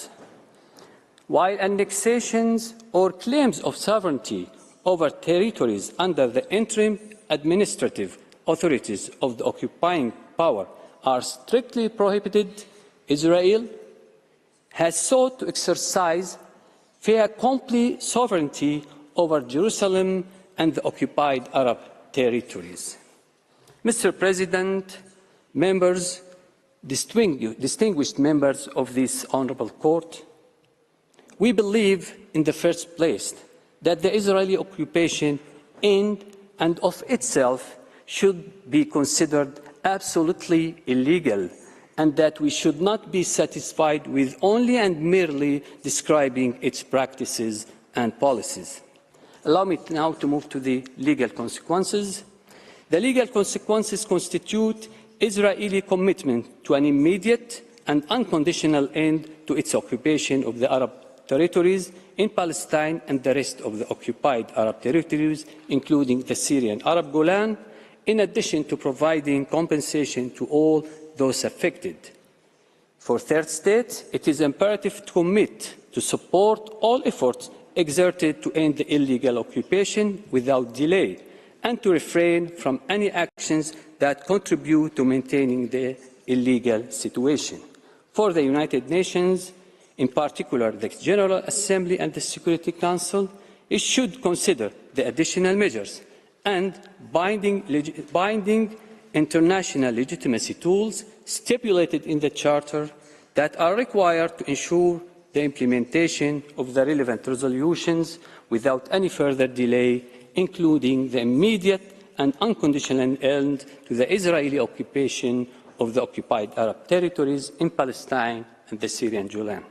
While annexations or claims of sovereignty over territories under the interim administrative authorities of the occupying power are strictly prohibited, Israel has sought to exercise fait accompli sovereignty over Jerusalem and the occupied Arab territories. Mr. President, members, distinguished members of this honourable court, we believe in the first place that the Israeli occupation in and of itself should be considered absolutely illegal, and that we should not be satisfied with only and merely describing its practices and policies. Allow me now to move to the legal consequences. The legal consequences constitute Israeli commitment to an immediate and unconditional end to its occupation of the Arab territories in Palestine and the rest of the occupied Arab territories, including the Syrian Arab Golan, in addition to providing compensation to all those affected. For third states, it is imperative to commit to support all efforts exerted to end the illegal occupation without delay, and to refrain from any actions that contribute to maintaining the illegal situation. For the United Nations, in particular the General Assembly and the Security Council, it should consider the additional measures and binding international legitimacy tools stipulated in the Charter that are required to ensure the implementation of the relevant resolutions without any further delay, including the immediate and unconditional end to the Israeli occupation of the occupied Arab territories in Palestine and the Syrian Golan.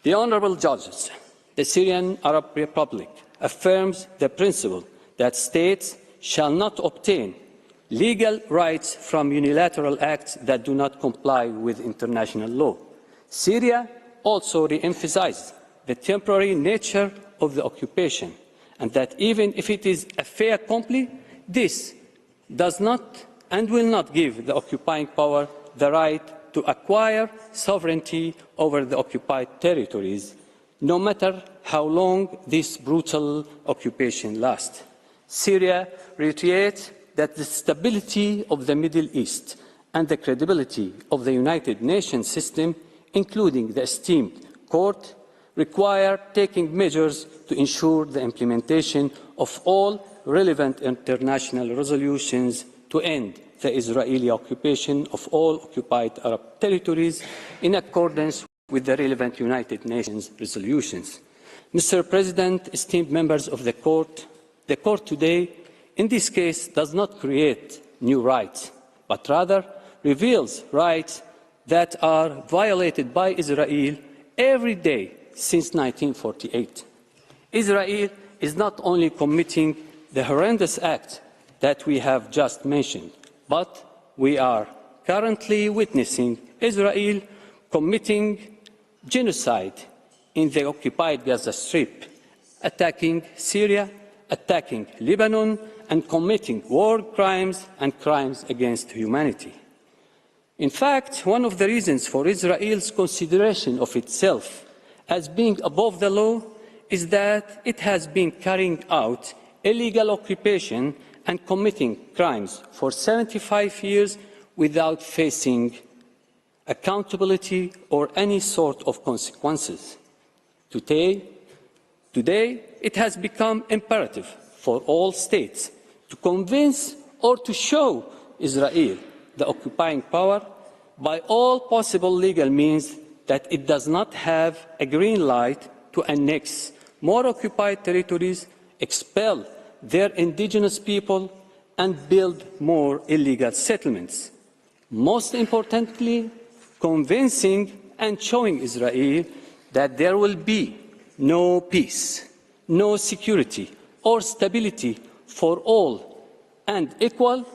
The Honourable Judges, the Syrian Arab Republic affirms the principle that states shall not obtain legal rights from unilateral acts that do not comply with international law. Syria also re-emphasizes the temporary nature of the occupation, and that even if it is a fait accompli, this does not and will not give the occupying power the right to acquire sovereignty over the occupied territories, no matter how long this brutal occupation lasts. Syria reiterates that the stability of the Middle East and the credibility of the United Nations system, including the esteemed court, require taking measures to ensure the implementation of all relevant international resolutions to end the Israeli occupation of all occupied Arab territories in accordance with the relevant United Nations resolutions. Mr. President, esteemed members of the court today, in this case, does not create new rights, but rather reveals rights that are violated by Israel every day since 1948. Israel is not only committing the horrendous act that we have just mentioned, but we are currently witnessing Israel committing genocide in the occupied Gaza Strip, attacking Syria, attacking Lebanon, and committing war crimes and crimes against humanity. In fact, one of the reasons for Israel's consideration of itself as being above the law is that it has been carrying out illegal occupation and committing crimes for 75 years without facing accountability or any sort of consequences. Today, it has become imperative for all states to convince or to show Israel, the occupying power, by all possible legal means that it does not have a green light to annex more occupied territories, expel their indigenous people, and build more illegal settlements. Most importantly, convincing and showing Israel that there will be no peace, no security or stability for all and equal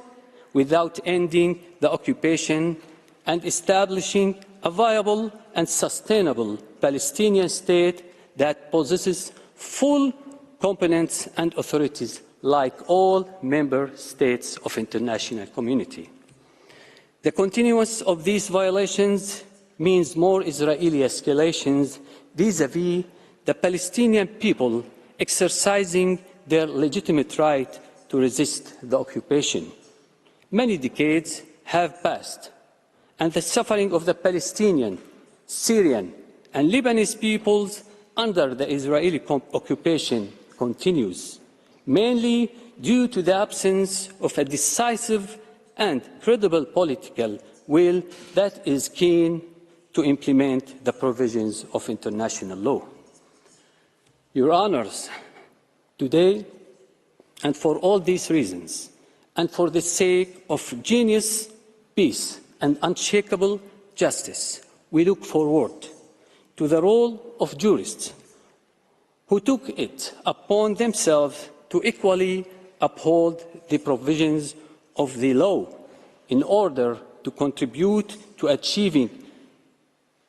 without ending the occupation and establishing a viable and sustainable Palestinian state that possesses full competence and authorities like all member states of international community. The continuance of these violations means more Israeli escalations vis-à-vis the Palestinian people exercising their legitimate right to resist the occupation. Many decades have passed, and the suffering of the Palestinian, Syrian, and Lebanese peoples under the Israeli occupation continues, mainly due to the absence of a decisive and credible political will that is keen to implement the provisions of international law. Your Honours, today, and for all these reasons, and for the sake of genuine peace and unshakable justice, we look forward to the role of jurists who took it upon themselves to equally uphold the provisions of the law in order to contribute to achieving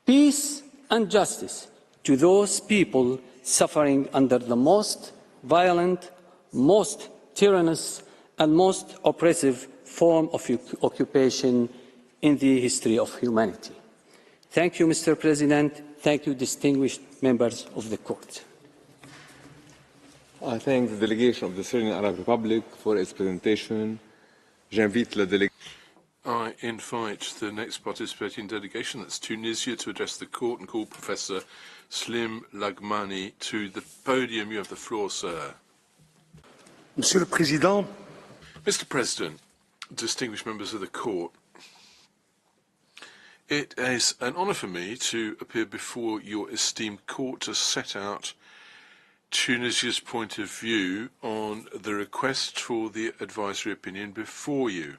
peace and justice to those people suffering under the most violent, most tyrannous, and most oppressive form of occupation in the history of humanity. Thank you, Mr. President. Thank you, distinguished members of the Court.
I thank the delegation of the Syrian Arab Republic for its presentation.
I invite the next participating delegation, that's Tunisia, to address the Court and call Professor Slim Lagmani to the podium. You have the floor, sir.
Monsieur le Président.
Mr. President, distinguished members of the Court, it is an honour for me to appear before your esteemed Court to set out Tunisia's point of view on the request for the advisory opinion before you.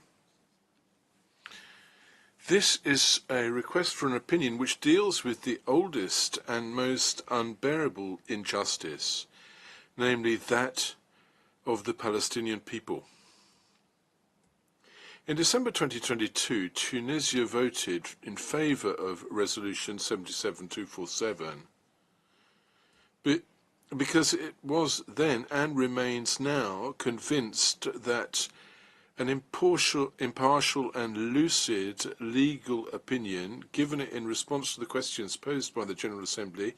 This is a request for an opinion which deals with the oldest and most unbearable injustice, namely that of the Palestinian people. In December 2022, Tunisia voted in favour of Resolution 77247 because it was then and remains now convinced that an impartial and lucid legal opinion given in response to the questions posed by the General Assembly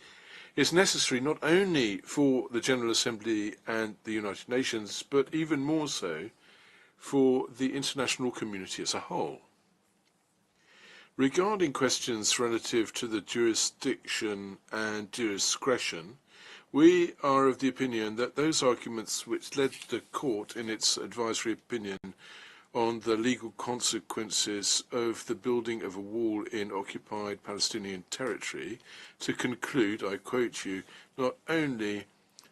is necessary not only for the General Assembly and the United Nations, but even more so for the international community as a whole. Regarding questions relative to the jurisdiction and discretion, we are of the opinion that those arguments which led the Court in its advisory opinion on the legal consequences of the building of a wall in occupied Palestinian territory to conclude, I quote you, not only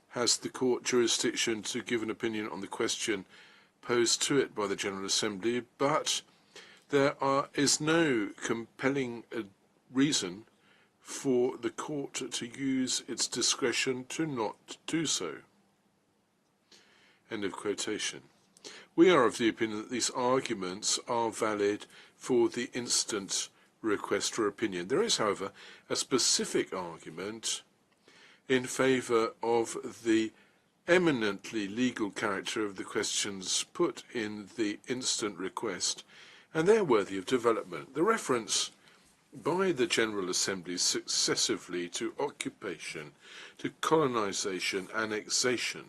has the Court jurisdiction to give an opinion on the question posed to it by the General Assembly, but there is no compelling reason for the Court to use its discretion to not do so. End of quotation. We are of the opinion that these arguments are valid for the instant request for opinion. There is, however, a specific argument in favour of the eminently legal character of the questions put in the instant request, and they're worthy of development. The reference by the General Assembly successively to occupation, to colonisation, annexation,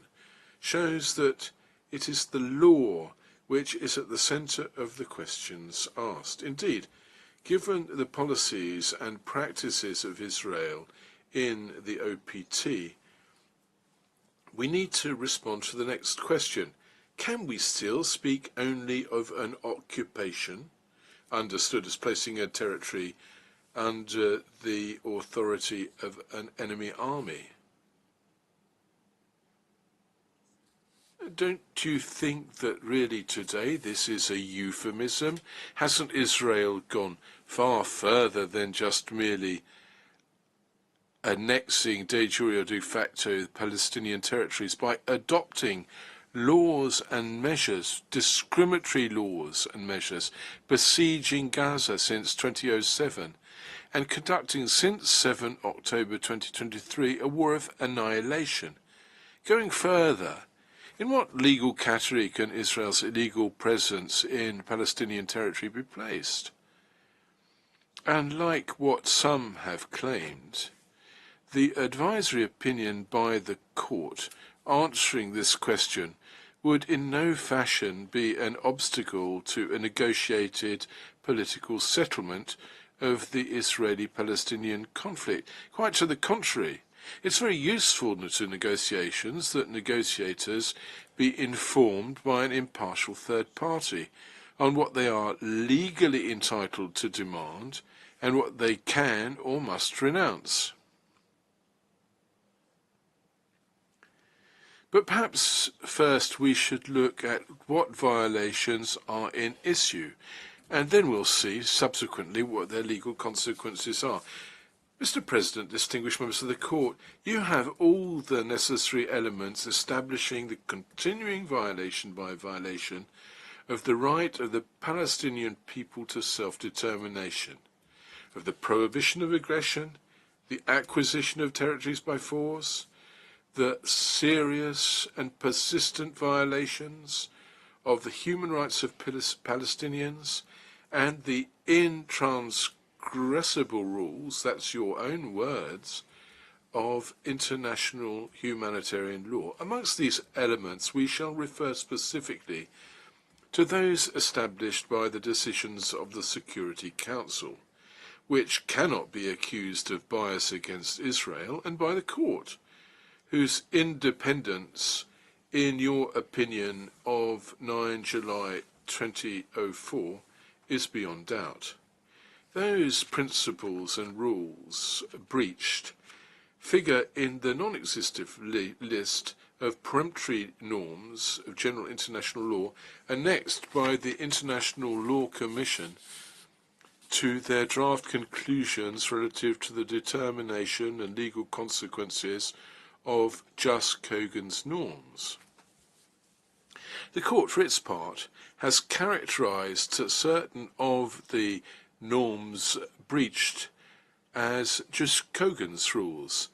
shows that It is the law which is at the centre of the questions asked. Indeed, given the policies and practices of Israel in the OPT, we need to respond to the next question. Can we still speak only of an occupation, understood as placing a territory under the authority of an enemy army? Don't you think that really today this is a euphemism? Hasn't Israel gone far further than just merely annexing de jure or de facto the Palestinian territories by adopting laws and measures, discriminatory laws and measures, besieging Gaza since 2007 and conducting since 7 October 2023 a war of annihilation? Going further, in what legal category can Israel's illegal presence in Palestinian territory be placed? And like what some have claimed, the advisory opinion by the court answering this question would in no fashion be an obstacle to a negotiated political settlement of the Israeli-Palestinian conflict. Quite to the contrary, it's very useful to negotiations that negotiators be informed by an impartial third party on what they are legally entitled to demand and what they can or must renounce. But perhaps first we should look at what violations are in issue, and then we'll see subsequently what their legal consequences are. Mr. President, distinguished members of the Court, you have all the necessary elements establishing the continuing violation by violation of the right of the Palestinian people to self-determination, of the prohibition of aggression, the acquisition of territories by force, the serious and persistent violations of the human rights of Palestinians, and the intransgressible rules, that's your own words, of international humanitarian law. Amongst these elements, we shall refer specifically to those established by the decisions of the Security Council, which cannot be accused of bias against Israel, and by the court, whose independence, in your opinion of 9 July 2004, is beyond doubt. Those principles and rules breached figure in the non-existent list of peremptory norms of general international law annexed by the International Law Commission to their draft conclusions relative to the determination and legal consequences of Just Kogan's norms. The Court, for its part, has characterized certain of the norms breached as Just Kogan's rules,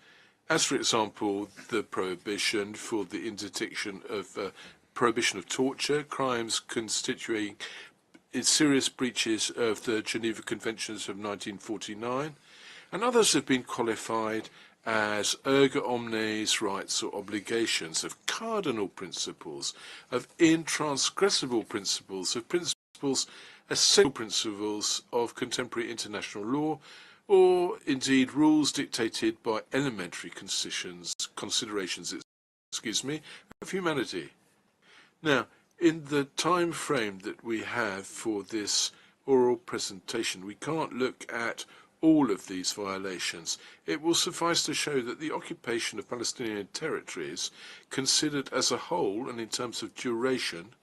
as, for example, the prohibition for the interdiction of prohibition of torture, crimes constituting serious breaches of the Geneva Conventions of 1949, and others have been qualified as erga omnes rights or obligations, of cardinal principles, of intransgressible principles, of principles, essential principles of contemporary international law, or indeed rules dictated by elementary considerations of humanity. Now, in the time frame that we have for this oral presentation, we can't look at all of these violations. It will suffice to show that the occupation of Palestinian territories, considered as a whole and in terms of duration,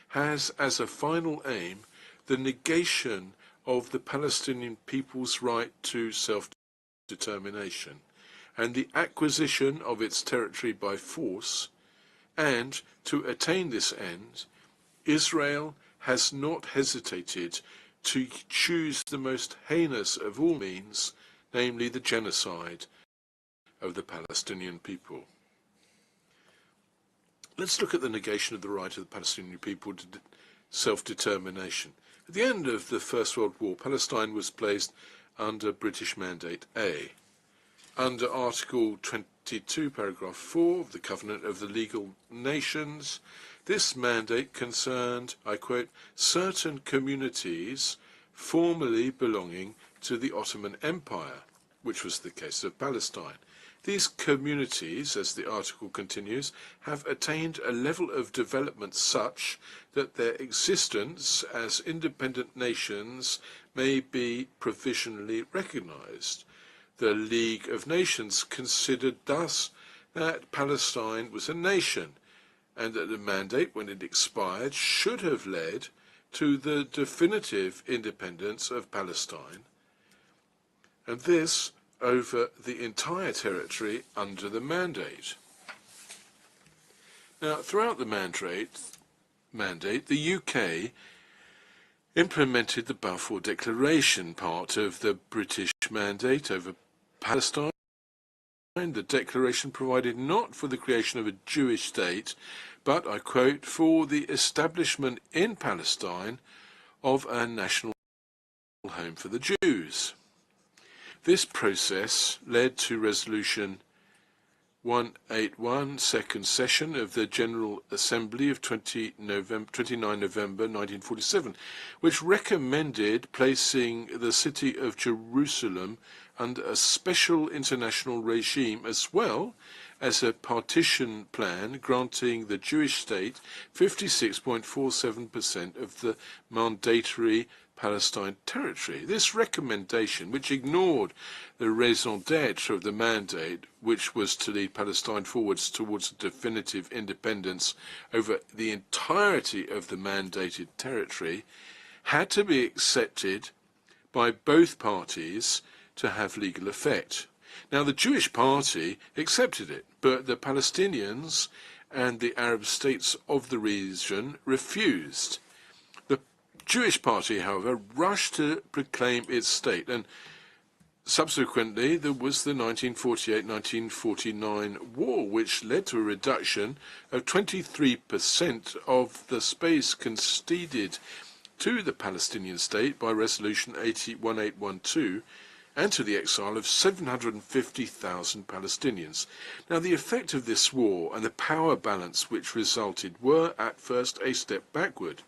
has as a final aim the negation of the Palestinian people's right to self-determination and the acquisition of its territory by force, and to attain this end, Israel has not hesitated to choose the most heinous of all means, namely the genocide of the Palestinian people. Let's look at the negation of the right of the Palestinian people to self-determination. At the end of the First World War, Palestine was placed under British Mandate A. Under Article 22, Paragraph 4 of the Covenant of the Legal Nations, This mandate concerned, I quote, certain communities formerly belonging to the Ottoman Empire, which was the case of Palestine. These communities, as the article continues, have attained a level of development such that their existence as independent nations may be provisionally recognized. The League of Nations considered thus that Palestine was a nation, and that the mandate, when it expired, should have led to the definitive independence of Palestine, and this over the entire territory under the mandate. Now, throughout the mandate, the UK implemented the Balfour Declaration, part of the British mandate over Palestine. The declaration provided not for the creation of a Jewish state, but, I quote, for the establishment in Palestine of a national home for the Jews. This process led to Resolution 181, second session of the General Assembly of 29 November 1947, which recommended placing the city of Jerusalem under a special international regime, as well as a partition plan granting the Jewish state 56.47% of the mandatory Palestine territory. This recommendation, which ignored the raison d'etre of the mandate, which was to lead Palestine forwards towards a definitive independence over the entirety of the mandated territory, had to be accepted by both parties to have legal effect. Now, the Jewish party accepted it, but the Palestinians and the Arab states of the region refused. The Jewish party, however, rushed to proclaim its state, and subsequently there was the 1948-1949 war, which led to a reduction of 23% of the space conceded to the Palestinian state by Resolution 1812, and to the exile of 750,000 Palestinians. Now, the effect of this war and the power balance which resulted were, at first, a step backward.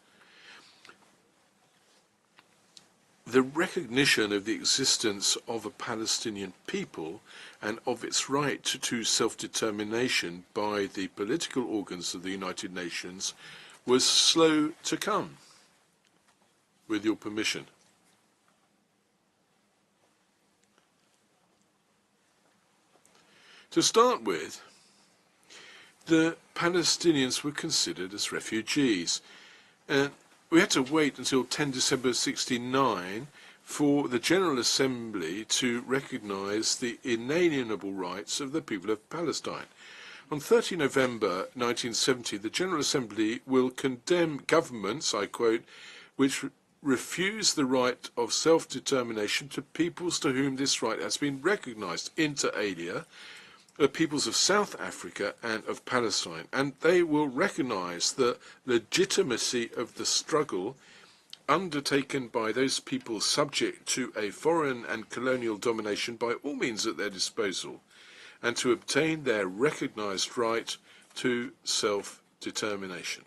The recognition of the existence of a Palestinian people and of its right to self-determination by the political organs of the United Nations was slow to come. With your permission. To start with, the Palestinians were considered as refugees, and we had to wait until 10 December 1969 for the General Assembly to recognise the inalienable rights of the people of Palestine. On 30 November 1970, the General Assembly will condemn governments, I quote, which refuse the right of self-determination to peoples to whom this right has been recognised, inter alia, the peoples of South Africa and of Palestine, and they will recognise the legitimacy of the struggle undertaken by those peoples subject to a foreign and colonial domination by all means at their disposal, and to obtain their recognised right to self-determination.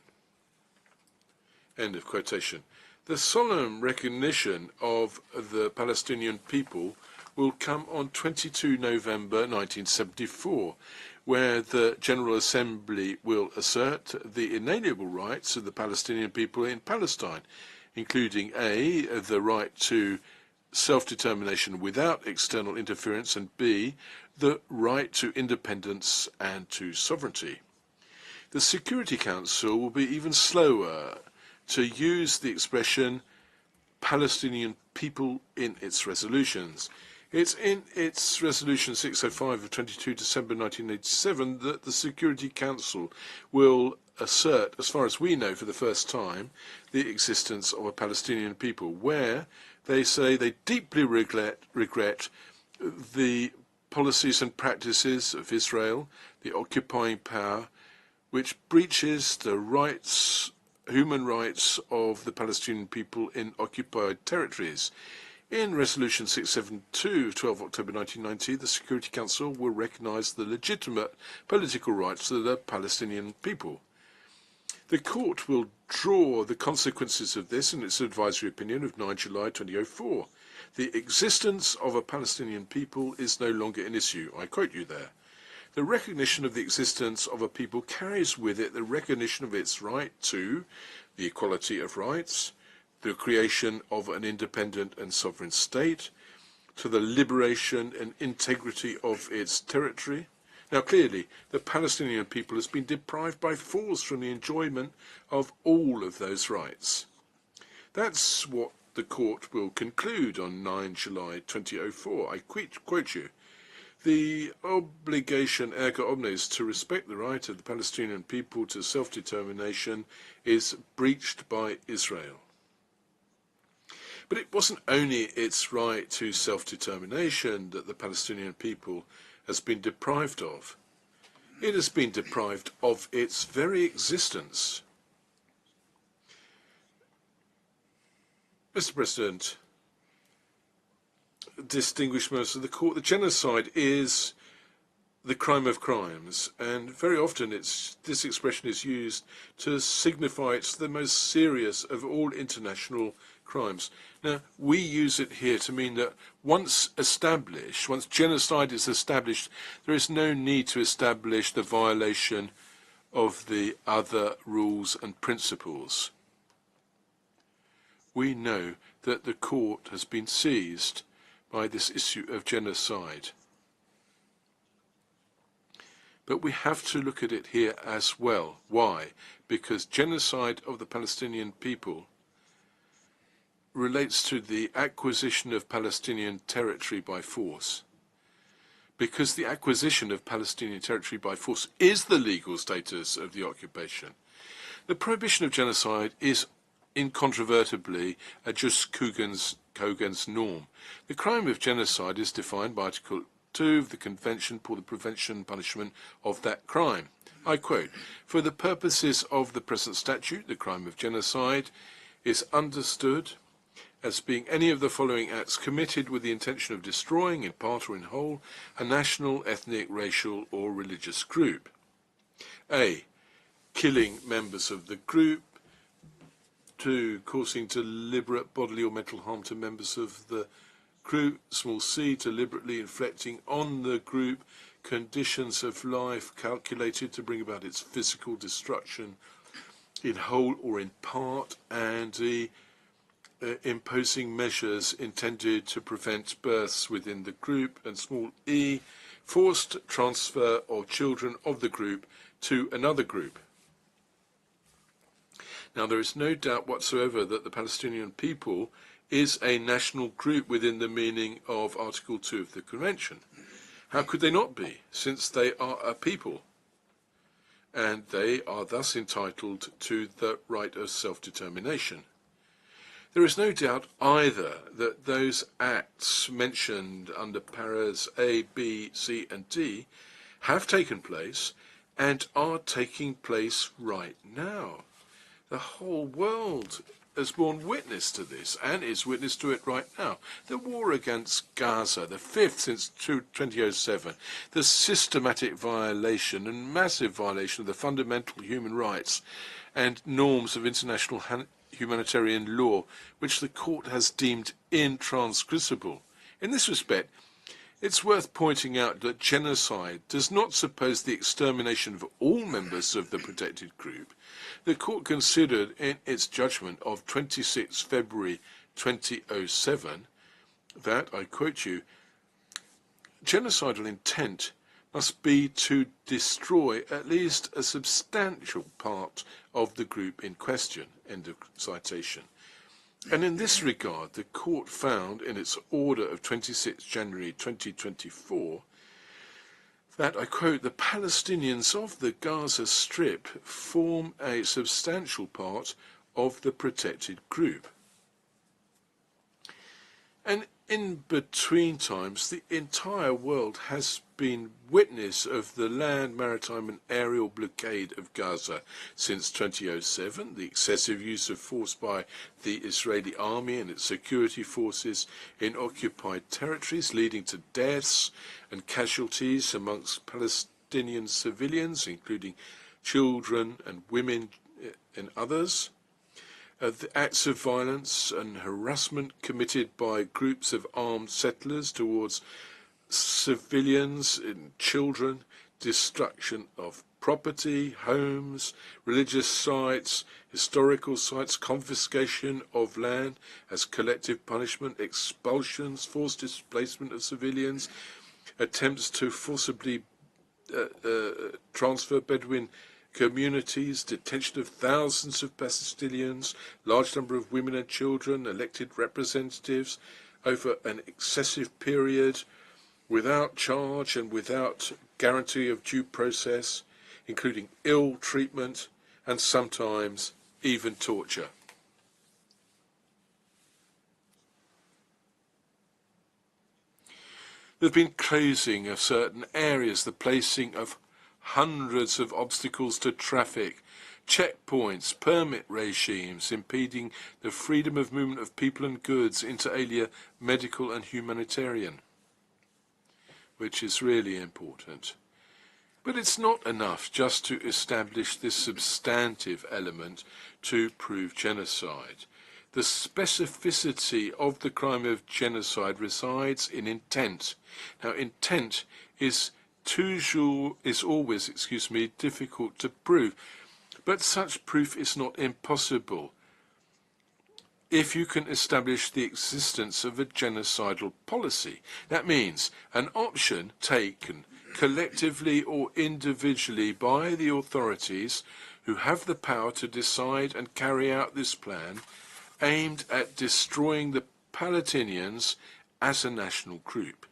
End of quotation. The solemn recognition of the Palestinian people will come on 22 November 1974, where the General Assembly will assert the inalienable rights of the Palestinian people in Palestine, including A, the right to self-determination without external interference, and B, the right to independence and to sovereignty. The Security Council will be even slower to use the expression Palestinian people in its resolutions. It's in its Resolution 605 of 22 December 1987 that the Security Council will assert, as far as we know for the first time, the existence of a Palestinian people, where they say they deeply regret the policies and practices of Israel, the occupying power, which breaches the human rights of the Palestinian people in occupied territories. In Resolution 672 of 12 October 1990, the Security Council will recognise the legitimate political rights of the Palestinian people. The Court will draw the consequences of this in its advisory opinion of 9 July 2004. The existence of a Palestinian people is no longer an issue. I quote you there. The recognition of the existence of a people carries with it the recognition of its right to the equality of rights, the creation of an independent and sovereign state, to the liberation and integrity of its territory. Now, clearly, the Palestinian people has been deprived by force from the enjoyment of all of those rights. That's what the Court will conclude on 9 July 2004. I quote you. The obligation erga omnes to respect the right of the Palestinian people to self-determination is breached by Israel. But it wasn't only its right to self-determination that the Palestinian people has been deprived of. It has been deprived of its very existence. Mr. President, distinguished members of the Court, the genocide is the crime of crimes, and very often this expression is used to signify it's the most serious of all international crimes. Now, we use it here to mean that once genocide is established, there is no need to establish the violation of the other rules and principles. We know that the Court has been seized by this issue of genocide. But we have to look at it here as well. Why? Because genocide of the Palestinian people relates to the acquisition of Palestinian territory by force. Because the acquisition of Palestinian territory by force is the legal status of the occupation. The prohibition of genocide is incontrovertibly a jus cogens norm. The crime of genocide is defined by Article 2 of the Convention for the Prevention and Punishment of that crime. I quote, "For the purposes of the present statute, the crime of genocide is understood as being any of the following acts committed with the intention of destroying, in part or in whole, a national, ethnic, racial, or religious group. A. Killing members of the group. 2. Causing deliberate bodily or mental harm to members of the group. Small c. Deliberately inflicting on the group conditions of life calculated to bring about its physical destruction in whole or in part. And D. Imposing measures intended to prevent births within the group. And small e. Forced transfer of children of the group to another group." Now, there is no doubt whatsoever that the Palestinian people is a national group within the meaning of Article 2 of the Convention. How could they not be, since they are a people? And they are thus entitled to the right of self-determination. There is no doubt either that those acts mentioned under paras A, B, C, and D have taken place and are taking place right now. The whole world has borne witness to this and is witness to it right now. The war against Gaza, the fifth since 2007, the systematic violation and massive violation of the fundamental human rights and norms of international humanitarian law, which the Court has deemed intransgressible. In this respect, it's worth pointing out that genocide does not suppose the extermination of all members of the protected group. The Court considered in its judgment of 26 February 2007 that, I quote you, "Genocidal intent must be to destroy at least a substantial part of the group in question," end of citation. And in this regard, the Court found in its order of 26 January 2024 that, I quote, "The Palestinians of the Gaza Strip form a substantial part of the protected group." And in between times, the entire world has been witness of the land, maritime and aerial blockade of Gaza since 2007, the excessive use of force by the Israeli army and its security forces in occupied territories, leading to deaths and casualties amongst Palestinian civilians, including children and women and others, the acts of violence and harassment committed by groups of armed settlers towards civilians and children, destruction of property, homes, religious sites, historical sites, confiscation of land as collective punishment, expulsions, forced displacement of civilians, attempts to forcibly transfer Bedouin communities, detention of thousands of Palestinians, large number of women and children, elected representatives over an excessive period, without charge and without guarantee of due process, including ill treatment and sometimes even torture. There have been closing of certain areas, the placing of hundreds of obstacles to traffic, checkpoints, permit regimes impeding the freedom of movement of people and goods, inter alia medical and humanitarian, which is really important. But it's not enough just to establish this substantive element to prove genocide. The specificity of the crime of genocide resides in intent. Now, intent is always, difficult to prove, but such proof is not impossible if you can establish the existence of a genocidal policy. That means an option taken collectively or individually by the authorities who have the power to decide and carry out this plan aimed at destroying the Palestinians as a national group.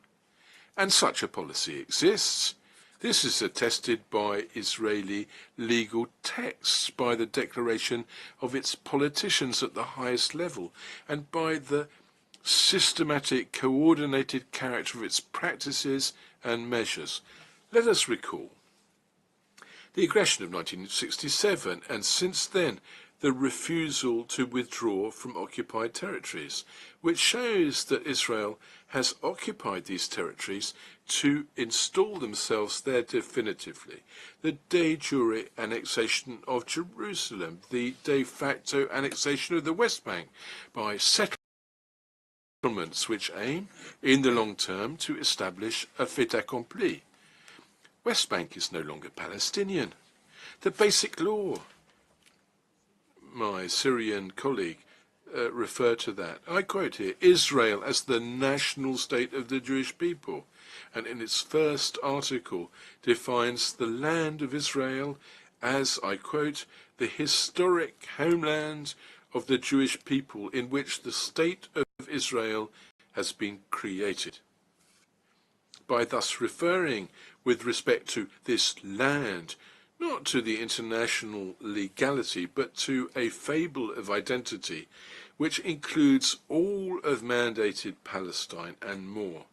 And such a policy exists. This is attested by Israeli legal texts, by the declaration of its politicians at the highest level, and by the systematic, coordinated character of its practices and measures. Let us recall the aggression of 1967, and since then the refusal to withdraw from occupied territories, which shows that Israel has occupied these territories to install themselves there definitively. The de jure annexation of Jerusalem, the de facto annexation of the West Bank by settlements which aim, in the long term, to establish a fait accompli. West Bank is no longer Palestinian. The basic law, my Syrian colleague referred to that. I quote here, Israel as the national state of the Jewish people, and in its first article defines the land of Israel as, I quote, the historic homeland of the Jewish people in which the state of Israel has been created. By thus referring with respect to this land, not to the international legality, but to a fable of identity, which includes all of mandated Palestine and more.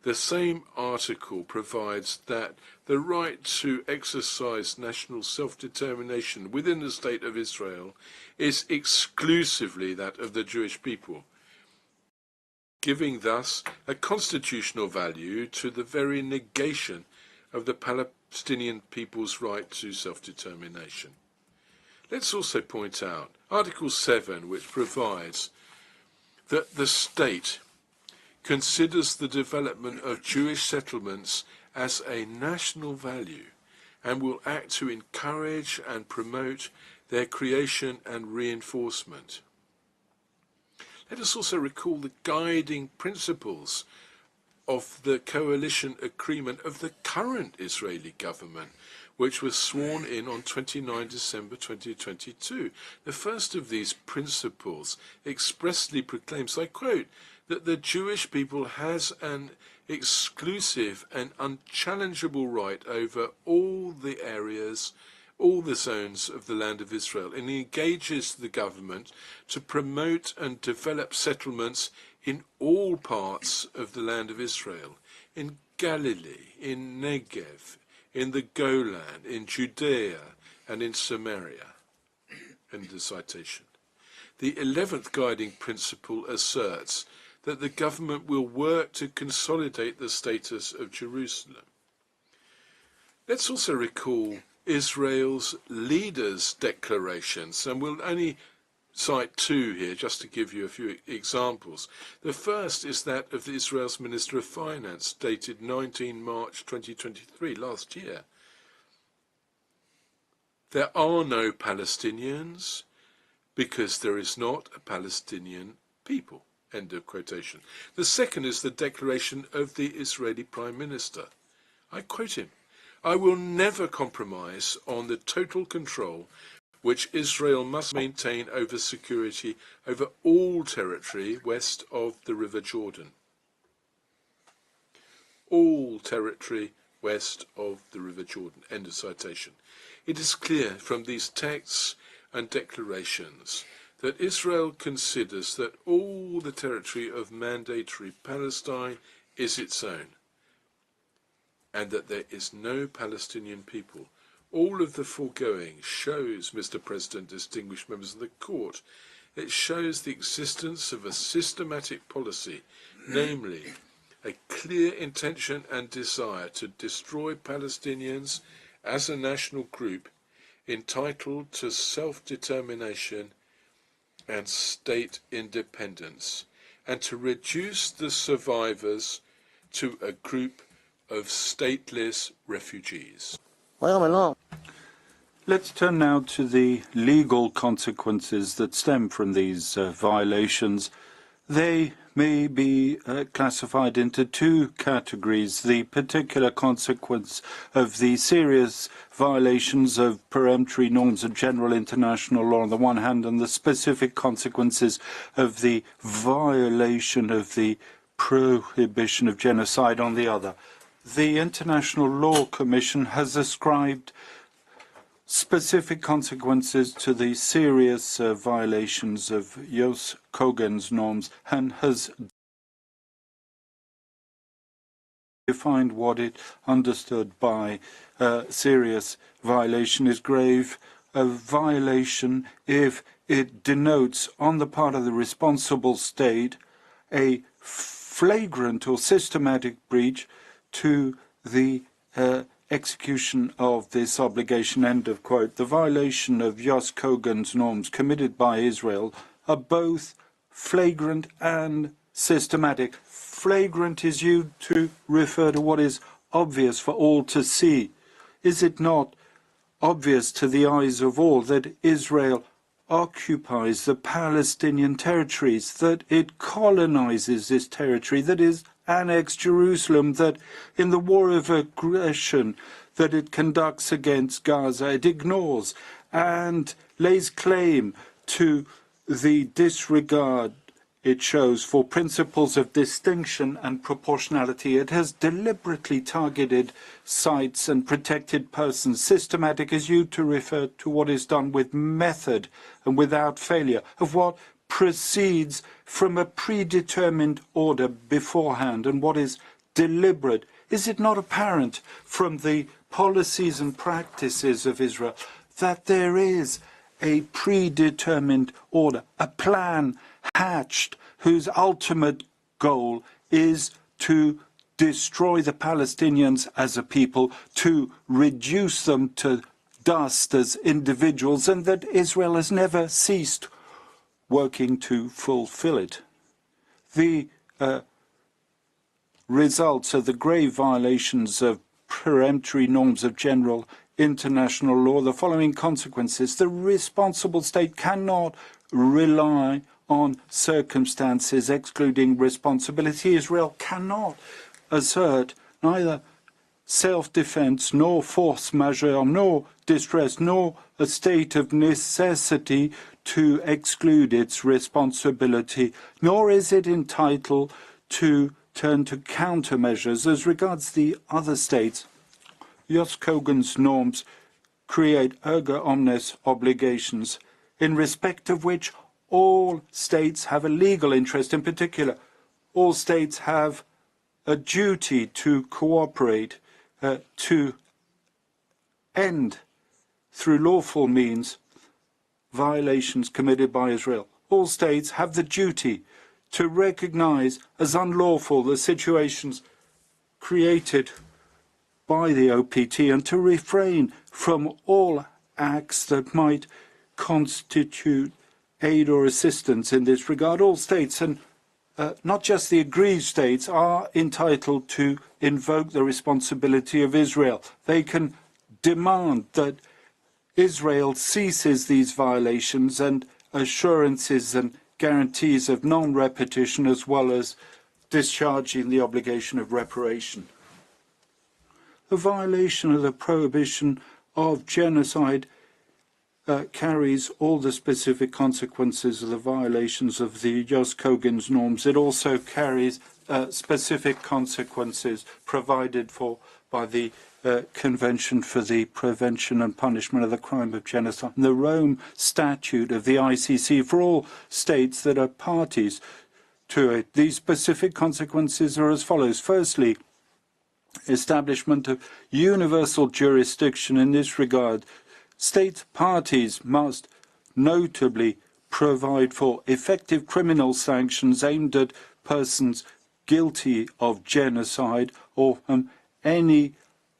The same article provides that the right to exercise national self-determination within the State of Israel is exclusively that of the Jewish people, giving thus a constitutional value to the very negation of the Palestinian people's right to self-determination. Let's also point out Article 7, which provides that the state considers the development of Jewish settlements as a national value and will act to encourage and promote their creation and reinforcement. Let us also recall the guiding principles of the coalition agreement of the current Israeli government, which was sworn in on 29 December 2022. The first of these principles expressly proclaims, I quote, that the Jewish people has an exclusive and unchallengeable right over all the areas, all the zones of the land of Israel, and engages the government to promote and develop settlements in all parts of the land of Israel, in Galilee, in Negev, in the Golan, in Judea, and in Samaria. End the citation. The 11th guiding principle asserts that the government will work to consolidate the status of Jerusalem. Let's also recall Israel's leaders' declarations, and we'll only cite two here just to give you a few examples. The first is that of Israel's Minister of Finance, dated 19 March 2023, last year. There are no Palestinians because there is not a Palestinian people. End of quotation. The second is the declaration of the Israeli Prime Minister. I quote him, "I will never compromise on the total control which Israel must maintain over security over all territory west of the River Jordan." All territory west of the River Jordan. End of citation. It is clear from these texts and declarations that Israel considers that all the territory of mandatory Palestine is its own, and that there is no Palestinian people. All of the foregoing shows, Mr. President, distinguished members of the court, it shows the existence of a systematic policy, namely a clear intention and desire to destroy Palestinians as a national group entitled to self-determination and state independence, and to reduce the survivors to a group of stateless refugees.
Let's turn now to the legal consequences that stem from these violations. They may be classified into two categories: the particular consequence of the serious violations of peremptory norms of general international law on the one hand, and the specific consequences of the violation of the prohibition of genocide on the other. The International Law Commission has ascribed specific consequences to the serious violations of Joost Kogen's norms and has defined what it understood by serious violation is grave. A violation if it denotes on the part of the responsible state a flagrant or systematic breach to the execution of this obligation, end of quote. The violation of Joost Kogen's norms committed by Israel are both flagrant and systematic. Flagrant is used to refer to what is obvious for all to see. Is it not obvious to the eyes of all that Israel occupies the Palestinian territories, that it colonizes this territory, that is annexed Jerusalem, that in the war of aggression that it conducts against Gaza, it ignores and lays claim to the disregard it shows for principles of distinction and proportionality. It has deliberately targeted sites and protected persons. Systematic is used to refer to what is done with method and without failure, of what proceeds from a predetermined order beforehand, and what is deliberate. Is it not apparent from the policies and practices of Israel that there is a predetermined order, a plan hatched whose ultimate goal is to destroy the Palestinians as a people, to reduce them to dust as individuals, and that Israel has never ceased working to fulfill it? The results of the grave violations of peremptory norms of general international law, the following consequences: the responsible state cannot rely on circumstances excluding responsibility. Israel cannot assert neither self-defense, nor force majeure, nor distress, nor a state of necessity to exclude its responsibility, nor is it entitled to turn to countermeasures. As regards the other states, Joost Kogen's norms create erga omnes obligations, in respect of which all states have a legal interest. In particular, all states have a duty to cooperate to end, through lawful means, violations committed by Israel. All states have the duty to recognize as unlawful the situations created by the OPT and to refrain from all acts that might constitute aid or assistance in this regard. All states, and not just the aggrieved states, are entitled to invoke the responsibility of Israel. They can demand that Israel ceases these violations and assurances and guarantees of non-repetition, as well as discharging the obligation of reparation. The violation of the prohibition of genocide carries all the specific consequences of the violations of the Jos Kogan's norms. It also carries specific consequences provided for by the Convention for the Prevention and Punishment of the Crime of Genocide, and the Rome Statute of the ICC for all states that are parties to it. These specific consequences are as follows. Firstly, establishment of universal jurisdiction in this regard. State parties must notably provide for effective criminal sanctions aimed at persons guilty of genocide or any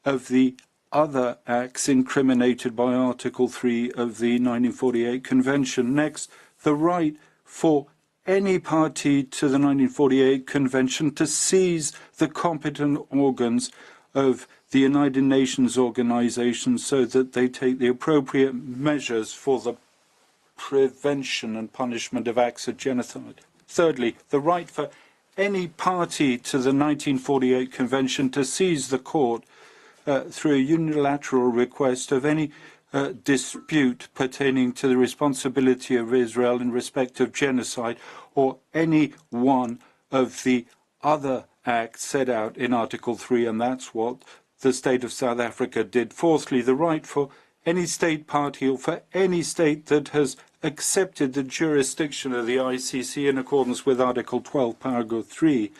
of the other acts incriminated by Article 3 of the 1948 Convention. Next, the right for any party to the 1948 Convention to seize the competent organs of the United Nations organization so that they take the appropriate measures for the prevention and punishment of acts of genocide. Thirdly, the right for any party to the 1948 Convention to seize the court through a unilateral request of any dispute pertaining to the responsibility of Israel in respect of genocide or any one of the other acts set out in Article 3, and that's what the state of South Africa did. Fourthly, the right for any state party or for any state that has accepted the jurisdiction of the ICC in accordance with Article 12, Paragraph 3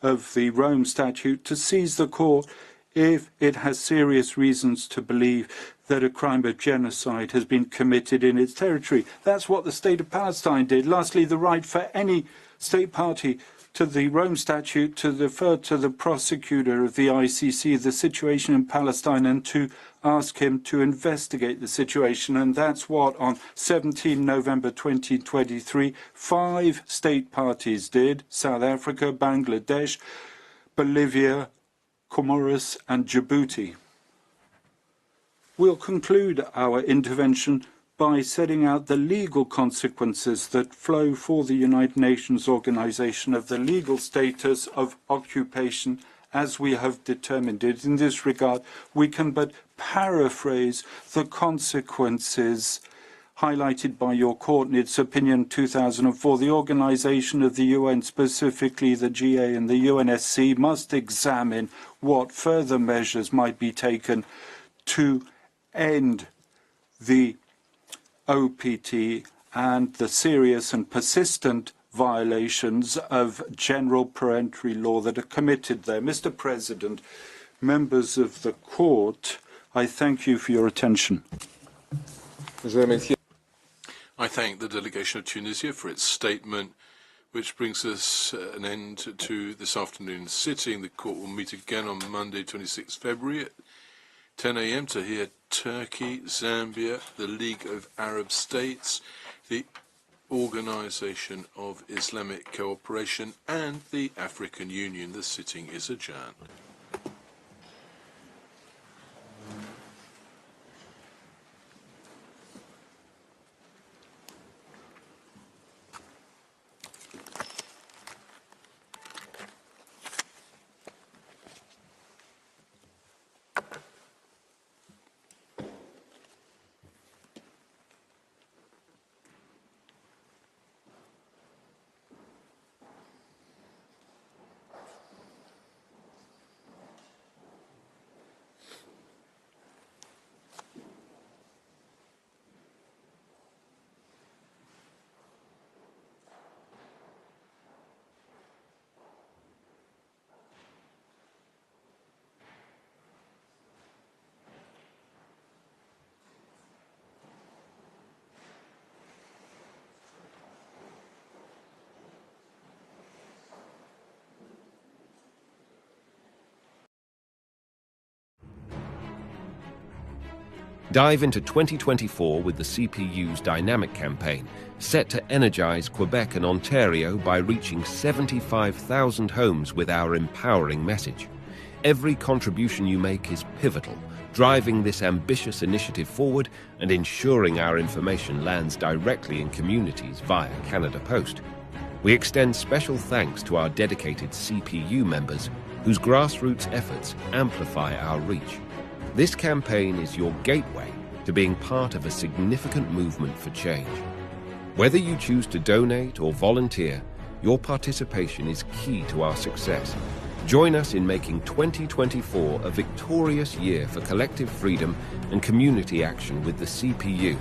of the Rome Statute to seize the court if it has serious reasons to believe that a crime of genocide has been committed in its territory. That's what the state of Palestine did. Lastly, the right for any state party to the Rome Statute to defer to the prosecutor of the ICC the situation in Palestine and to ask him to investigate the situation. And that's what, on 17 November 2023, 5 state parties did: South Africa, Bangladesh, Bolivia, Comoros, and Djibouti. We'll conclude our intervention by setting out the legal consequences that flow for the United Nations Organization of the legal status of occupation as we have determined it. In this regard, we can but paraphrase the consequences highlighted by your court in its opinion 2004. The Organization of the UN, specifically the GA and the UNSC, must examine what further measures might be taken to end the OPT and the serious and persistent violations of general peremptory law that are committed there. Mr. President, members of the court, I thank you for your attention.
I thank the delegation of Tunisia for its statement, which brings us an end to this afternoon's sitting. The court will meet again on Monday, 26 February at 10 a.m. to hear Turkey, Zambia, the League of Arab States, the Organization of Islamic Cooperation, and the African Union. The sitting is adjourned.
Dive into 2024 with the CPU's Dynamic campaign, set to energize Quebec and Ontario by reaching 75,000 homes with our empowering message. Every contribution you make is pivotal, driving this ambitious initiative forward and ensuring our information lands directly in communities via Canada Post. We extend special thanks to our dedicated CPU members, whose grassroots efforts amplify our reach. This campaign is your gateway to being part of a significant movement for change. Whether you choose to donate or volunteer, your participation is key to our success. Join us in making 2024 a victorious year for collective freedom and community action with the CPU.